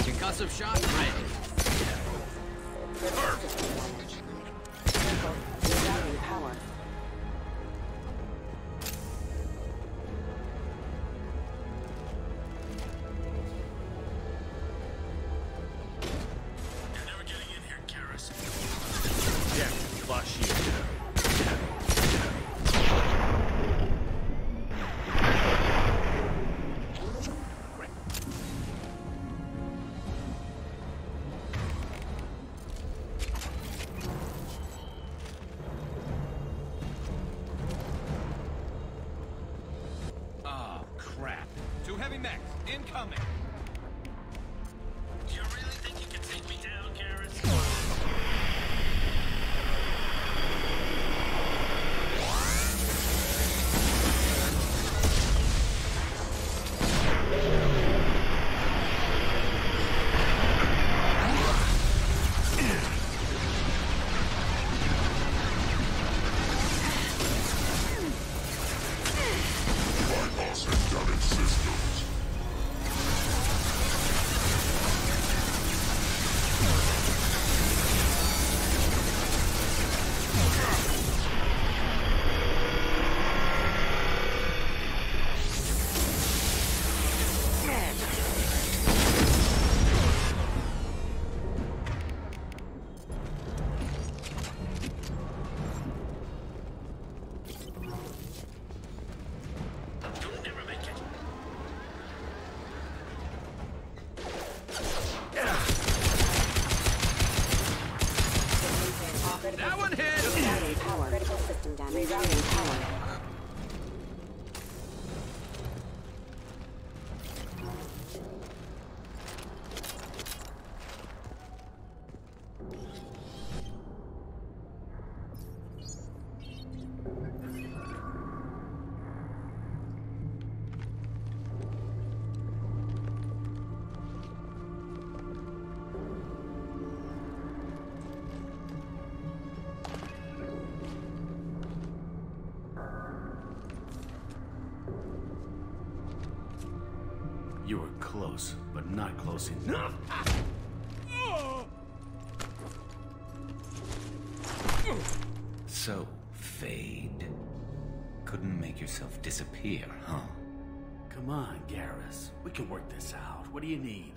Concussive shot ready. Power. You're never getting in here, Garrus. Yeah, flush you. Two heavy mechs, incoming! Do you really think you can take me down, Garrus? Regaining power. You were close, but not close enough. So, Fade. Couldn't make yourself disappear, huh? Come on, Garrus. We can work this out. What do you need?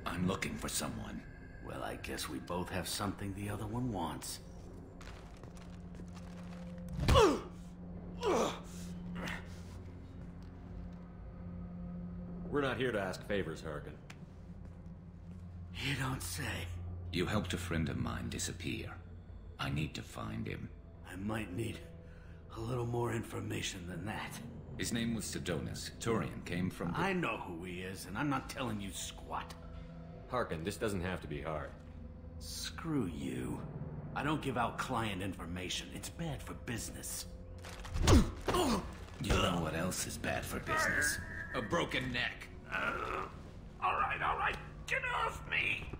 I'm looking for someone. Well, I guess we both have something the other one wants. We're not here to ask favors, Harkin. You don't say. You helped a friend of mine disappear. I need to find him. I might need a little more information than that. His name was Sidonus. Turian came from... I know who he is, and I'm not telling you squat. Harkin, this doesn't have to be hard. Screw you. I don't give out client information. It's bad for business. You know what else is bad for business? A broken neck. All right. Get off me!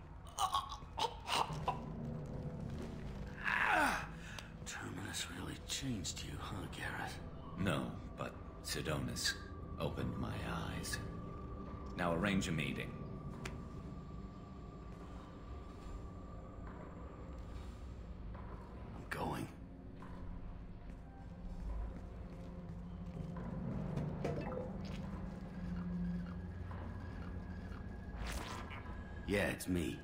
Terminus really changed you, huh, Garrett? No, but Sidonus opened my eyes. Now arrange a meeting. I'm going. Yeah, it's me.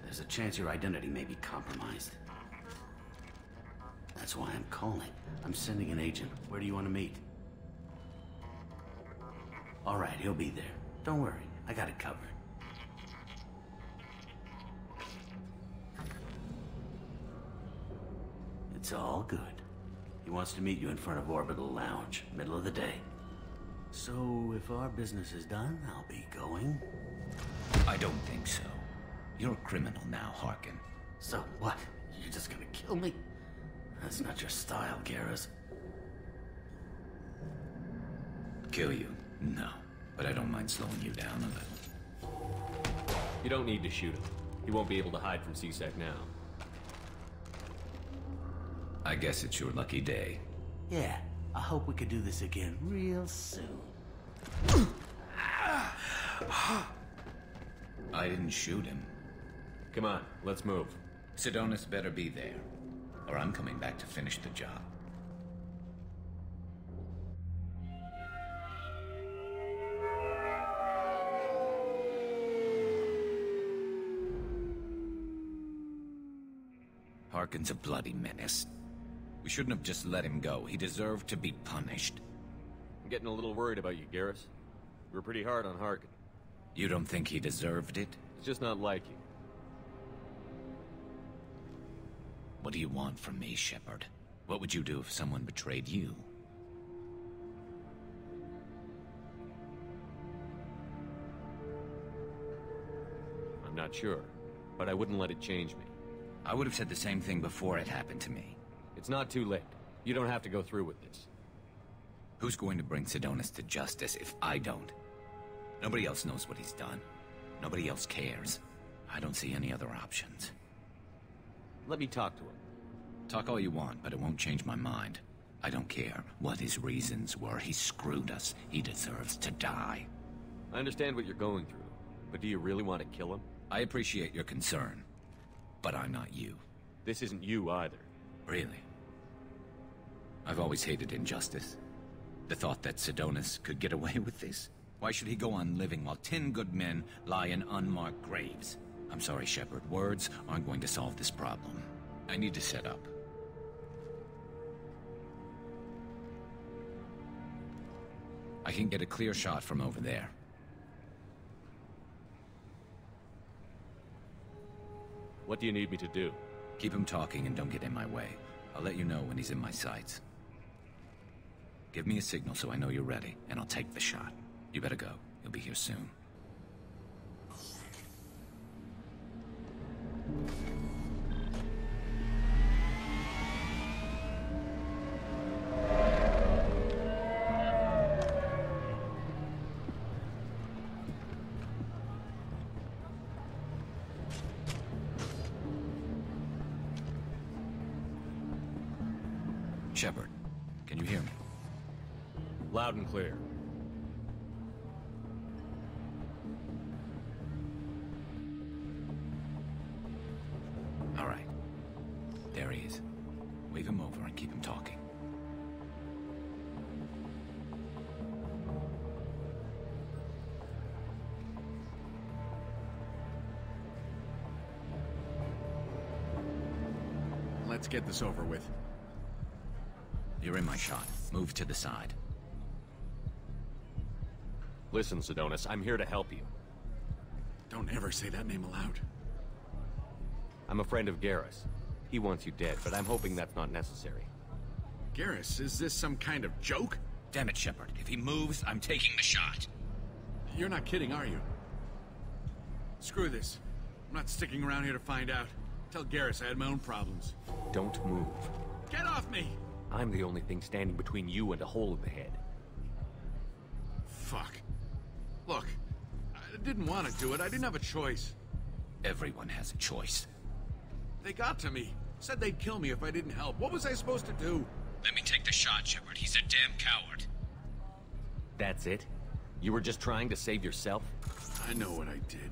There's a chance your identity may be compromised. That's why I'm calling. I'm sending an agent. Where do you want to meet? All right, he'll be there. Don't worry, I got it covered. It's all good. He wants to meet you in front of Orbital Lounge, middle of the day. So, if our business is done, I'll be going. I don't think so. You're a criminal now, Harkin. So what? You're just gonna kill me? That's not your style, Garrus. Kill you? No. But I don't mind slowing you down a little. You don't need to shoot him. He won't be able to hide from C-Sec now. I guess it's your lucky day. Yeah, I hope we could do this again real soon. I didn't shoot him. Come on, let's move. Sidonus better be there, or I'm coming back to finish the job. Harkin's a bloody menace. We shouldn't have just let him go. He deserved to be punished. I'm getting a little worried about you, Garrus. You were pretty hard on Harkin. You don't think he deserved it? It's just not like you. What do you want from me, Shepard? What would you do if someone betrayed you? I'm not sure, but I wouldn't let it change me. I would have said the same thing before it happened to me. It's not too late. You don't have to go through with this. Who's going to bring Sidonus to justice if I don't? Nobody else knows what he's done. Nobody else cares. I don't see any other options. Let me talk to him. Talk all you want, but it won't change my mind. I don't care what his reasons were. He screwed us. He deserves to die. I understand what you're going through, but do you really want to kill him? I appreciate your concern, but I'm not you. This isn't you either. Really? I've always hated injustice. The thought that Sidonus could get away with this? Why should he go on living while 10 good men lie in unmarked graves? I'm sorry, Shepard. Words aren't going to solve this problem. I need to set up. I can get a clear shot from over there. What do you need me to do? Keep him talking and don't get in my way. I'll let you know when he's in my sights. Give me a signal so I know you're ready, and I'll take the shot. You better go. You'll be here soon. Shepard, can you hear me? Loud and clear. All right. There he is. Wave him over and keep him talking. Let's get this over with. You're in my shot. Move to the side. Listen, Sidonis, I'm here to help you. Don't ever say that name aloud. I'm a friend of Garrus. He wants you dead, but I'm hoping that's not necessary. Garrus, is this some kind of joke? Damn it, Shepard. If he moves, I'm taking the shot. You're not kidding, are you? Screw this. I'm not sticking around here to find out. Tell Garrus I had my own problems. Don't move. Get off me! I'm the only thing standing between you and a hole in the head. Fuck. Look, I didn't want to do it. I didn't have a choice. Everyone has a choice. They got to me. Said they'd kill me if I didn't help. What was I supposed to do? Let me take the shot, Shepard. He's a damn coward. That's it? You were just trying to save yourself? I know what I did.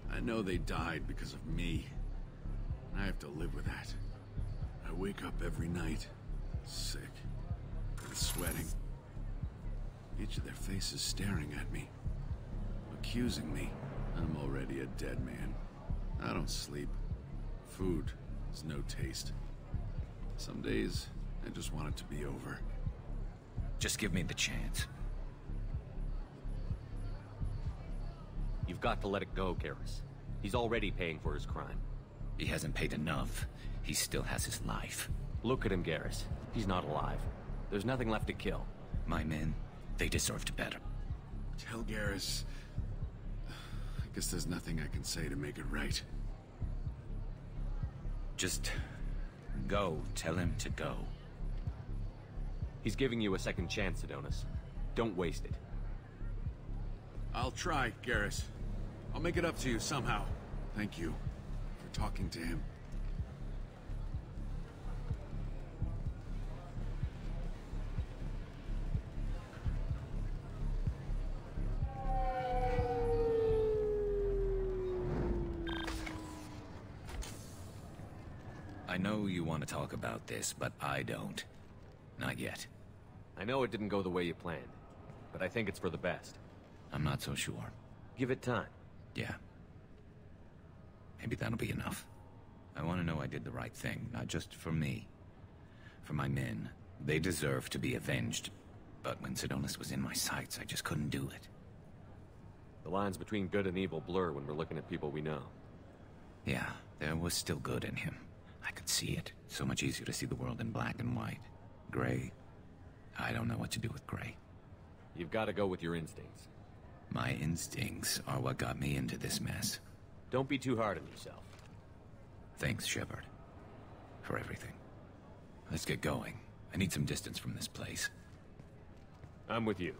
I know they died because of me. And I have to live with that. I wake up every night, sick, and sweating. Each of their faces staring at me, accusing me. I'm already a dead man. I don't sleep. Food has no taste. Some days, I just want it to be over. Just give me the chance. You've got to let it go, Garrus. He's already paying for his crime. He hasn't paid enough. He still has his life. Look at him, Garrus. He's not alive. There's nothing left to kill. My men, they deserved better. Tell Garrus... I guess there's nothing I can say to make it right. Just... go. Tell him to go. He's giving you a second chance, Sidonis. Don't waste it. I'll try, Garrus. I'll make it up to you somehow. Thank you for talking to him. I know you want to talk about this, but I don't. Not yet. I know it didn't go the way you planned, but I think it's for the best. I'm not so sure. Give it time. Yeah. Maybe that'll be enough. I want to know I did the right thing, not just for me. For my men. They deserve to be avenged. But when Sidonis was in my sights, I just couldn't do it. The lines between good and evil blur when we're looking at people we know. Yeah, there was still good in him. I could see it. So much easier to see the world in black and white. Gray? I don't know what to do with gray. You've got to go with your instincts. My instincts are what got me into this mess. Don't be too hard on yourself. Thanks, Shepard. For everything. Let's get going. I need some distance from this place. I'm with you.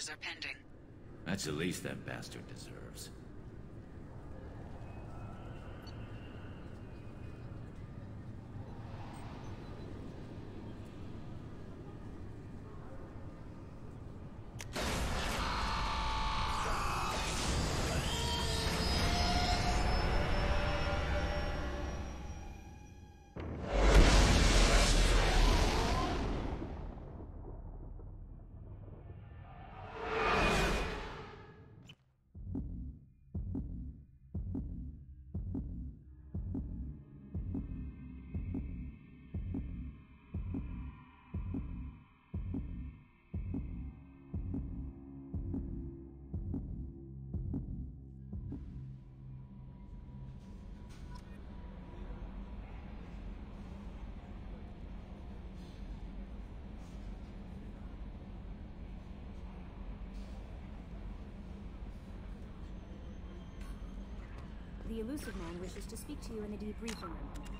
charges are pending. That's the least that bastard deserves. The elusive man wishes to speak to you in the debriefing room.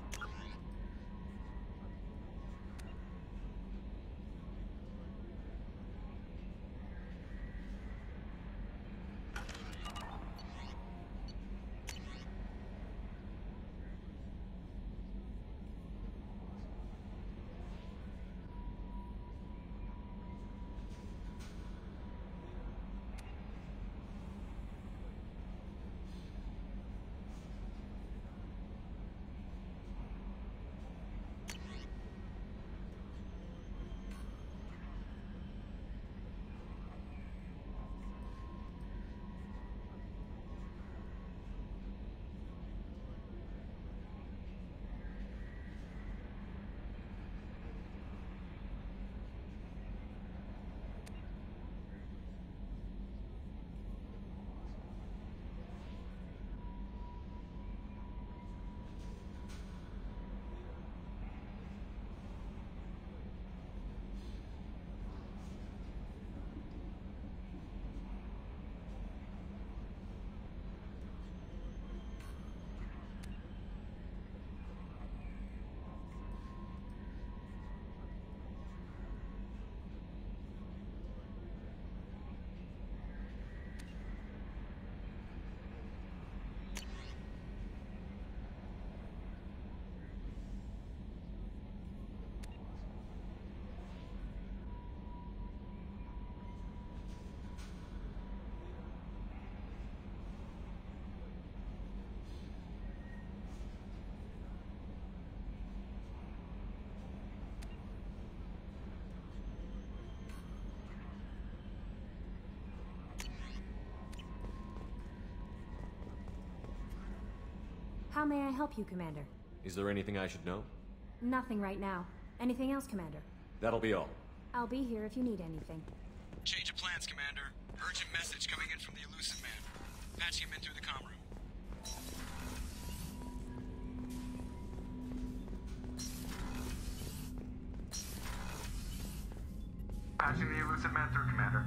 How may I help you, Commander? Is there anything I should know? Nothing right now. Anything else, Commander? That'll be all. I'll be here if you need anything. Change of plans, Commander. Urgent message coming in from the elusive man. Patching him in through the comm room. Patching the elusive man through, Commander.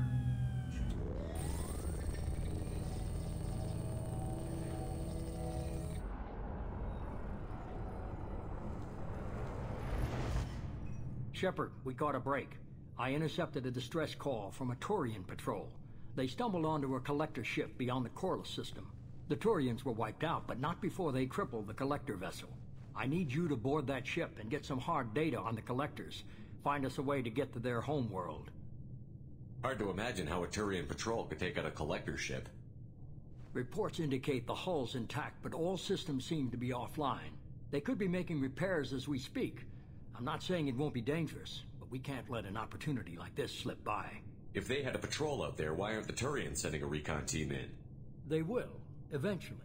Shepard, we caught a break. I intercepted a distress call from a Turian patrol. They stumbled onto a collector ship beyond the Corliss system. The Turians were wiped out, but not before they crippled the collector vessel. I need you to board that ship and get some hard data on the collectors. Find us a way to get to their home world. Hard to imagine how a Turian patrol could take out a collector ship. Reports indicate the hull's intact, but all systems seem to be offline. They could be making repairs as we speak. I'm not saying it won't be dangerous, but we can't let an opportunity like this slip by. If they had a patrol out there, why aren't the Turians sending a recon team in? They will, eventually.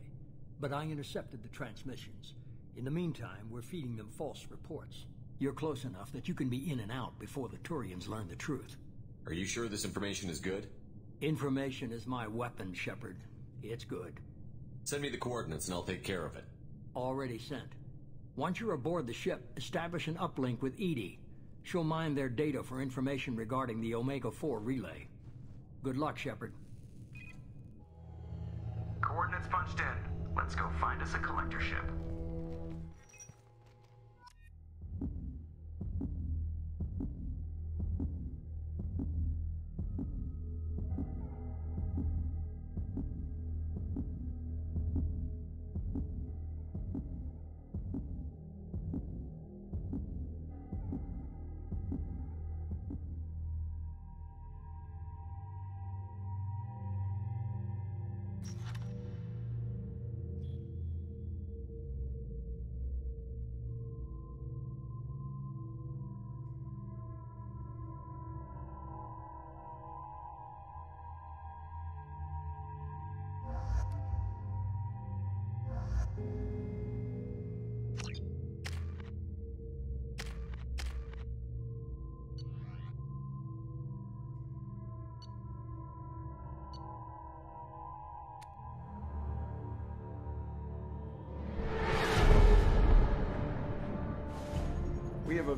But I intercepted the transmissions. In the meantime, we're feeding them false reports. You're close enough that you can be in and out before the Turians learn the truth. Are you sure this information is good? Information is my weapon, Shepard. It's good. Send me the coordinates and I'll take care of it. Already sent. Once you're aboard the ship, establish an uplink with Edie. She'll mine their data for information regarding the Omega-4 relay. Good luck, Shepard. Coordinates punched in. Let's go find us a collector ship.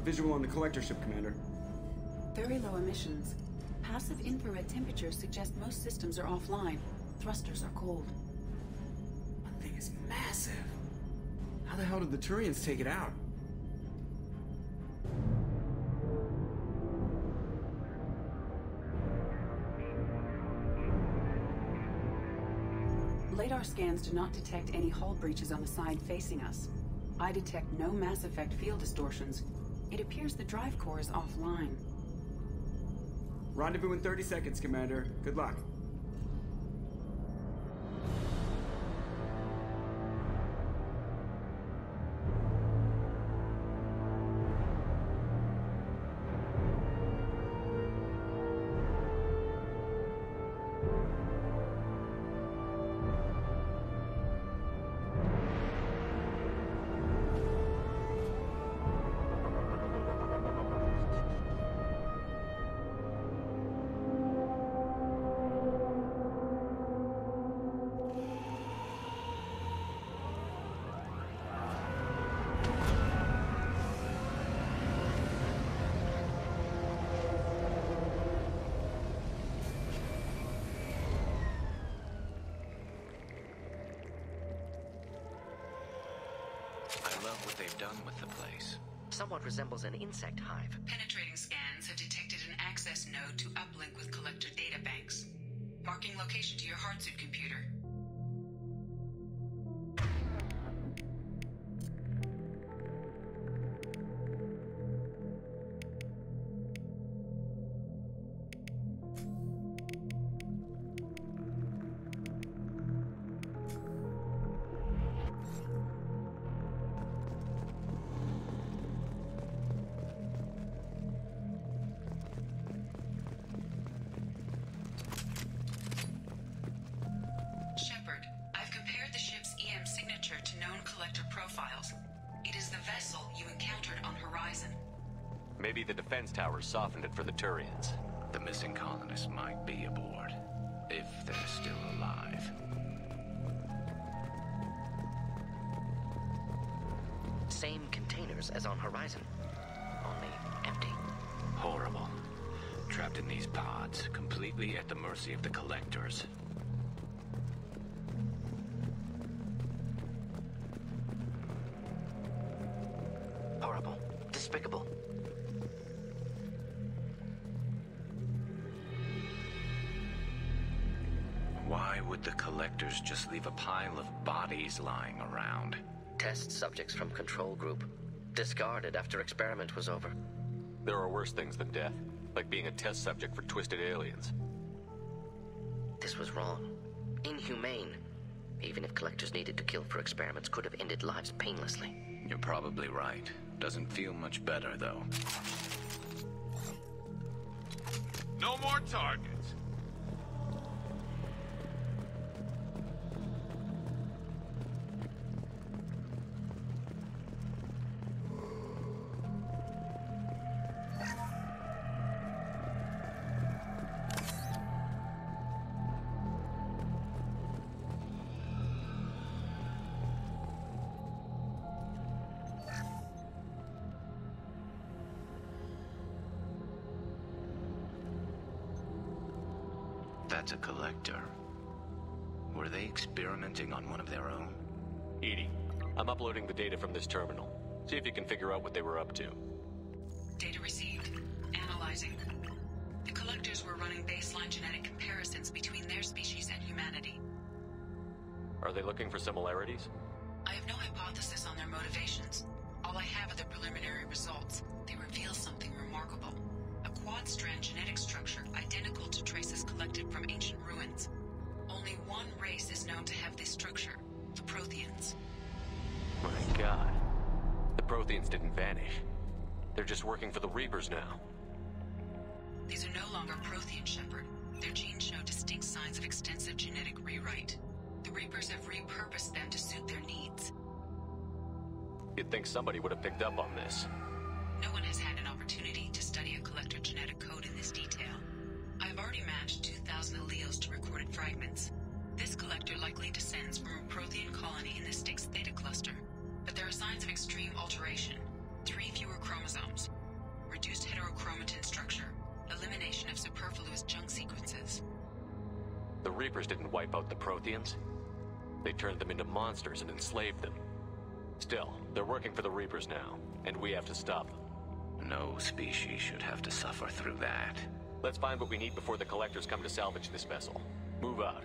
visual on the collector ship, Commander. Very low emissions. Passive infrared temperatures suggest most systems are offline. Thrusters are cold. That thing is massive. How the hell did the Turians take it out? Radar scans do not detect any hull breaches on the side facing us. I detect no Mass Effect field distortions. It appears the drive core is offline. Rendezvous in 30 seconds, Commander. Good luck. I love what they've done with the place. Somewhat resembles an insect hive. Penetrating scans have detected an access node to uplink with collector databanks. Marking location to your hardsuit computer. Shepard, I've compared the ship's EM signature to known collector profiles. It is the vessel you encountered on Horizon. Maybe the defense towers softened it for the Turians. The missing colonists might be aboard, if they're still alive. Same containers as on Horizon, only empty. Horrible. Trapped in these pods, completely at the mercy of the collectors. Horrible. Despicable. Why would the collectors just leave a pile of bodies lying around? Test subjects from control group. Discarded after experiment was over. There are worse things than death, like being a test subject for twisted aliens. This was wrong. Inhumane. Even if collectors needed to kill for experiments, could have ended lives painlessly. You're probably right. Doesn't feel much better, though. No more targets. That's a collector. Were they experimenting on one of their own? Edie, I'm uploading the data from this terminal. See if you can figure out what they were up to. Data received. Analyzing. The collectors were running baseline genetic comparisons between their species and humanity. Are they looking for similarities? I have no hypothesis on their motivations. All I have are the preliminary results. They reveal something remarkable. A quad-strand genetic structure identical to traces collected from ancient ruins. Only one race is known to have this structure, the Protheans. My god. The Protheans didn't vanish. They're just working for the Reapers now. These are no longer Prothean, Shepard. Their genes show distinct signs of extensive genetic rewrite. The Reapers have repurposed them to suit their needs. You'd think somebody would have picked up on this. No one has had an opportunity to study a collector genetic code in this detail. I've already matched 2,000 alleles to recorded fragments. This collector likely descends from a Prothean colony in the Styx Theta cluster, but there are signs of extreme alteration. 3 fewer chromosomes. Reduced heterochromatin structure. Elimination of superfluous junk sequences. The Reapers didn't wipe out the Protheans. They turned them into monsters and enslaved them. Still, they're working for the Reapers now, and we have to stop them. No species should have to suffer through that. Let's find what we need before the Collectors come to salvage this vessel. Move out.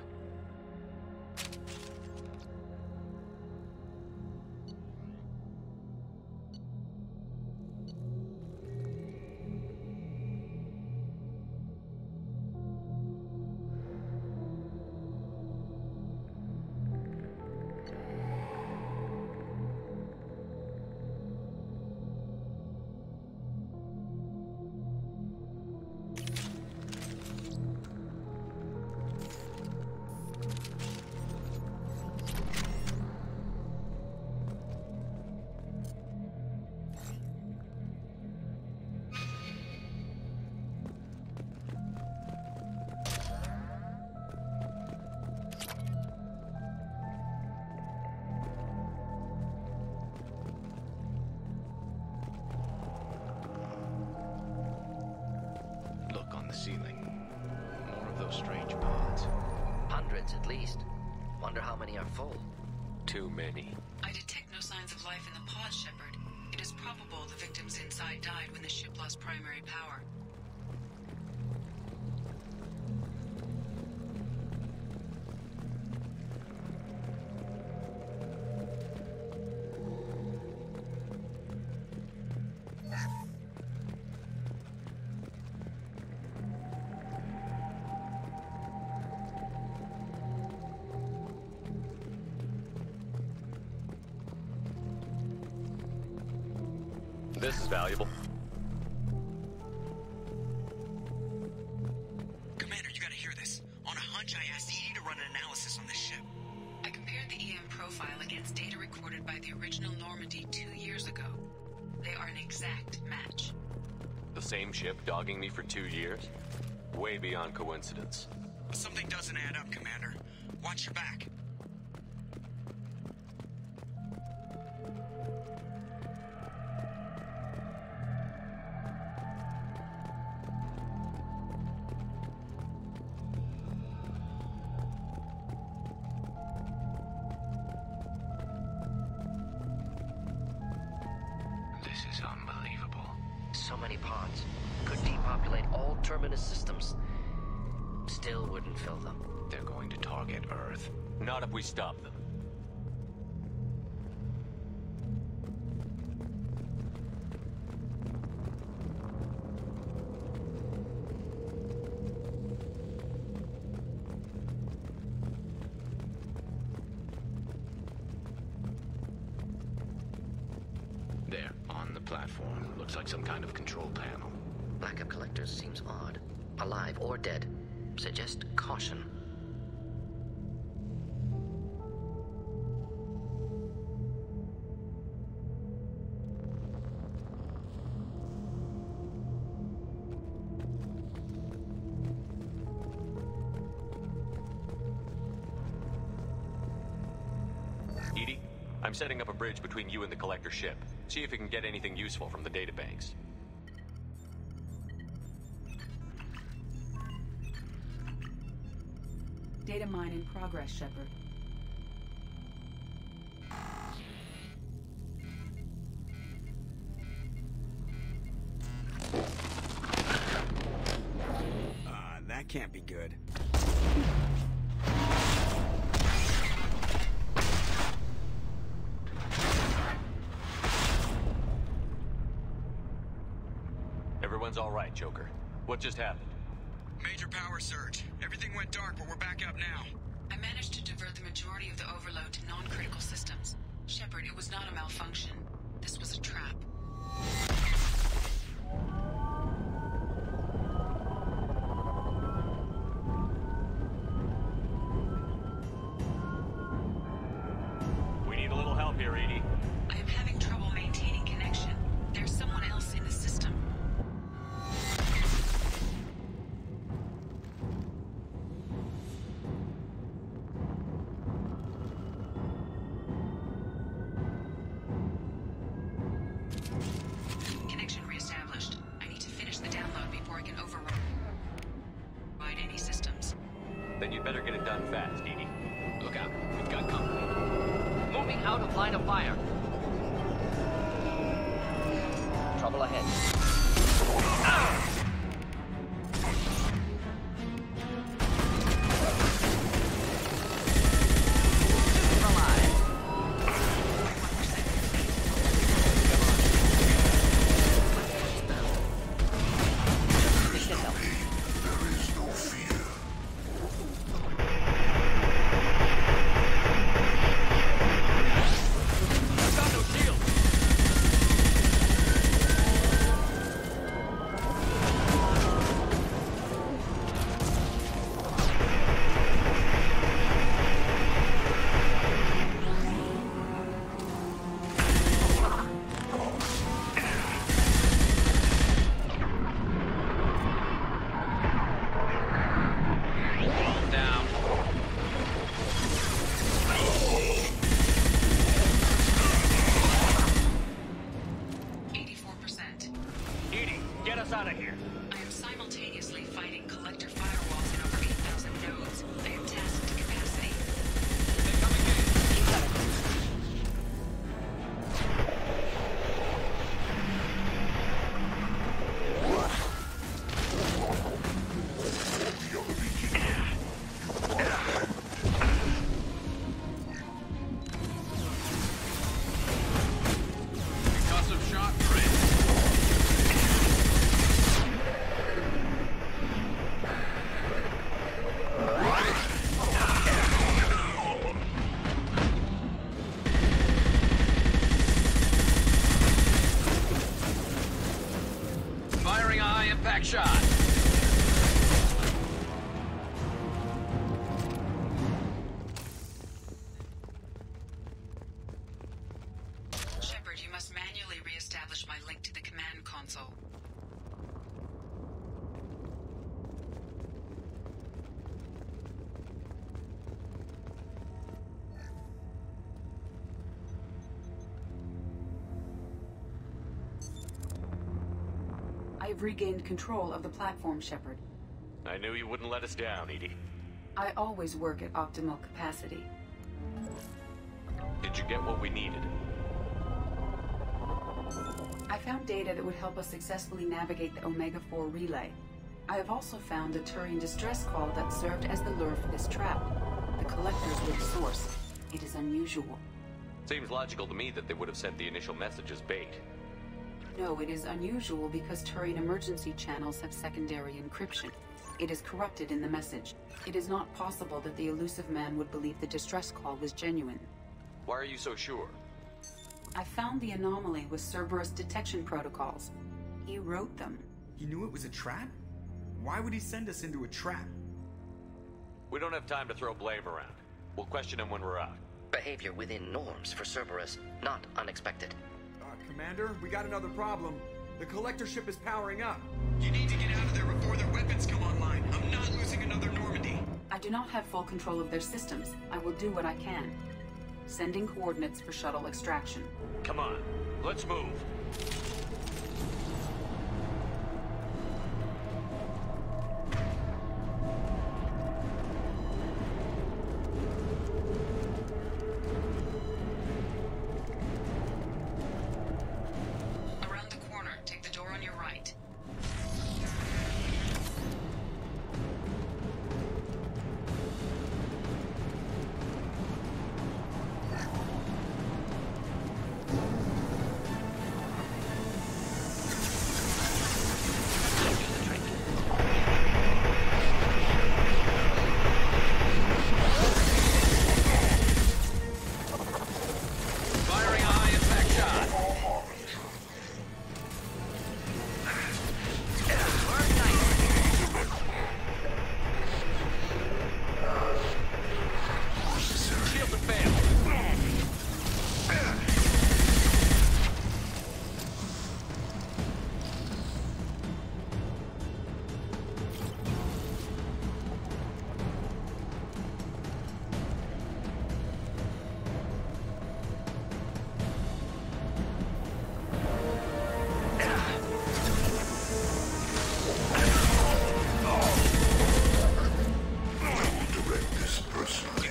The ceiling. More of those strange pods. Hundreds at least. Wonder how many are full. Too many. I detect no signs of life in the pod, Shepard. It is probable the victims inside died when the ship lost primary power. This is valuable. Commander, you gotta hear this. On a hunch, I asked Edie to run an analysis on this ship. I compared the EM profile against data recorded by the original Normandy 2 years ago. They are an exact match. The same ship dogging me for 2 years? Way beyond coincidence. Something doesn't add up, Commander. Watch your back. This is unbelievable. So many pods. Could depopulate all terminus systems. Still wouldn't fill them. They're going to target Earth. Not if we stop them. There, on the platform. Looks like some kind of control panel. Lack of collectors seems odd. Alive or dead. Suggest caution. Edie, I'm setting up a bridge between you and the Collector ship. See if you can get anything useful from the databanks. Data mine in progress, Shepard. That can't be good. Everyone's all right, Joker. What just happened? Major power surge. Everything went dark, but we're back up now. I managed to divert the majority of the overload to non-critical systems. Shepard, it was not a malfunction. This was a trap. We need a little help here, Edie. I am having trouble maintaining connection. There's someone else in the system. Out of line of fire. Trouble ahead. Shot. Shepard, you must manually re-establish my link to the command console. I've regained control of the platform, Shepard. I knew you wouldn't let us down, Edie. I always work at optimal capacity. Did you get what we needed? I found data that would help us successfully navigate the Omega-4 relay. I have also found a Turian distress call that served as the lure for this trap. The collectors were the source. It is unusual. Seems logical to me that they would have sent the initial message as bait. No, it is unusual because Turian emergency channels have secondary encryption. It is corrupted in the message. It is not possible that the elusive man would believe the distress call was genuine. Why are you so sure? I found the anomaly with Cerberus detection protocols. He wrote them. He knew it was a trap? Why would he send us into a trap? We don't have time to throw blame around. We'll question him when we're out. Behavior within norms for Cerberus, not unexpected. Commander, we got another problem. The collector ship is powering up. You need to get out of there before their weapons come online. I'm not losing another Normandy. I do not have full control of their systems. I will do what I can. Sending coordinates for shuttle extraction. Come on, let's move.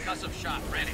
Concussive shot ready.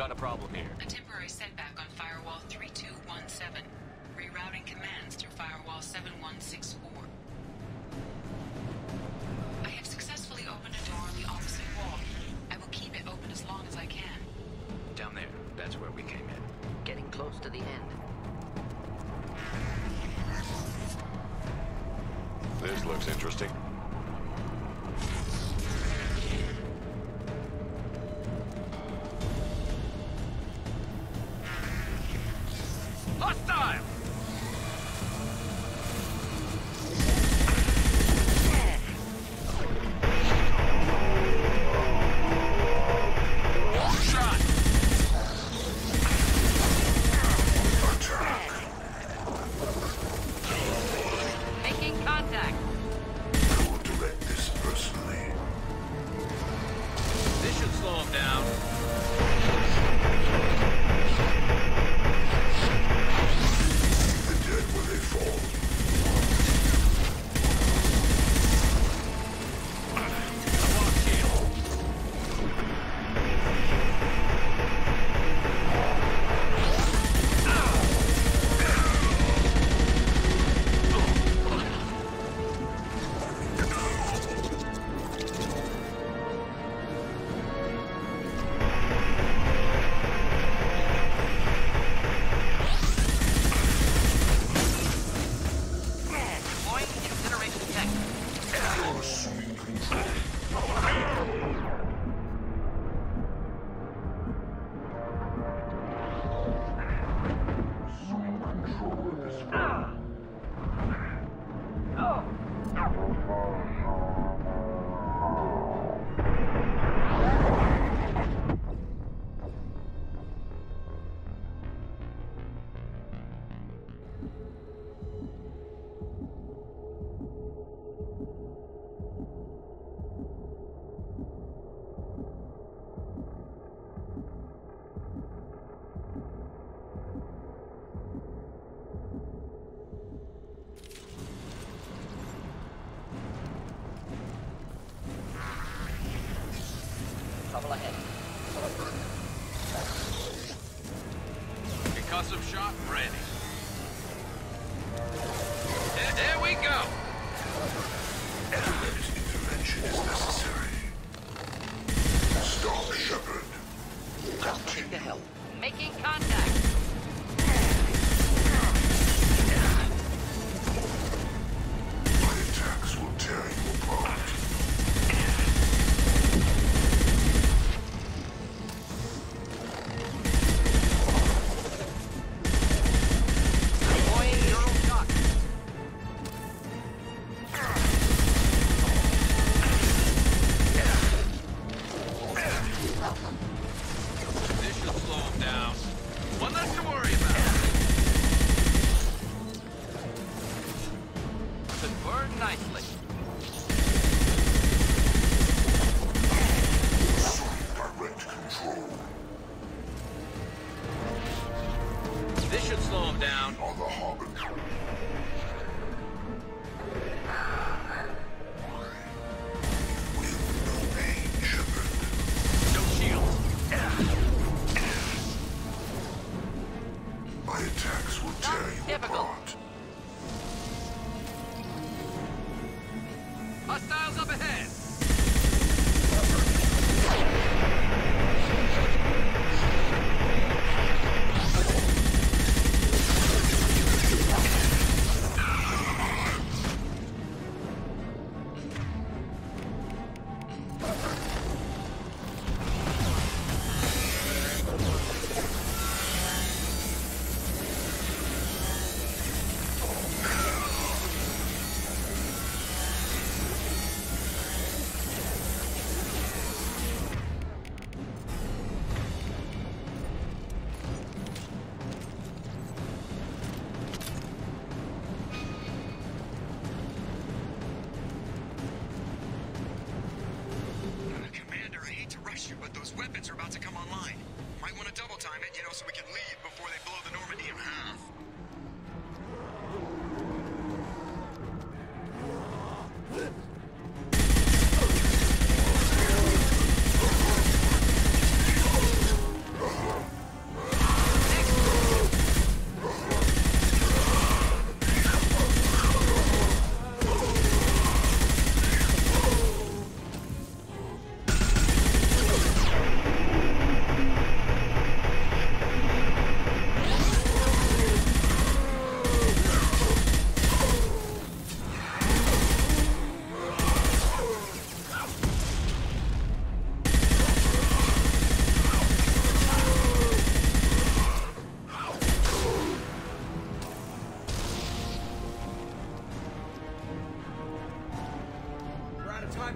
got a problem here. A temporary setback on Firewall 3217. Rerouting commands through Firewall 7164. I have successfully opened a door on the opposite wall. I will keep it open as long as I can. Down there. That's where we came in. Getting close to the end. This looks interesting. Hostile! Making contact. I will direct this personally. This should slow him down. The dead where they fall. Deploying incineration tech. You're assuming control. Assuming control of this world. Trouble ahead. Concussive shot ready. There we go! Everybody's intervention is necessary. Stop, Shepard. Take the help. Making contact. My attacks will tear you apart. Deploying neural shock. This should slow him down. One less to worry about. Should burn nicely. Direct control. This should slow him down. On the Harbinger. Will remain, Shepard. No shields. My attacks will tear you Difficult. apart. Hostiles up ahead.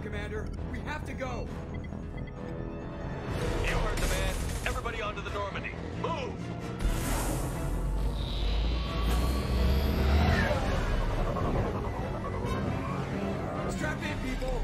Commander. We have to go. You heard the man. Everybody onto the Normandy. Move! Strap in, people!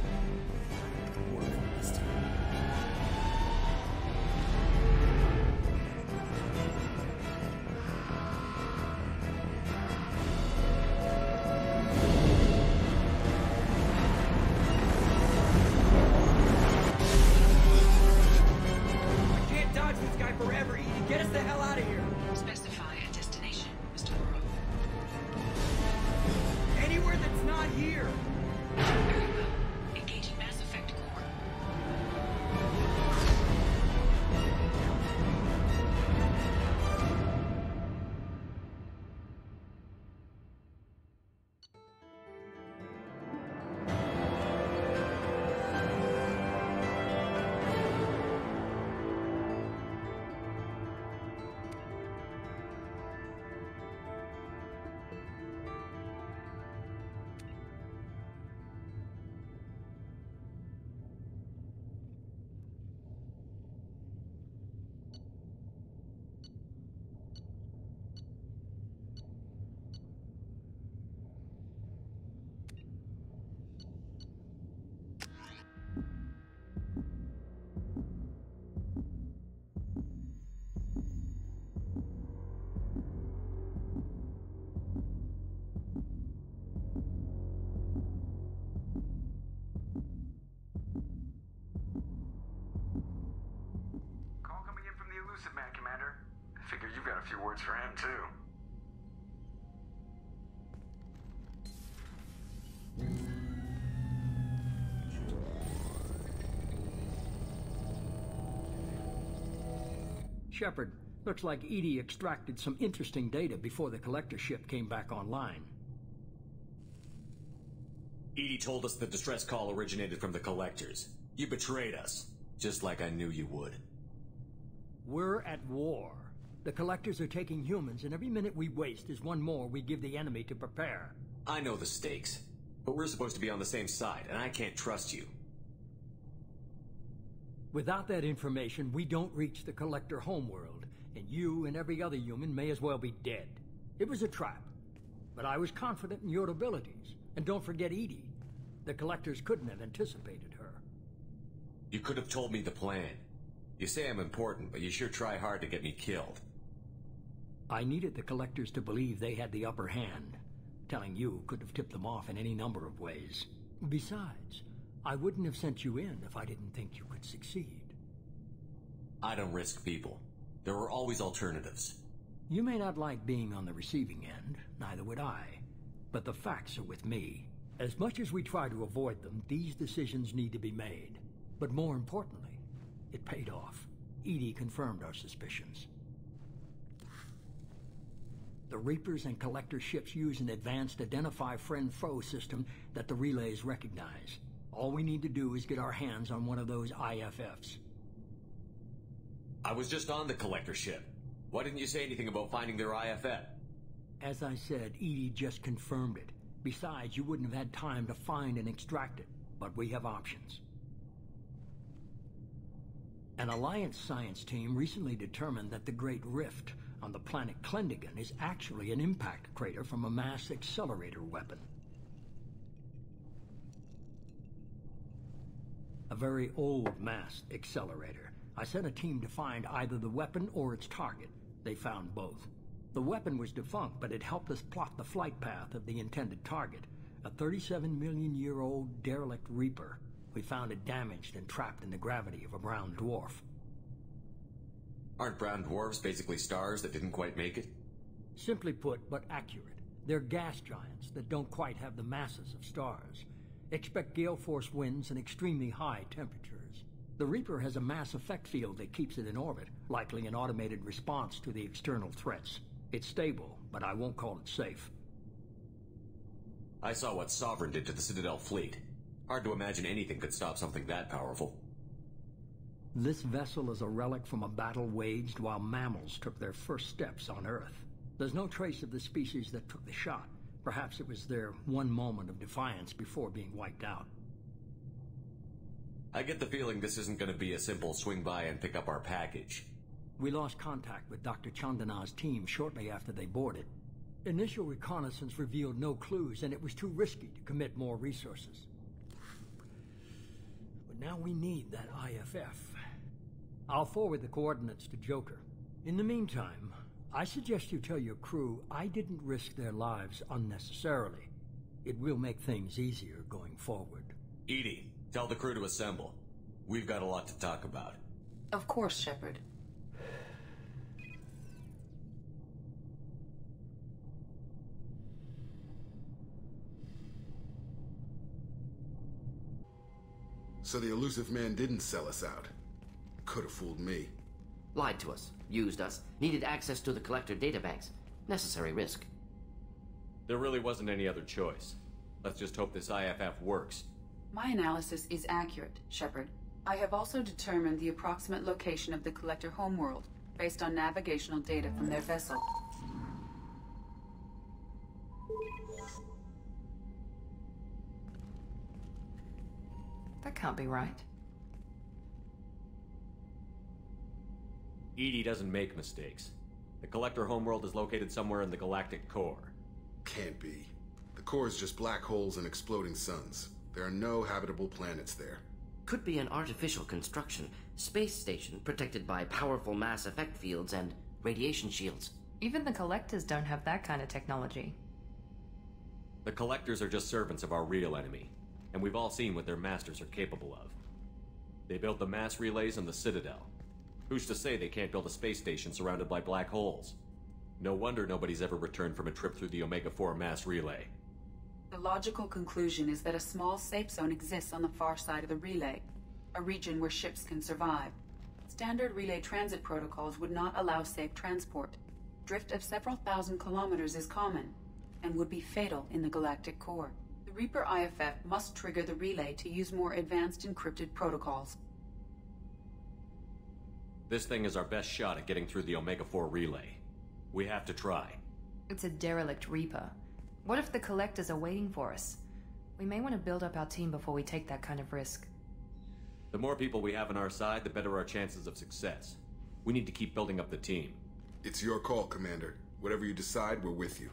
Man, Commander. I figure you've got a few words for him, too. Shepard, looks like EDI extracted some interesting data before the collector ship came back online. EDI told us the distress call originated from the collectors. You betrayed us, just like I knew you would. We're at war. The collectors are taking humans, and every minute we waste is one more we give the enemy to prepare. I know the stakes, but we're supposed to be on the same side, and I can't trust you. Without that information, we don't reach the collector homeworld, and you and every other human may as well be dead. It was a trap, but I was confident in your abilities. And don't forget EDI. The collectors couldn't have anticipated her. You could have told me the plan. You say I'm important, but you sure try hard to get me killed. I needed the collectors to believe they had the upper hand. Telling you could have tipped them off in any number of ways. Besides, I wouldn't have sent you in if I didn't think you could succeed. I don't risk people. There are always alternatives. You may not like being on the receiving end, neither would I. But the facts are with me. As much as we try to avoid them, these decisions need to be made. But more importantly, it paid off. EDI confirmed our suspicions. The Reapers and Collector ships use an advanced Identify Friend-Foe system that the relays recognize. All we need to do is get our hands on one of those IFFs. I was just on the Collector ship. Why didn't you say anything about finding their IFF? As I said, EDI just confirmed it. Besides, you wouldn't have had time to find and extract it. But we have options. An Alliance science team recently determined that the Great Rift on the planet Klendigan is actually an impact crater from a mass accelerator weapon. A very old mass accelerator. I sent a team to find either the weapon or its target. They found both. The weapon was defunct, but it helped us plot the flight path of the intended target, a 37-million-year-old derelict Reaper. We found it damaged and trapped in the gravity of a brown dwarf. Aren't brown dwarfs basically stars that didn't quite make it? Simply put, but accurate. They're gas giants that don't quite have the masses of stars. Expect gale force winds and extremely high temperatures. The Reaper has a mass effect field that keeps it in orbit, likely an automated response to the external threats. It's stable, but I won't call it safe. I saw what Sovereign did to the Citadel fleet. Hard to imagine anything could stop something that powerful. This vessel is a relic from a battle waged while mammals took their first steps on Earth. There's no trace of the species that took the shot. Perhaps it was their one moment of defiance before being wiped out. I get the feeling this isn't going to be a simple swing by and pick up our package. We lost contact with Dr. Chandana's team shortly after they boarded. Initial reconnaissance revealed no clues, and it was too risky to commit more resources. But now we need that IFF. I'll forward the coordinates to Joker. In the meantime, I suggest you tell your crew I didn't risk their lives unnecessarily. It will make things easier going forward. Edie, tell the crew to assemble. We've got a lot to talk about. Of course, Shepard. So the elusive man didn't sell us out. Could have fooled me. Lied to us, used us, needed access to the collector databanks. Necessary risk. There really wasn't any other choice. Let's just hope this IFF works. My analysis is accurate, Shepard. I have also determined the approximate location of the collector homeworld, based on navigational data from their vessel. That can't be right. Edie doesn't make mistakes. The collector homeworld is located somewhere in the galactic core. Can't be. The core is just black holes and exploding suns. There are no habitable planets there. Could be an artificial construction, space station protected by powerful mass effect fields and radiation shields. Even the collectors don't have that kind of technology. The collectors are just servants of our real enemy, and we've all seen what their masters are capable of. They built the mass relays on the Citadel. Who's to say they can't build a space station surrounded by black holes? No wonder nobody's ever returned from a trip through the Omega-4 mass relay. The logical conclusion is that a small safe zone exists on the far side of the relay, a region where ships can survive. Standard relay transit protocols would not allow safe transport. Drift of several thousand kilometers is common, and would be fatal in the galactic core. The Reaper IFF must trigger the relay to use more advanced encrypted protocols. This thing is our best shot at getting through the Omega-4 relay. We have to try. It's a derelict Reaper. What if the collectors are waiting for us? We may want to build up our team before we take that kind of risk. The more people we have on our side, the better our chances of success. We need to keep building up the team. It's your call, Commander. Whatever you decide, we're with you.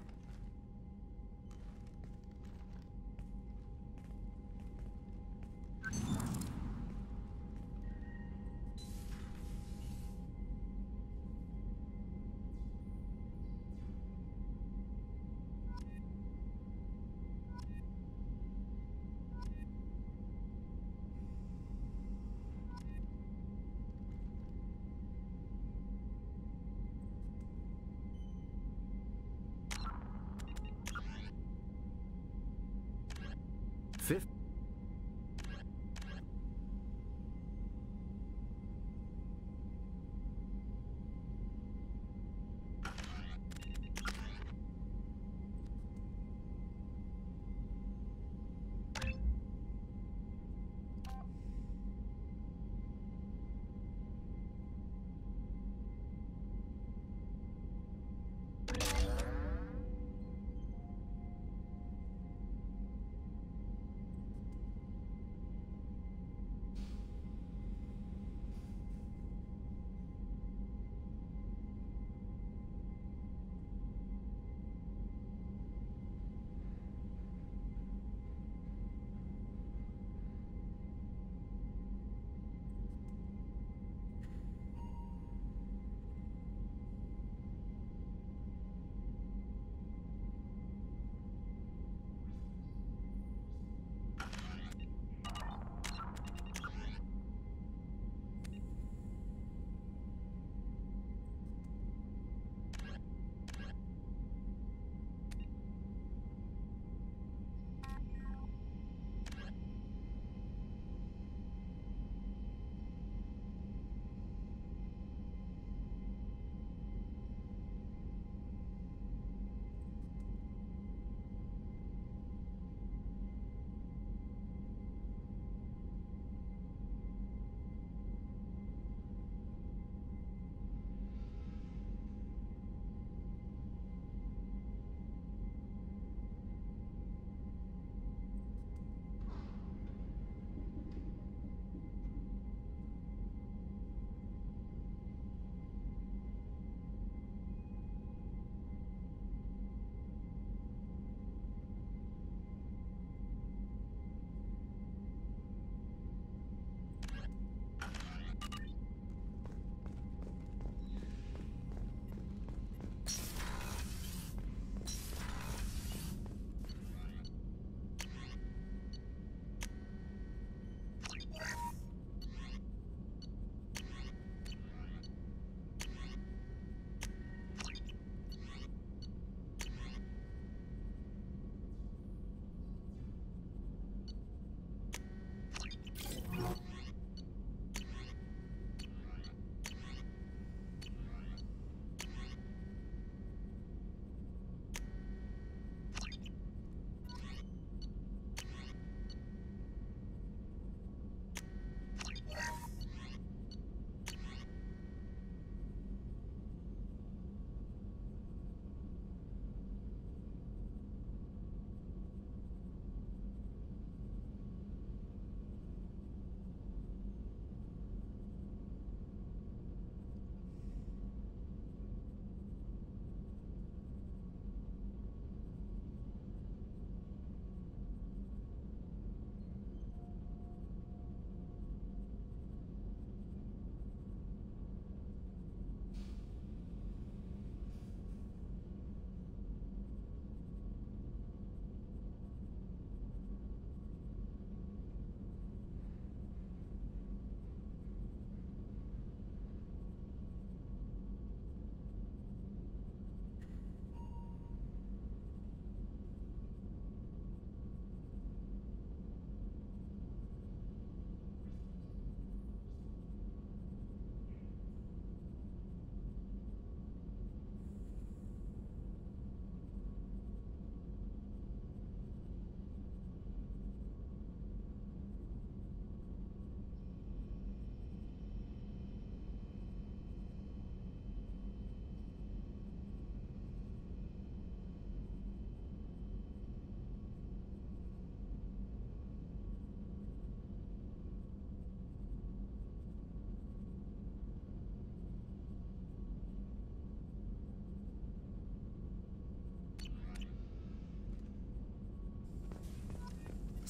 Fifth.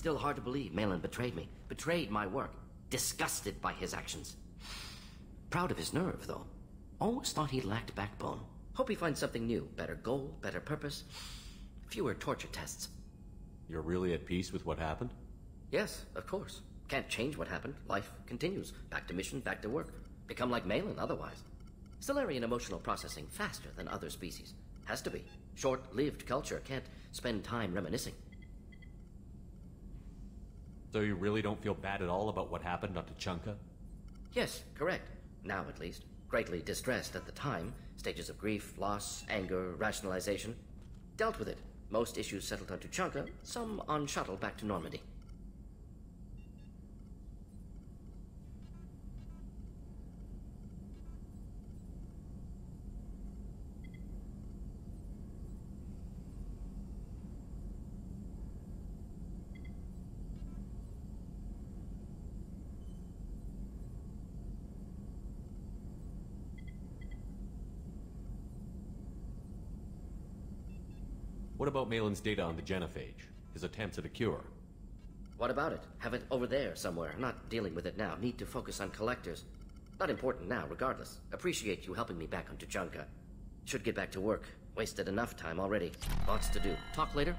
Still hard to believe Malin betrayed me. Betrayed my work. Disgusted by his actions. Proud of his nerve, though. Always thought he lacked backbone. Hope he finds something new. Better goal, better purpose. Fewer torture tests. You're really at peace with what happened? Yes, of course. Can't change what happened. Life continues. Back to mission, back to work. Become like Malin otherwise. Solarian emotional processing faster than other species. Has to be. Short-lived culture. Can't spend time reminiscing. So you really don't feel bad at all about what happened on Tuchanka? Yes, correct. Now at least. Greatly distressed at the time. Stages of grief, loss, anger, rationalization. Dealt with it. Most issues settled on Tuchanka, some on shuttle back to Normandy. What about Malin's data on the genophage? His attempts at a cure? What about it? Have it over there somewhere. Not dealing with it now. Need to focus on collectors. Not important now, regardless. Appreciate you helping me back on Tuchanka. Should get back to work. Wasted enough time already. Lots to do. Talk later?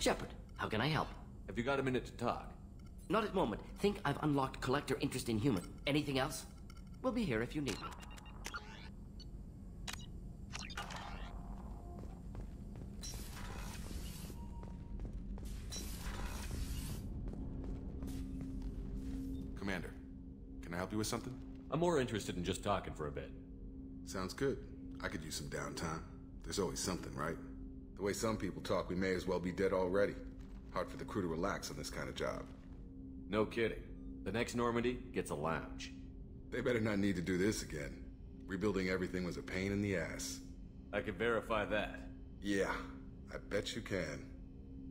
Shepard, how can I help? Have you got a minute to talk? Not at moment. Think I've unlocked collector interest in human. Anything else? We'll be here if you need me. Commander, can I help you with something? I'm more interested in just talking for a bit. Sounds good. I could use some downtime. There's always something, right? The way some people talk, we may as well be dead already. Hard for the crew to relax on this kind of job. No kidding. The next Normandy gets a lounge. They better not need to do this again. Rebuilding everything was a pain in the ass. I can verify that. Yeah, I bet you can.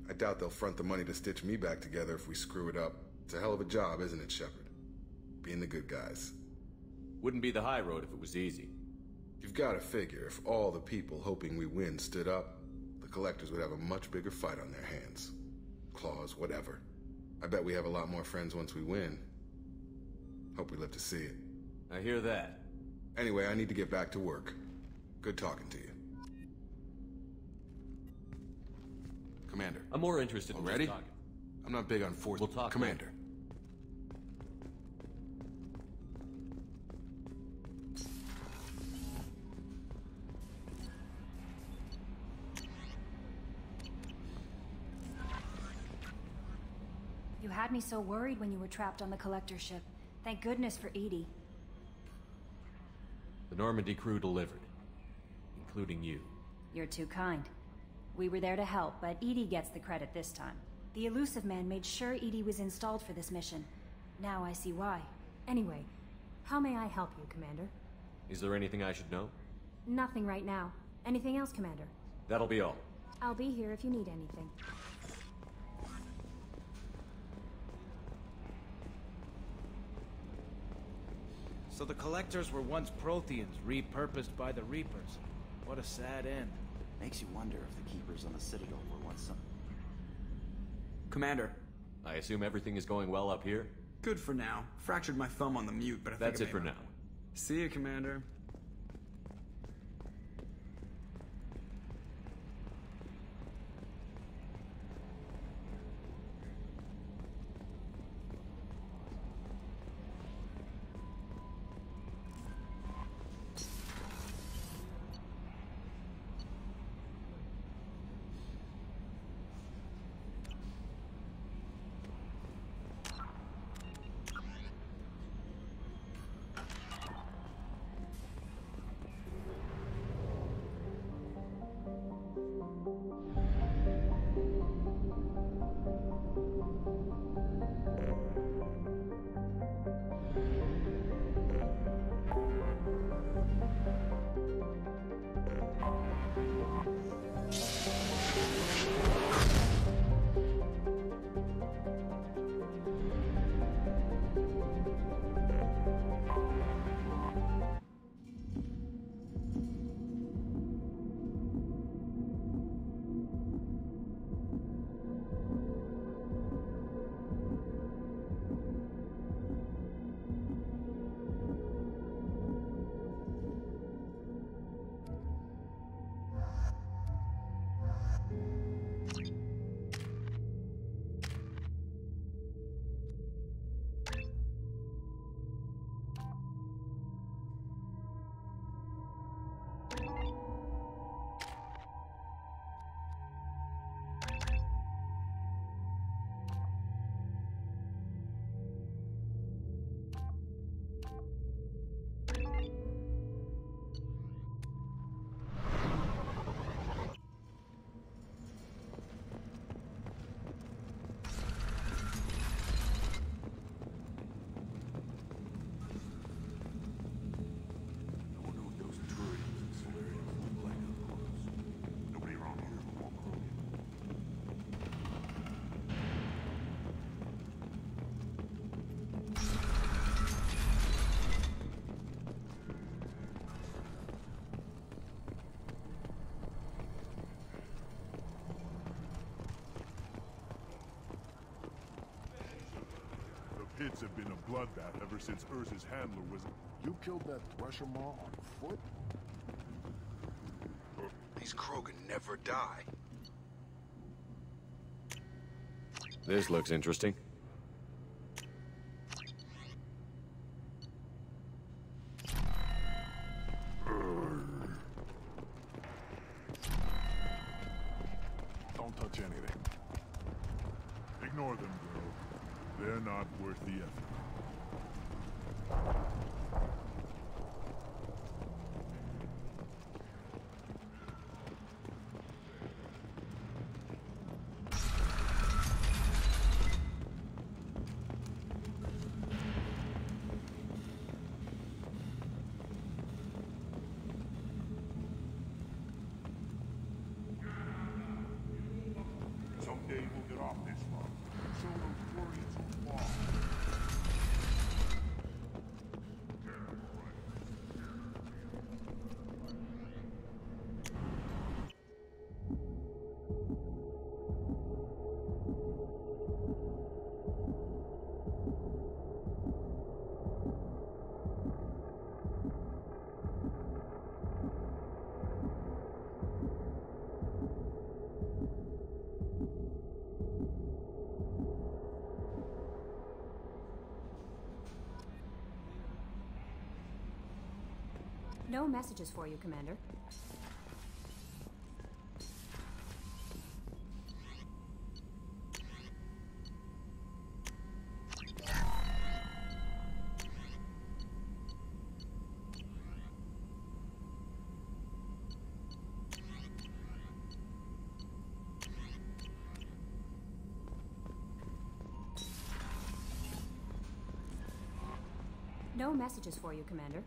I doubt they'll front the money to stitch me back together if we screw it up. It's a hell of a job, isn't it, Shepard? Being the good guys. Wouldn't be the high road if it was easy. You've got to figure, if all the people hoping we win stood up, the collectors would have a much bigger fight on their hands. Claws, whatever. I bet we have a lot more friends once we win. Hope we live to see it. I hear that. Anyway, I need to get back to work. Good talking to you. Commander. I'm more interested in Already? just talking. I'm not big on force. We'll talk Commander. later. You had me so worried when you were trapped on the collector ship. Thank goodness for Edie. The Normandy crew delivered. Including you. You're too kind. We were there to help, but Edie gets the credit this time. The Elusive Man made sure Edie was installed for this mission. Now I see why. Anyway, how may I help you, Commander? Is there anything I should know? Nothing right now. Anything else, Commander? That'll be all. I'll be here if you need anything. So the Collectors were once Protheans, repurposed by the Reapers. What a sad end. Makes you wonder if the Keepers on the Citadel were once some... Commander. I assume everything is going well up here? Good for now. Fractured my thumb on the mute, but I think That's it for now. See you, Commander. pits have been a bloodbath ever since Urza's handler was... You killed that Thresher Maw on foot? These Krogan never die. This looks interesting. Don't touch anything. Ignore them, girl. They're not worth the effort. Someday we'll get off this one. Show those warriors who fall. No messages for you, Commander. No messages for you, Commander.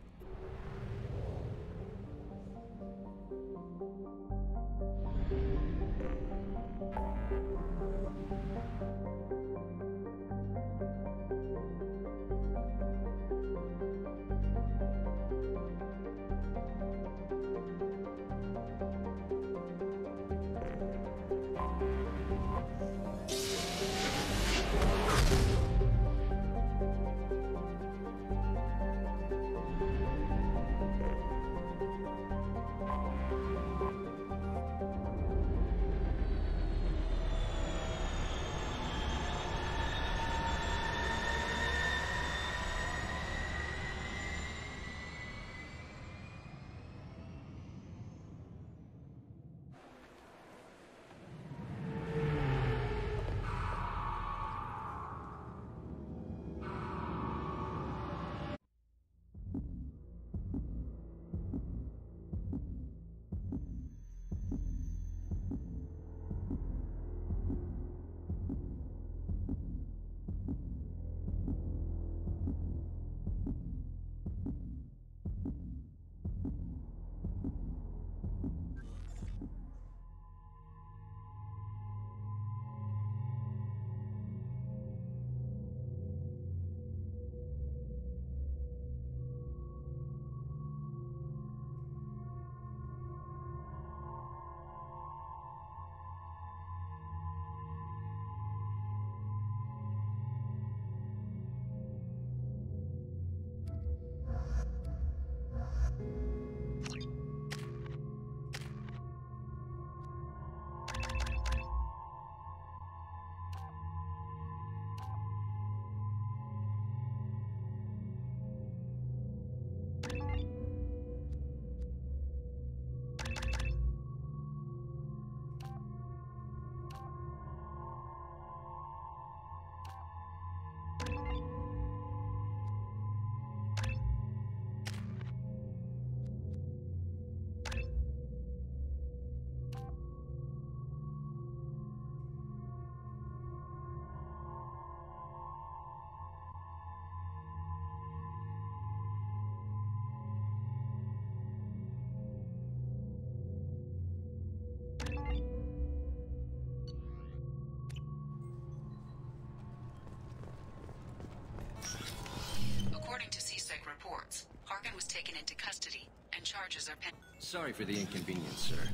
According to CSEC reports, Harkin was taken into custody, and charges are pending. Sorry for the inconvenience, sir.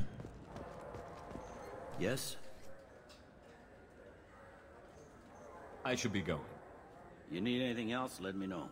Yes? I should be going. You need anything else, let me know.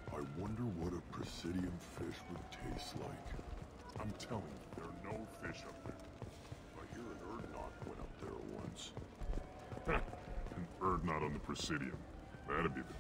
I wonder what a Presidium fish would taste like. I'm telling you, there are no fish up there. I hear an Erdnot went up there once. An Erdnot on the Presidium. That'd be the day.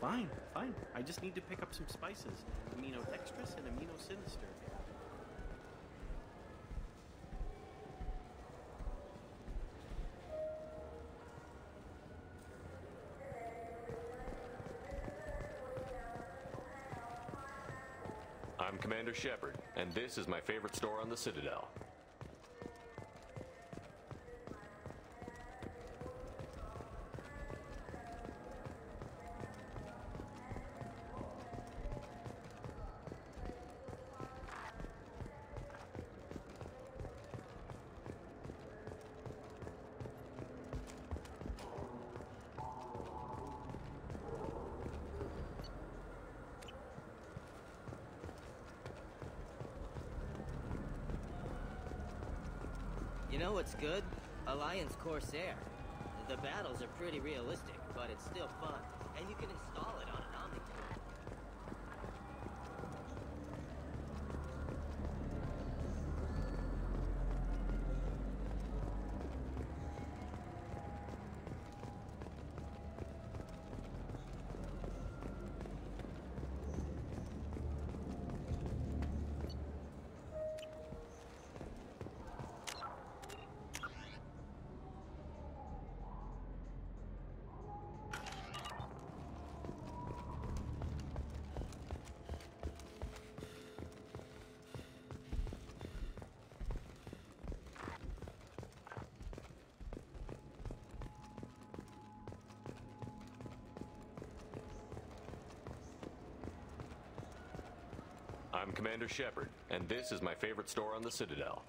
Fine, fine. I just need to pick up some spices. Amino dextrous and amino sinister. I'm Commander Shepard, and this is my favorite store on the Citadel. You know what's good? Alliance Corsair. The battles are pretty realistic, but it's still fun. And you can install it on an Omni. I'm Commander Shepard, and this is my favorite store on the Citadel.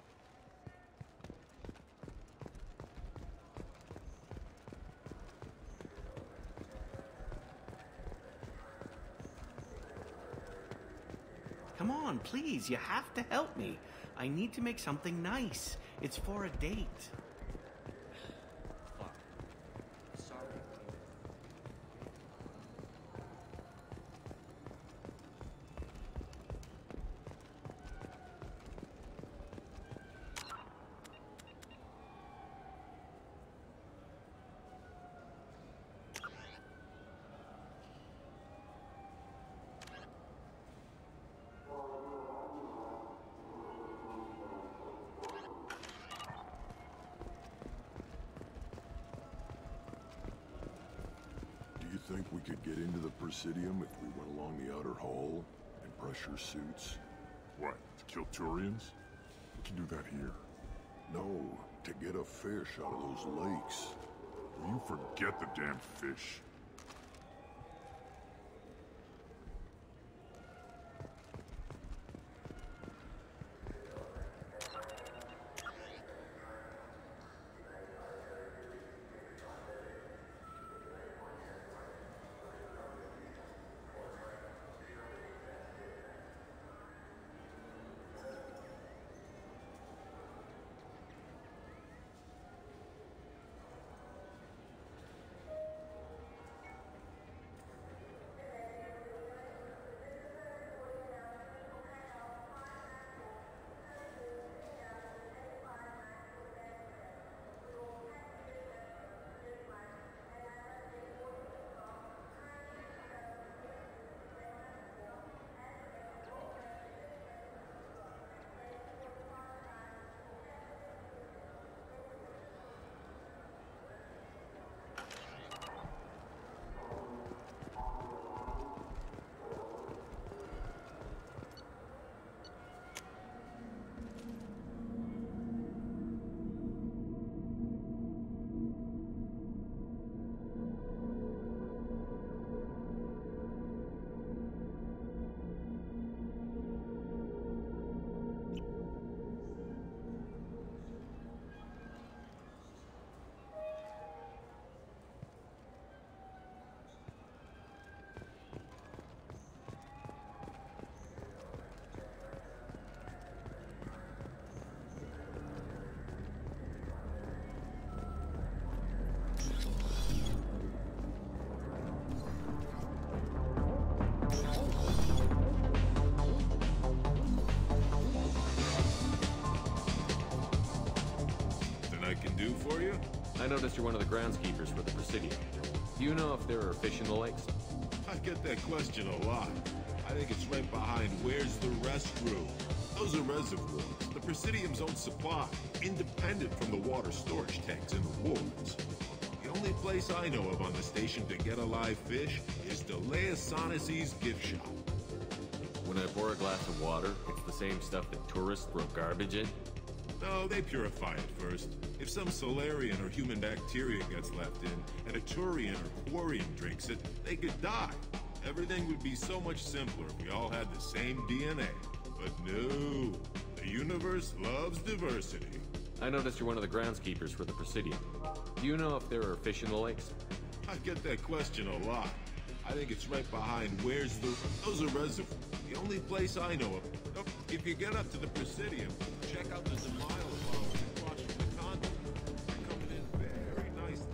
Come on, please, you have to help me. I need to make something nice. It's for a date. Do you think we could get into the Presidium if we went along the outer hall in pressure suits? What, to kill Turians? We can do that here. No, to get a fish out of those lakes. Will you forget the damn fish? I noticed you're one of the groundskeepers for the Presidium. Do you know if there are fish in the lakes? I get that question a lot. I think it's right behind where's the restroom. Those are reservoirs, the Presidium's own supply, independent from the water storage tanks in the wards. The only place I know of on the station to get a live fish is Delea Sonesi's gift shop. When I pour a glass of water, it's the same stuff that tourists throw garbage in? No, they purify it first. If some Solarian or human bacteria gets left in, and a Turian or Quarian drinks it, they could die. Everything would be so much simpler if we all had the same DNA. But no, the universe loves diversity. I noticed you're one of the groundskeepers for the Presidium. Do you know if there are fish in the lakes? I get that question a lot. I think it's right behind where's the... Those are reservoirs. The only place I know of. Oh, if you get up to the Presidium, check out the Denial bombs across from the conduit. They're coming in very nicely.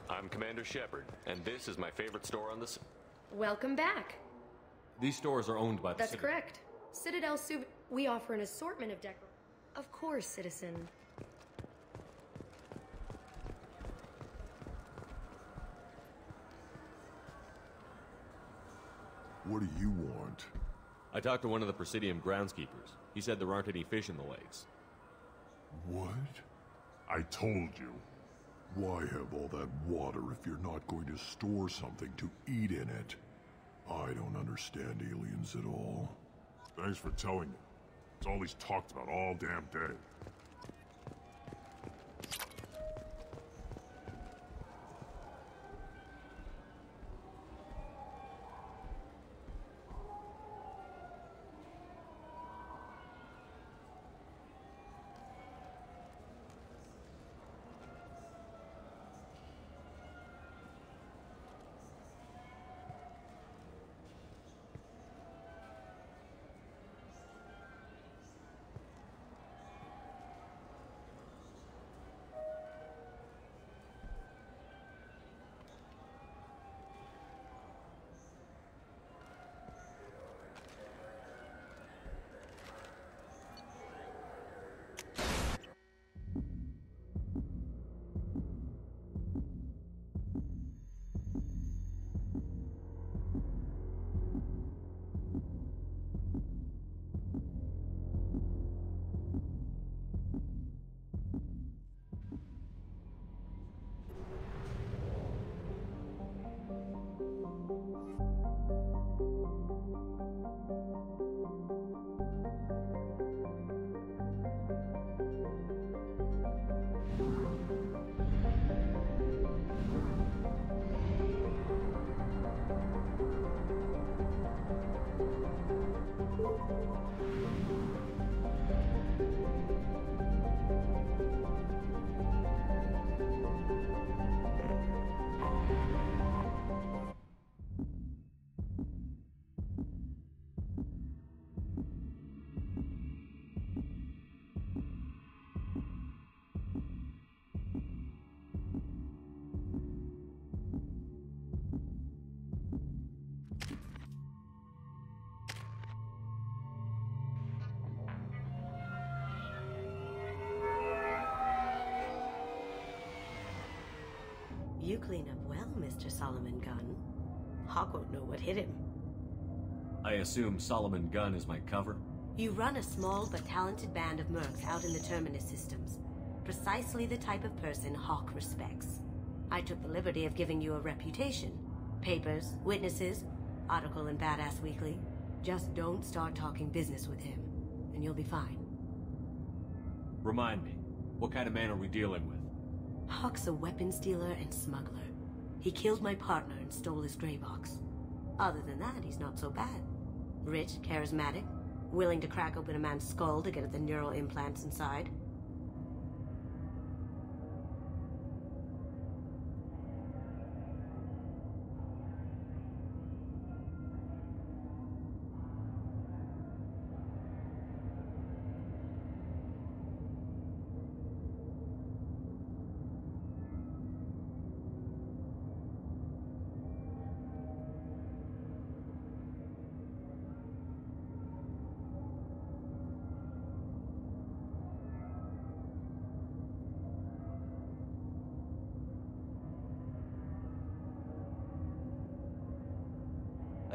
I'm Commander Shepard, and this is my favorite store on the... Welcome back. These stores are owned by the That's city. correct. Citadel we offer an assortment of decor. Of course, citizen. What do you want? I talked to one of the Presidium groundskeepers. He said there aren't any fish in the lakes. What? I told you. Why have all that water if you're not going to store something to eat in it? I don't understand aliens at all. Thanks for telling me. It's all he's talked about all damn day. You clean up well, Mr. Solomon Gunn. Hawk won't know what hit him. I assume Solomon Gunn is my cover? You run a small but talented band of mercs out in the Terminus systems. Precisely the type of person Hawk respects. I took the liberty of giving you a reputation. Papers, witnesses, article in Badass Weekly. Just don't start talking business with him, and you'll be fine. Remind me, what kind of man are we dealing with? Hawk's a weapons dealer and smuggler. He killed my partner and stole his gray box. Other than that, he's not so bad. Rich, charismatic, Willing to crack open a man's skull to get at the neural implants inside?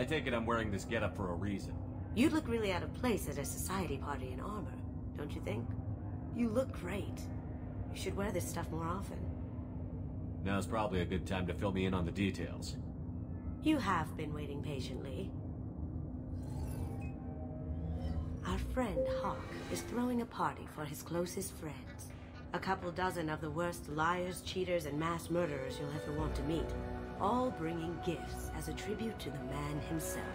I take it I'm wearing this getup for a reason. You'd look really out of place at a society party in armor, don't you think? You look great. You should wear this stuff more often. Now's probably a good time to fill me in on the details. You have been waiting patiently. Our friend Hawk is throwing a party for his closest friends. A couple dozen of the worst liars, cheaters, and mass murderers you'll ever want to meet. All bringing gifts as a tribute to the man himself.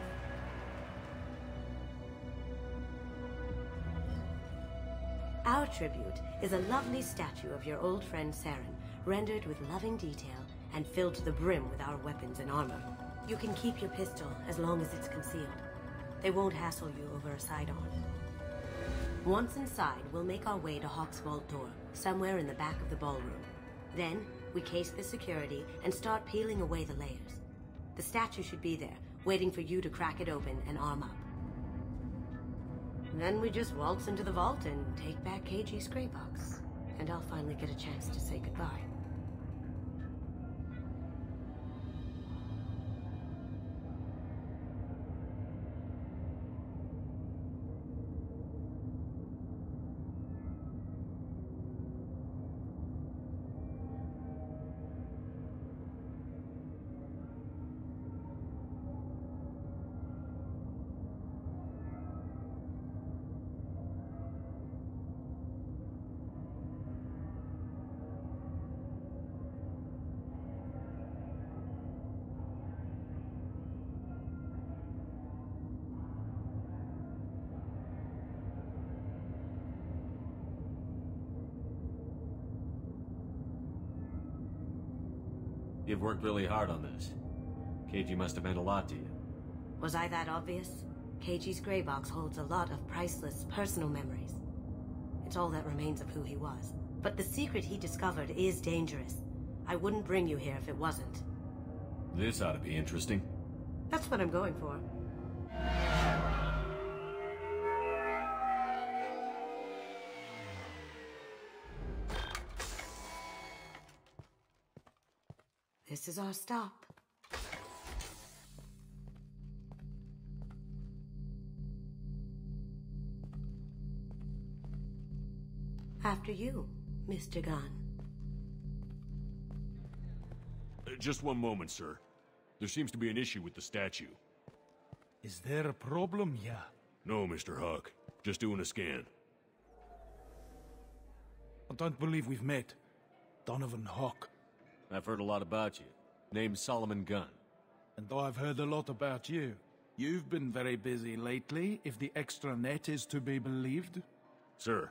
Our tribute is a lovely statue of your old friend Saren, rendered with loving detail and filled to the brim with our weapons and armor. You can keep your pistol as long as it's concealed. They won't hassle you over a sidearm. Once inside, we'll make our way to Hawk's vault door, somewhere in the back of the ballroom. Then, we case the security and start peeling away the layers. The statue should be there, waiting for you to crack it open and arm up. Then we just waltz into the vault and take back KG's gray box. And I'll finally get a chance to say goodbye. You've worked really hard on this. KG must have meant a lot to you. Was I that obvious? KG's gray box holds a lot of priceless personal memories. It's all that remains of who he was. But the secret he discovered is dangerous. I wouldn't bring you here if it wasn't. This ought to be interesting. That's what I'm going for. This is our stop. After you, Mr. Gunn. Just one moment, sir. There seems to be an issue with the statue. Is there a problem here? No, Mr. Huck. Just doing a scan. I don't believe we've met. Donovan Hawk. I've heard a lot about you. Name's Solomon Gunn. And I've heard a lot about you. You've been very busy lately, if the extranet is to be believed. Sir,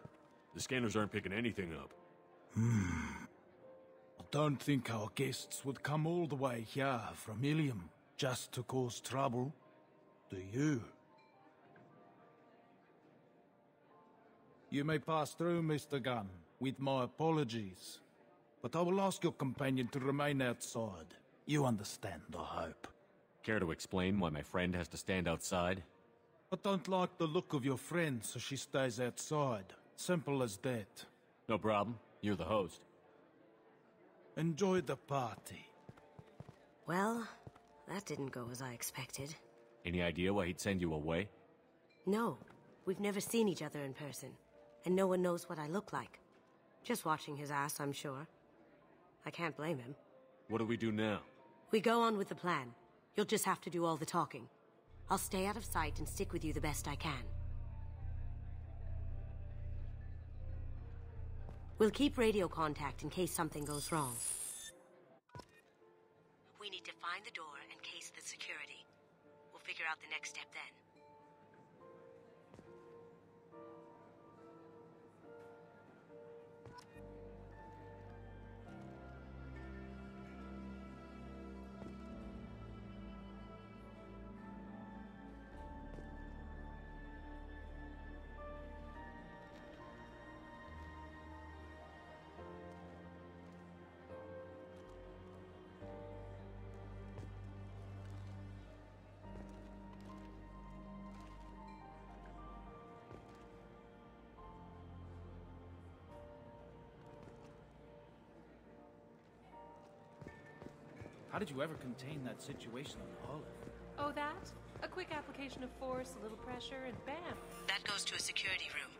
the scanners aren't picking anything up. I don't think our guests would come all the way here from Ilium just to cause trouble. Do you? You may pass through, Mr. Gunn, with my apologies. But I will ask your companion to remain outside. You understand, I hope. Care to explain why my friend has to stand outside? I don't like the look of your friend, so she stays outside. Simple as that. No problem. You're the host. Enjoy the party. Well, that didn't go as I expected. Any idea why he'd send you away? No, we've never seen each other in person, and no one knows what I look like. Just watching his ass, I'm sure. I can't blame him. What do we do now? We go on with the plan. You'll just have to do all the talking. I'll stay out of sight and stick with you the best I can. We'll keep radio contact in case something goes wrong. We need to find the door and case the security. We'll figure out the next step then. How did you ever contain that situation on Olive? Oh, that? A quick application of force, a little pressure, and bam. That goes to a security room.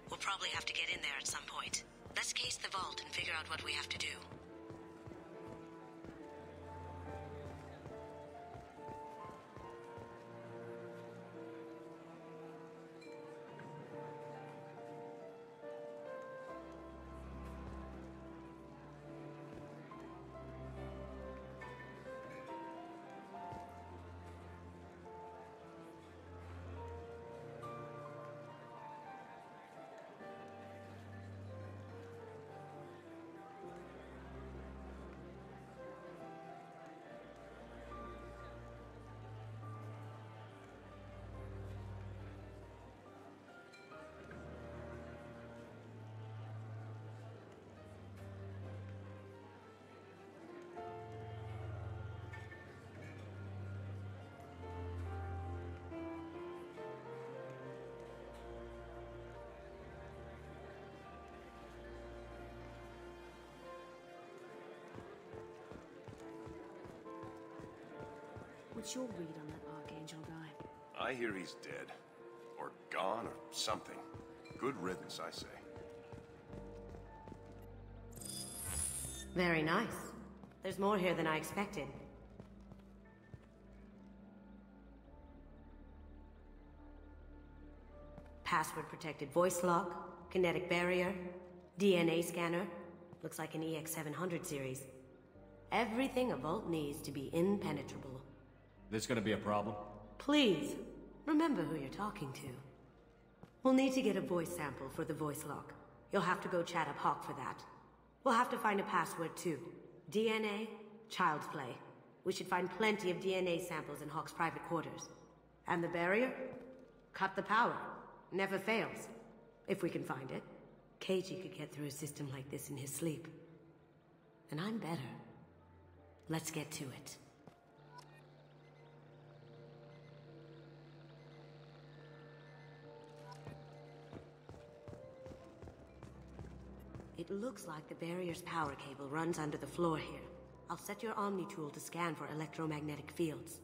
We'll probably have to get in there at some point. Let's case the vault and figure out what we have to do. What's your read on that Archangel guy? I hear he's dead. Or gone, or something. Good riddance, I say. Very nice. There's more here than I expected. Password-protected voice lock, kinetic barrier, DNA scanner. Looks like an EX700 series. Everything a vault needs to be impenetrable. This gonna be a problem? Please, remember who you're talking to. We'll need to get a voice sample for the voice lock. You'll have to go chat up Hawk for that. We'll have to find a password too. DNA, child's play. We should find plenty of DNA samples in Hawk's private quarters. And the barrier? Cut the power. Never fails. If we can find it. Keiji could get through a system like this in his sleep. And I'm better. Let's get to it. It looks like the barrier's power cable runs under the floor here. I'll set your Omni tool to scan for electromagnetic fields.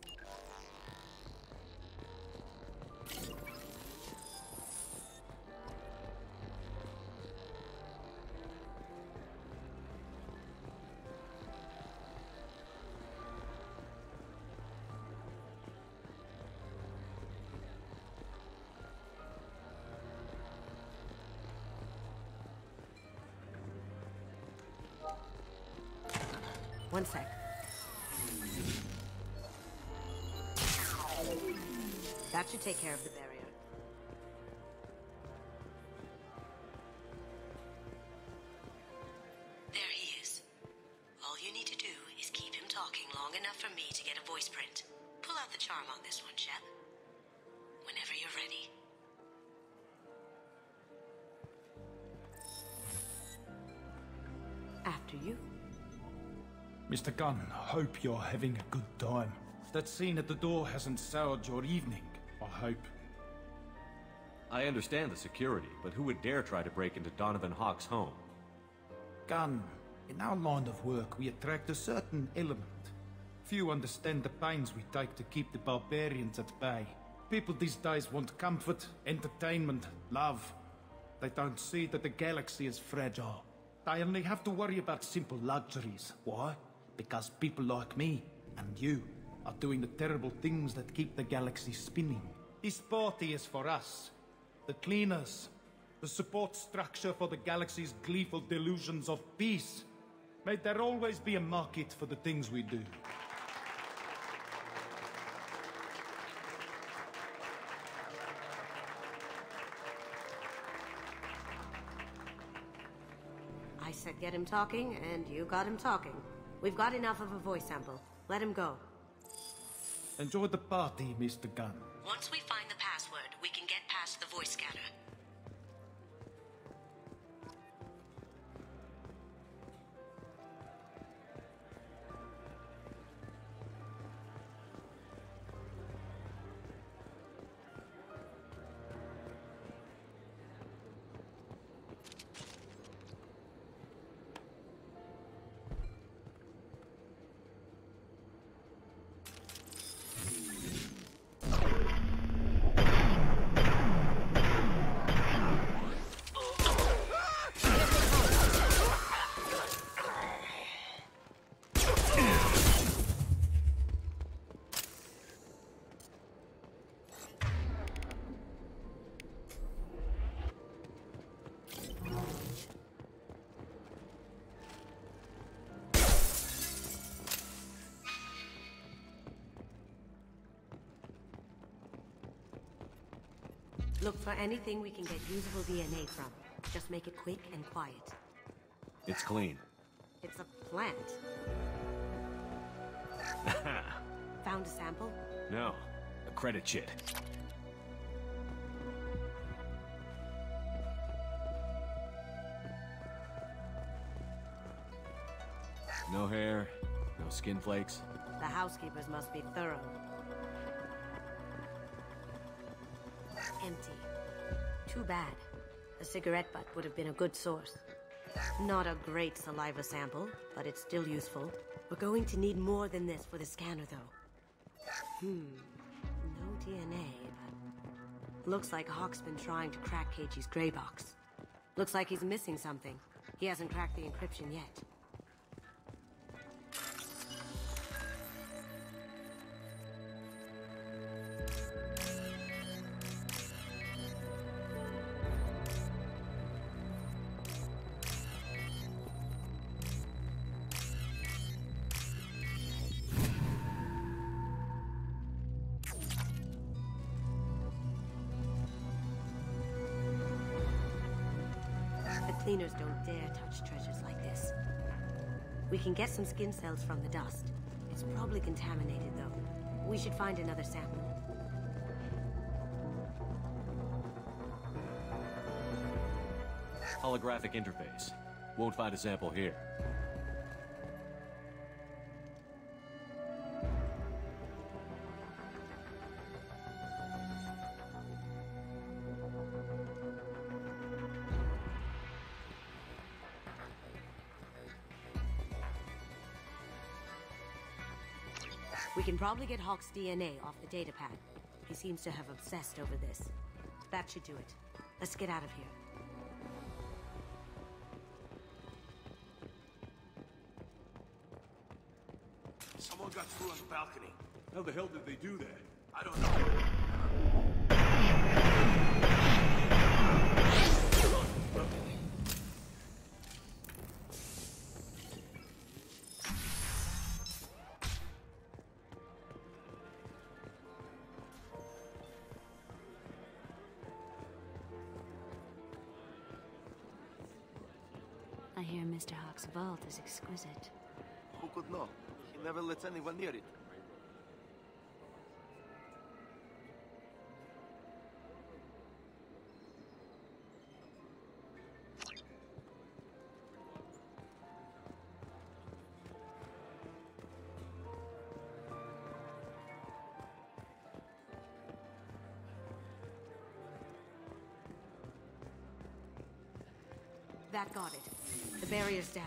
One sec. That should take care of the barrier. There he is. All you need to do is keep him talking long enough for me to get a voice print. Pull out the charm on this one, Shep. Whenever you're ready. After you. Mr. Gunn, hope you're having a good time. That scene at the door hasn't soured your evening, I hope. I understand the security, but who would dare try to break into Donovan Hawk's home? Gunn, in our line of work, we attract a certain element. Few understand the pains we take to keep the barbarians at bay. People these days want comfort, entertainment, love. They don't see that the galaxy is fragile. They only have to worry about simple luxuries. Why? Because people like me and you are doing the terrible things that keep the galaxy spinning. This party is for us, the cleaners, the support structure for the galaxy's gleeful delusions of peace. May there always be a market for the things we do. I said get him talking, and you got him talking. We've got enough of a voice sample. Let him go. Enjoy the party, Mr. Gunn. Once we find the password, we can get past the voice scanner. Look for anything we can get usable DNA from. Just make it quick and quiet. It's clean. It's a plant. Found a sample? No, a credit shit. No hair, no skin flakes. The housekeepers must be thorough. Empty. Too bad. A cigarette butt would have been a good source. Not a great saliva sample, but it's still useful. We're going to need more than this for the scanner, though. No DNA, but... Looks like Hawk's been trying to crack Keiji's gray box. Looks like he's missing something. He hasn't cracked the encryption yet. Cleaners don't dare touch treasures like this. We can get some skin cells from the dust. It's probably contaminated, though. We should find another sample. Holographic interface. Won't find a sample here. We can probably get Hawk's DNA off the datapad. He seems to have obsessed over this. That should do it. Let's get out of here. Someone got through on the balcony. How the hell did they do that? I don't know. I hear Mr. Hawk's vault is exquisite. Who could know? He never lets anyone near it. That got it. The barrier's down.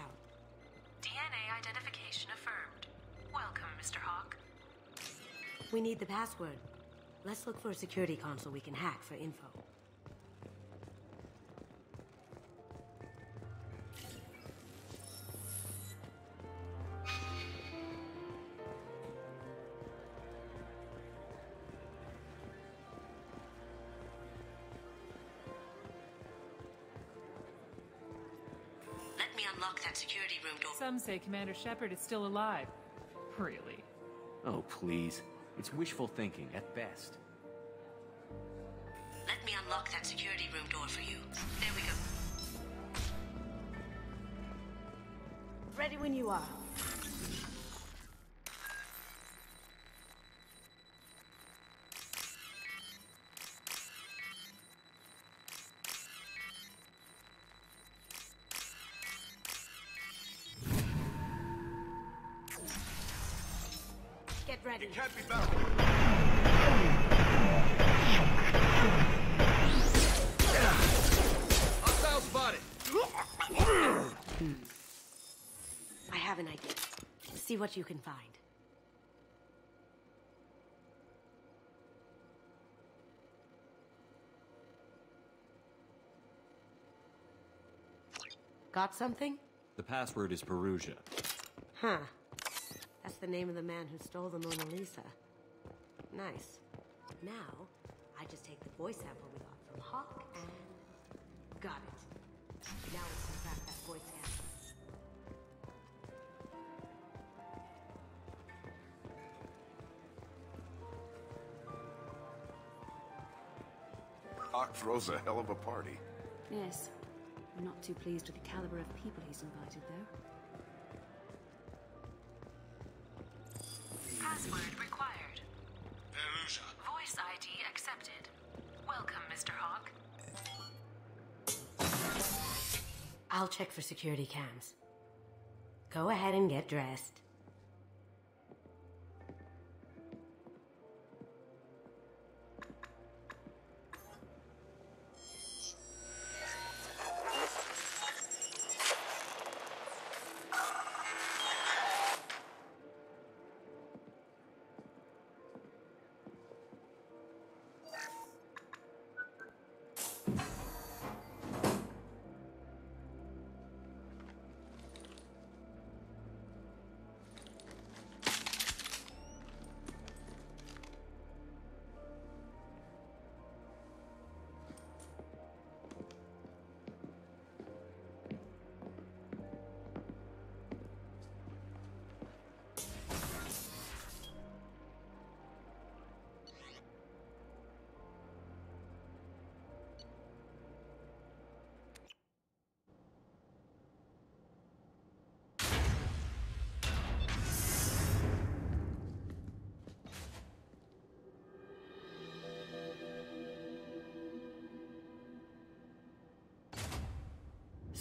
DNA identification affirmed. Welcome, Mr. Hawk. We need the password. Let's look for a security console we can hack for info. Let me unlock that security room door. Some say Commander Shepard is still alive. Really? Oh, please. It's wishful thinking, at best. Let me unlock that security room door for you. There we go. Ready when you are. Get ready. It can't be bound. Hostile spotted. I have an idea. See what you can find. Got something? The password is Perugia. Huh. That's the name of the man who stole the Mona Lisa. Nice. Now, I just take the voice sample we got from Hawk and... got it. Now we can crack that voice scan. Hawk throws a hell of a party. Yes. I'm not too pleased with the caliber of people he's invited, though. Password required. Voice ID accepted. Welcome, Mr. Hawk. I'll check for security cams. Go ahead and get dressed.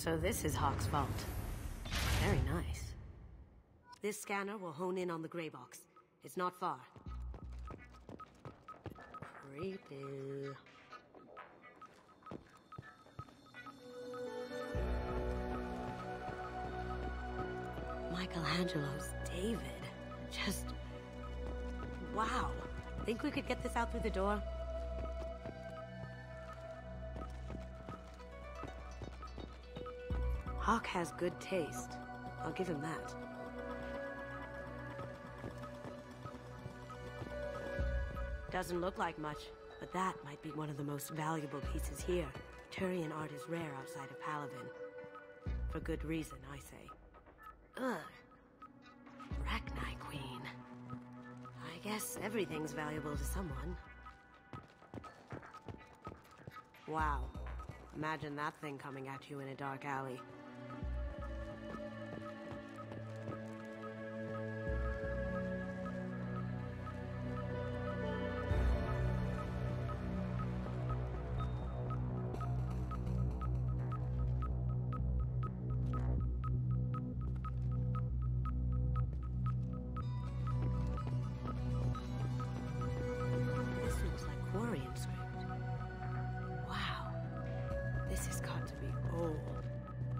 So this is Hawk's vault. Very nice. This scanner will hone in on the gray box. It's not far. Creepy. Michelangelo's David. Just... wow. Think we could get this out through the door? Hawk has good taste. I'll give him that. Doesn't look like much, but that might be one of the most valuable pieces here. Turian art is rare outside of Palavin. For good reason, I say. Ugh. Rachni Queen. I guess everything's valuable to someone. Wow. Imagine that thing coming at you in a dark alley.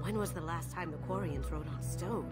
When was the last time the Quarians wrote on stone?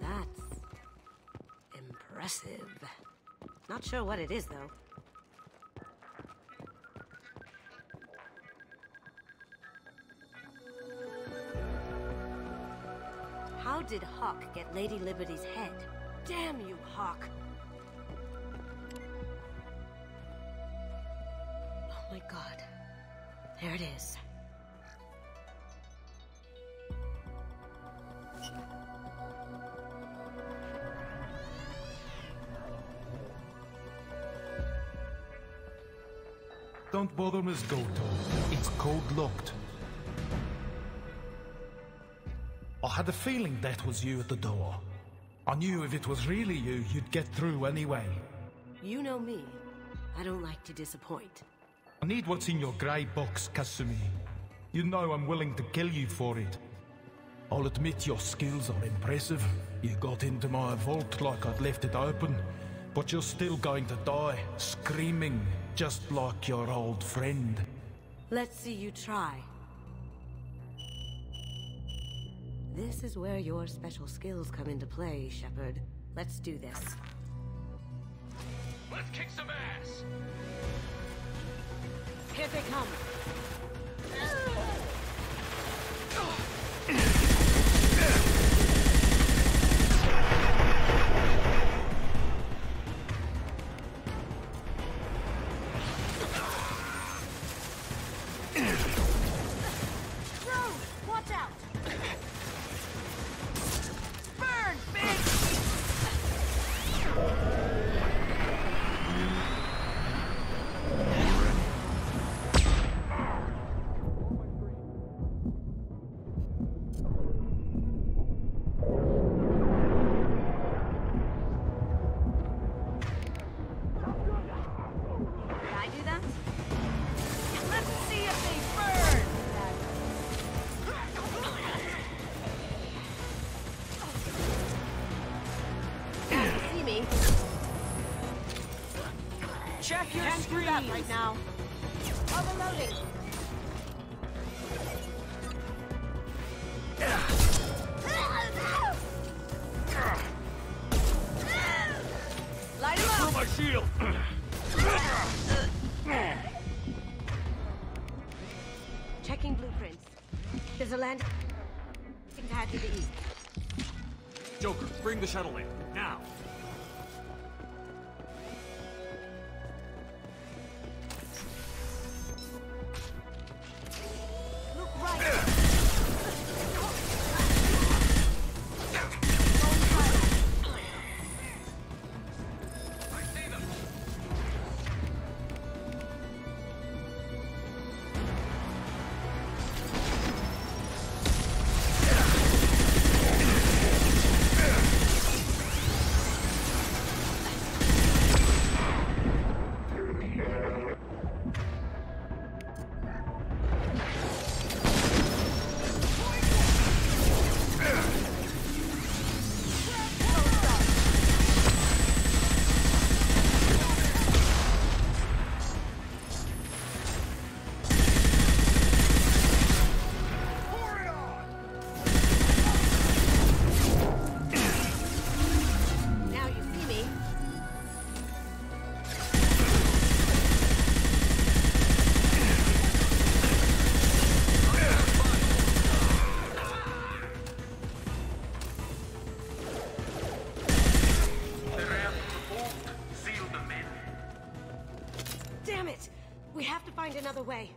That's impressive. Not sure what it is, though. How did Hawk get Lady Liberty's head? Damn you, Hawk! Oh my god. There it is. Don't bother, Miss Goto. It's code-locked. I had a feeling that was you at the door. I knew if it was really you, you'd get through anyway. You know me. I don't like to disappoint. I need what's in your grey box, Kasumi. You know I'm willing to kill you for it. I'll admit your skills are impressive. You got into my vault like I'd left it open, but you're still going to die, screaming, just like your old friend. Let's see you try. This is where your special skills come into play, Shepard. Let's do this. Let's kick some ass! Here they come! Watch out! Burn, bitch! Can I do that? Let's see if they burn! See me? Check your Can't do that right now. Overloading. Light him up! my shield! Checking blueprints. There's a land pad to the east. Joker, bring the shuttle in, now! Look right! Now you see me. Damn it! We have to find another way.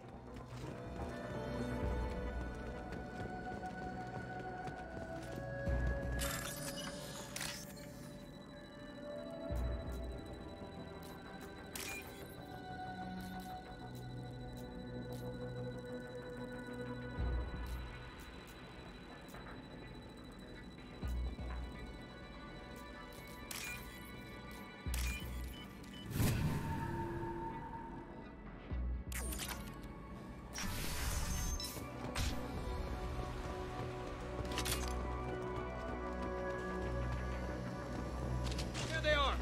Here they are!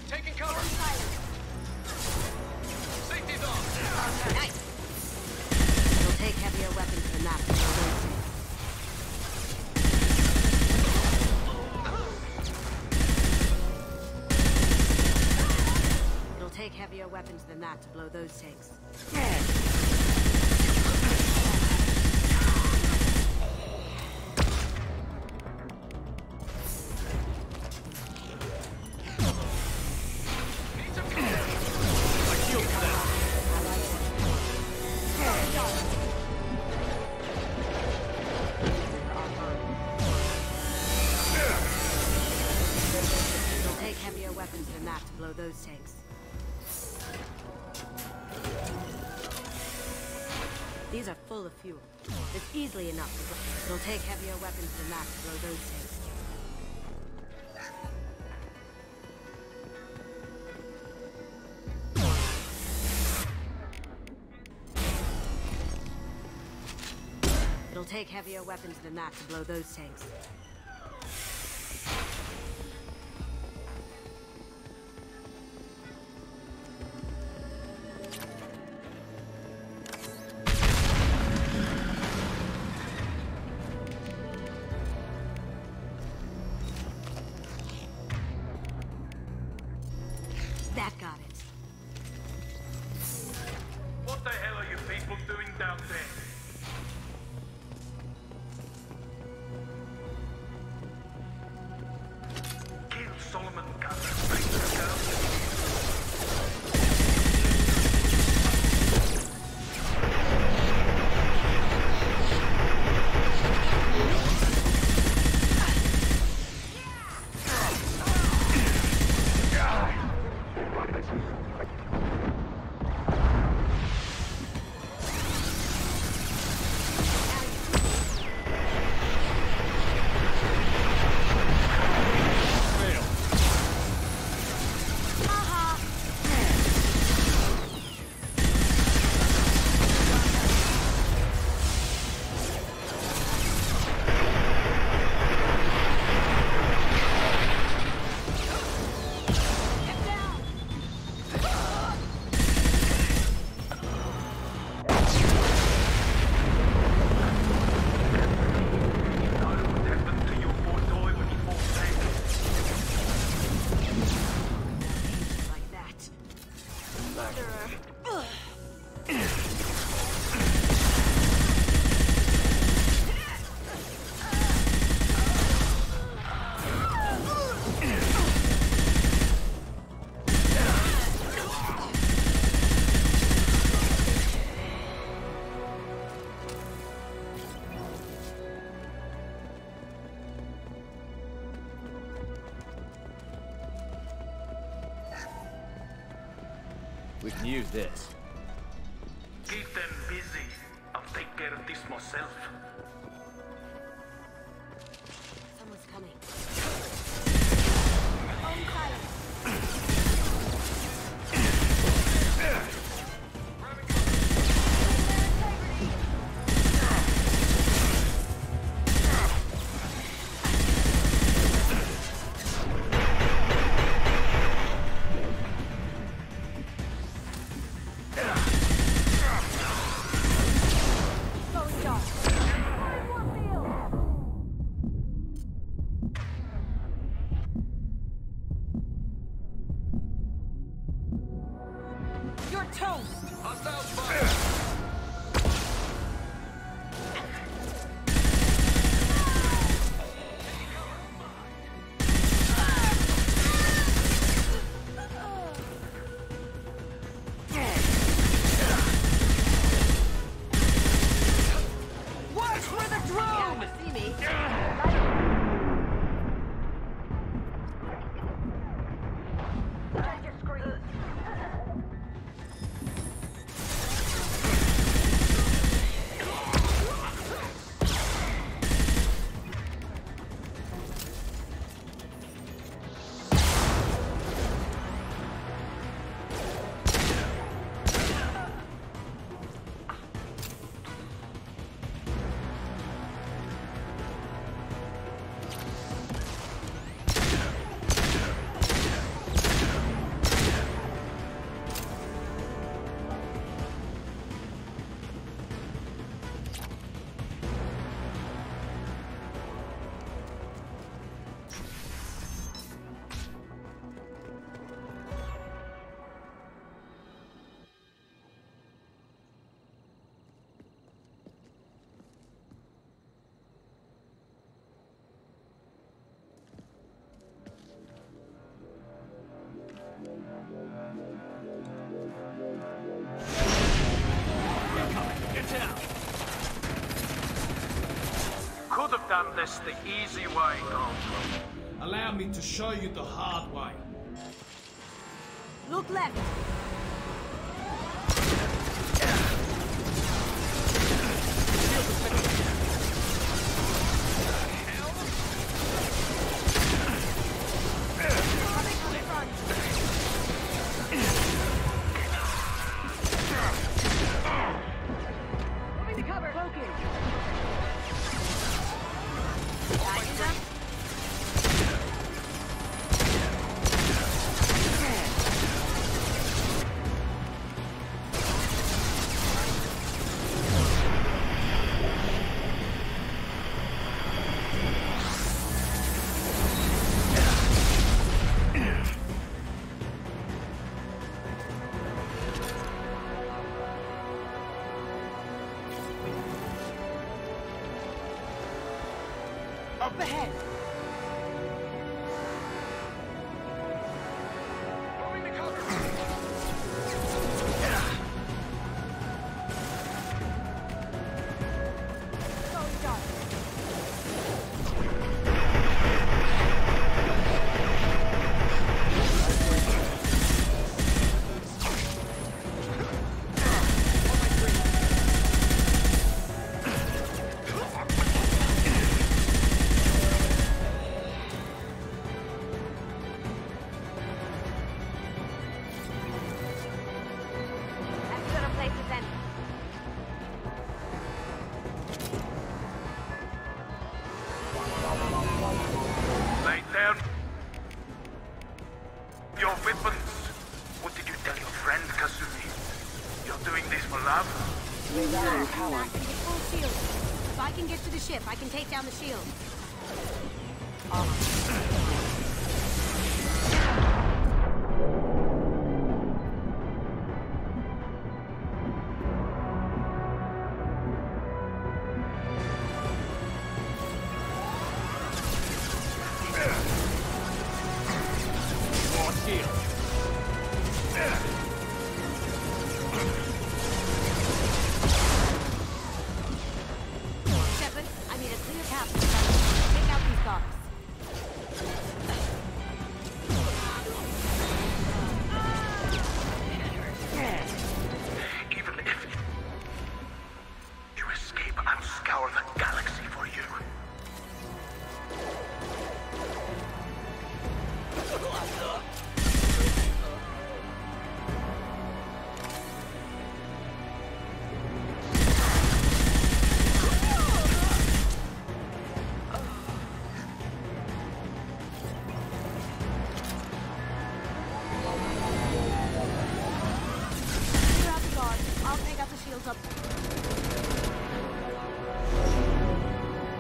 Taking cover! Safety's on! Nice! It'll take heavier weapons than that to kill those things. It'll take heavier weapons than that to blow those tanks. It'll take heavier weapons than that to blow those tanks. These are full of fuel. It's easily enough to blow. It'll take heavier weapons than that to blow those tanks. It'll take heavier weapons than that to blow those tanks. That got it. What the hell are you people doing down there? Kill Solomon Gunner. Break them down. We can use this. Keep them busy. I'll take care of this myself. Someone's coming. You're toast! Hostile fire! Watch for the drone! Yeah, see me. Could have done this the easy way, Goldblum. Allow me to show you the hard way. Look left. Moving to cover. Focus. Up ahead! Lay down your weapons. What did you tell your friend, Kasumi? You're doing this for love? Full shield. If I can get to the ship, I can take down the shield. Shepard, I need a clear path. Take out these guards. Even if you escape, I'll scour the galaxy for you. Clear out the guards. I'll take out the shields up.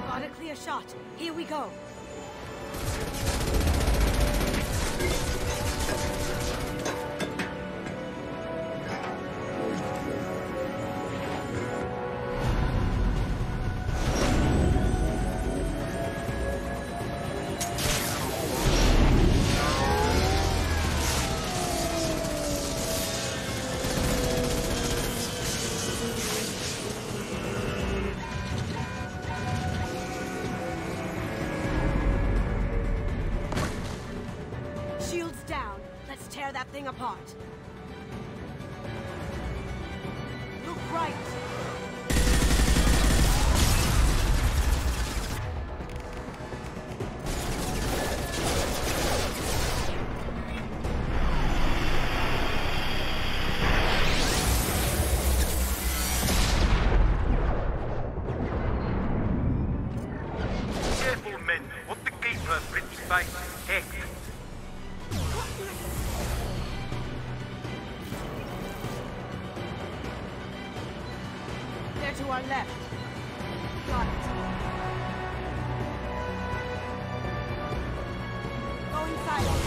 Got a clear shot. Here we go. Shields down. Let's tear that thing apart. Look right. Careful, men. What the keeper brings back heck. They're to our left. Got it. Going silent.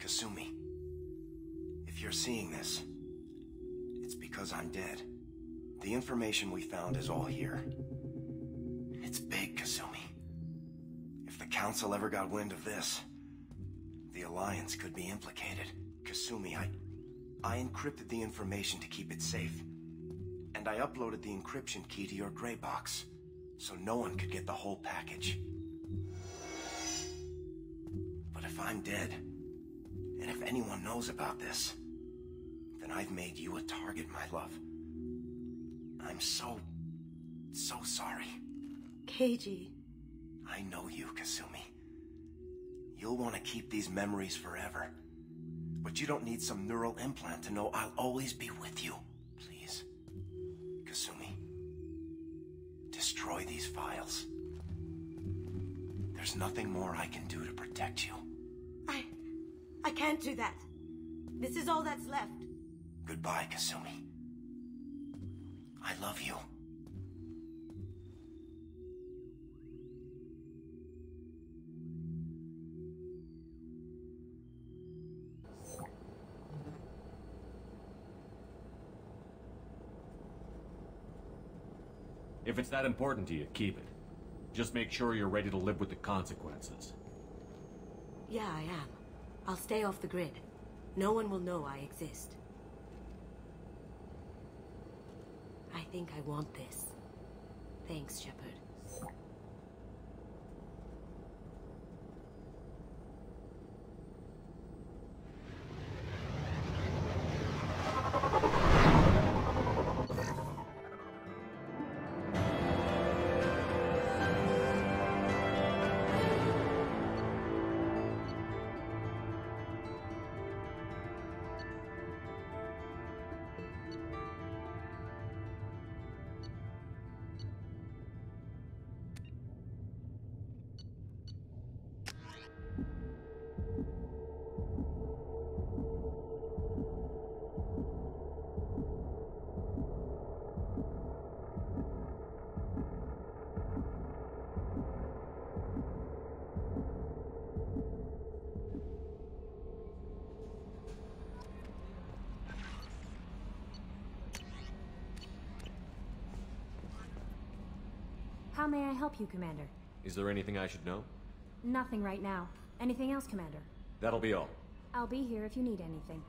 Kasumi, if you're seeing this, because I'm dead. The information we found is all here. It's big, Kasumi. If the Council ever got wind of this, the Alliance could be implicated. Kasumi, I encrypted the information to keep it safe. And I uploaded the encryption key to your gray box, so no one could get the whole package. But if I'm dead, and if anyone knows about this, then I've made you a target, my love. I'm so sorry. Keiji. I know you, Kasumi. You'll want to keep these memories forever. But you don't need some neural implant to know I'll always be with you. Please. Kasumi. Destroy these files. There's nothing more I can do to protect you. I can't do that. This is all that's left. Goodbye, Kasumi. I love you. If it's that important to you, keep it. Just make sure you're ready to live with the consequences. Yeah, I am. I'll stay off the grid. No one will know I exist. I think I want this. Thanks, Shepard. How may I help you, Commander? Is there anything I should know? Nothing right now. Anything else, Commander? That'll be all. I'll be here if you need anything.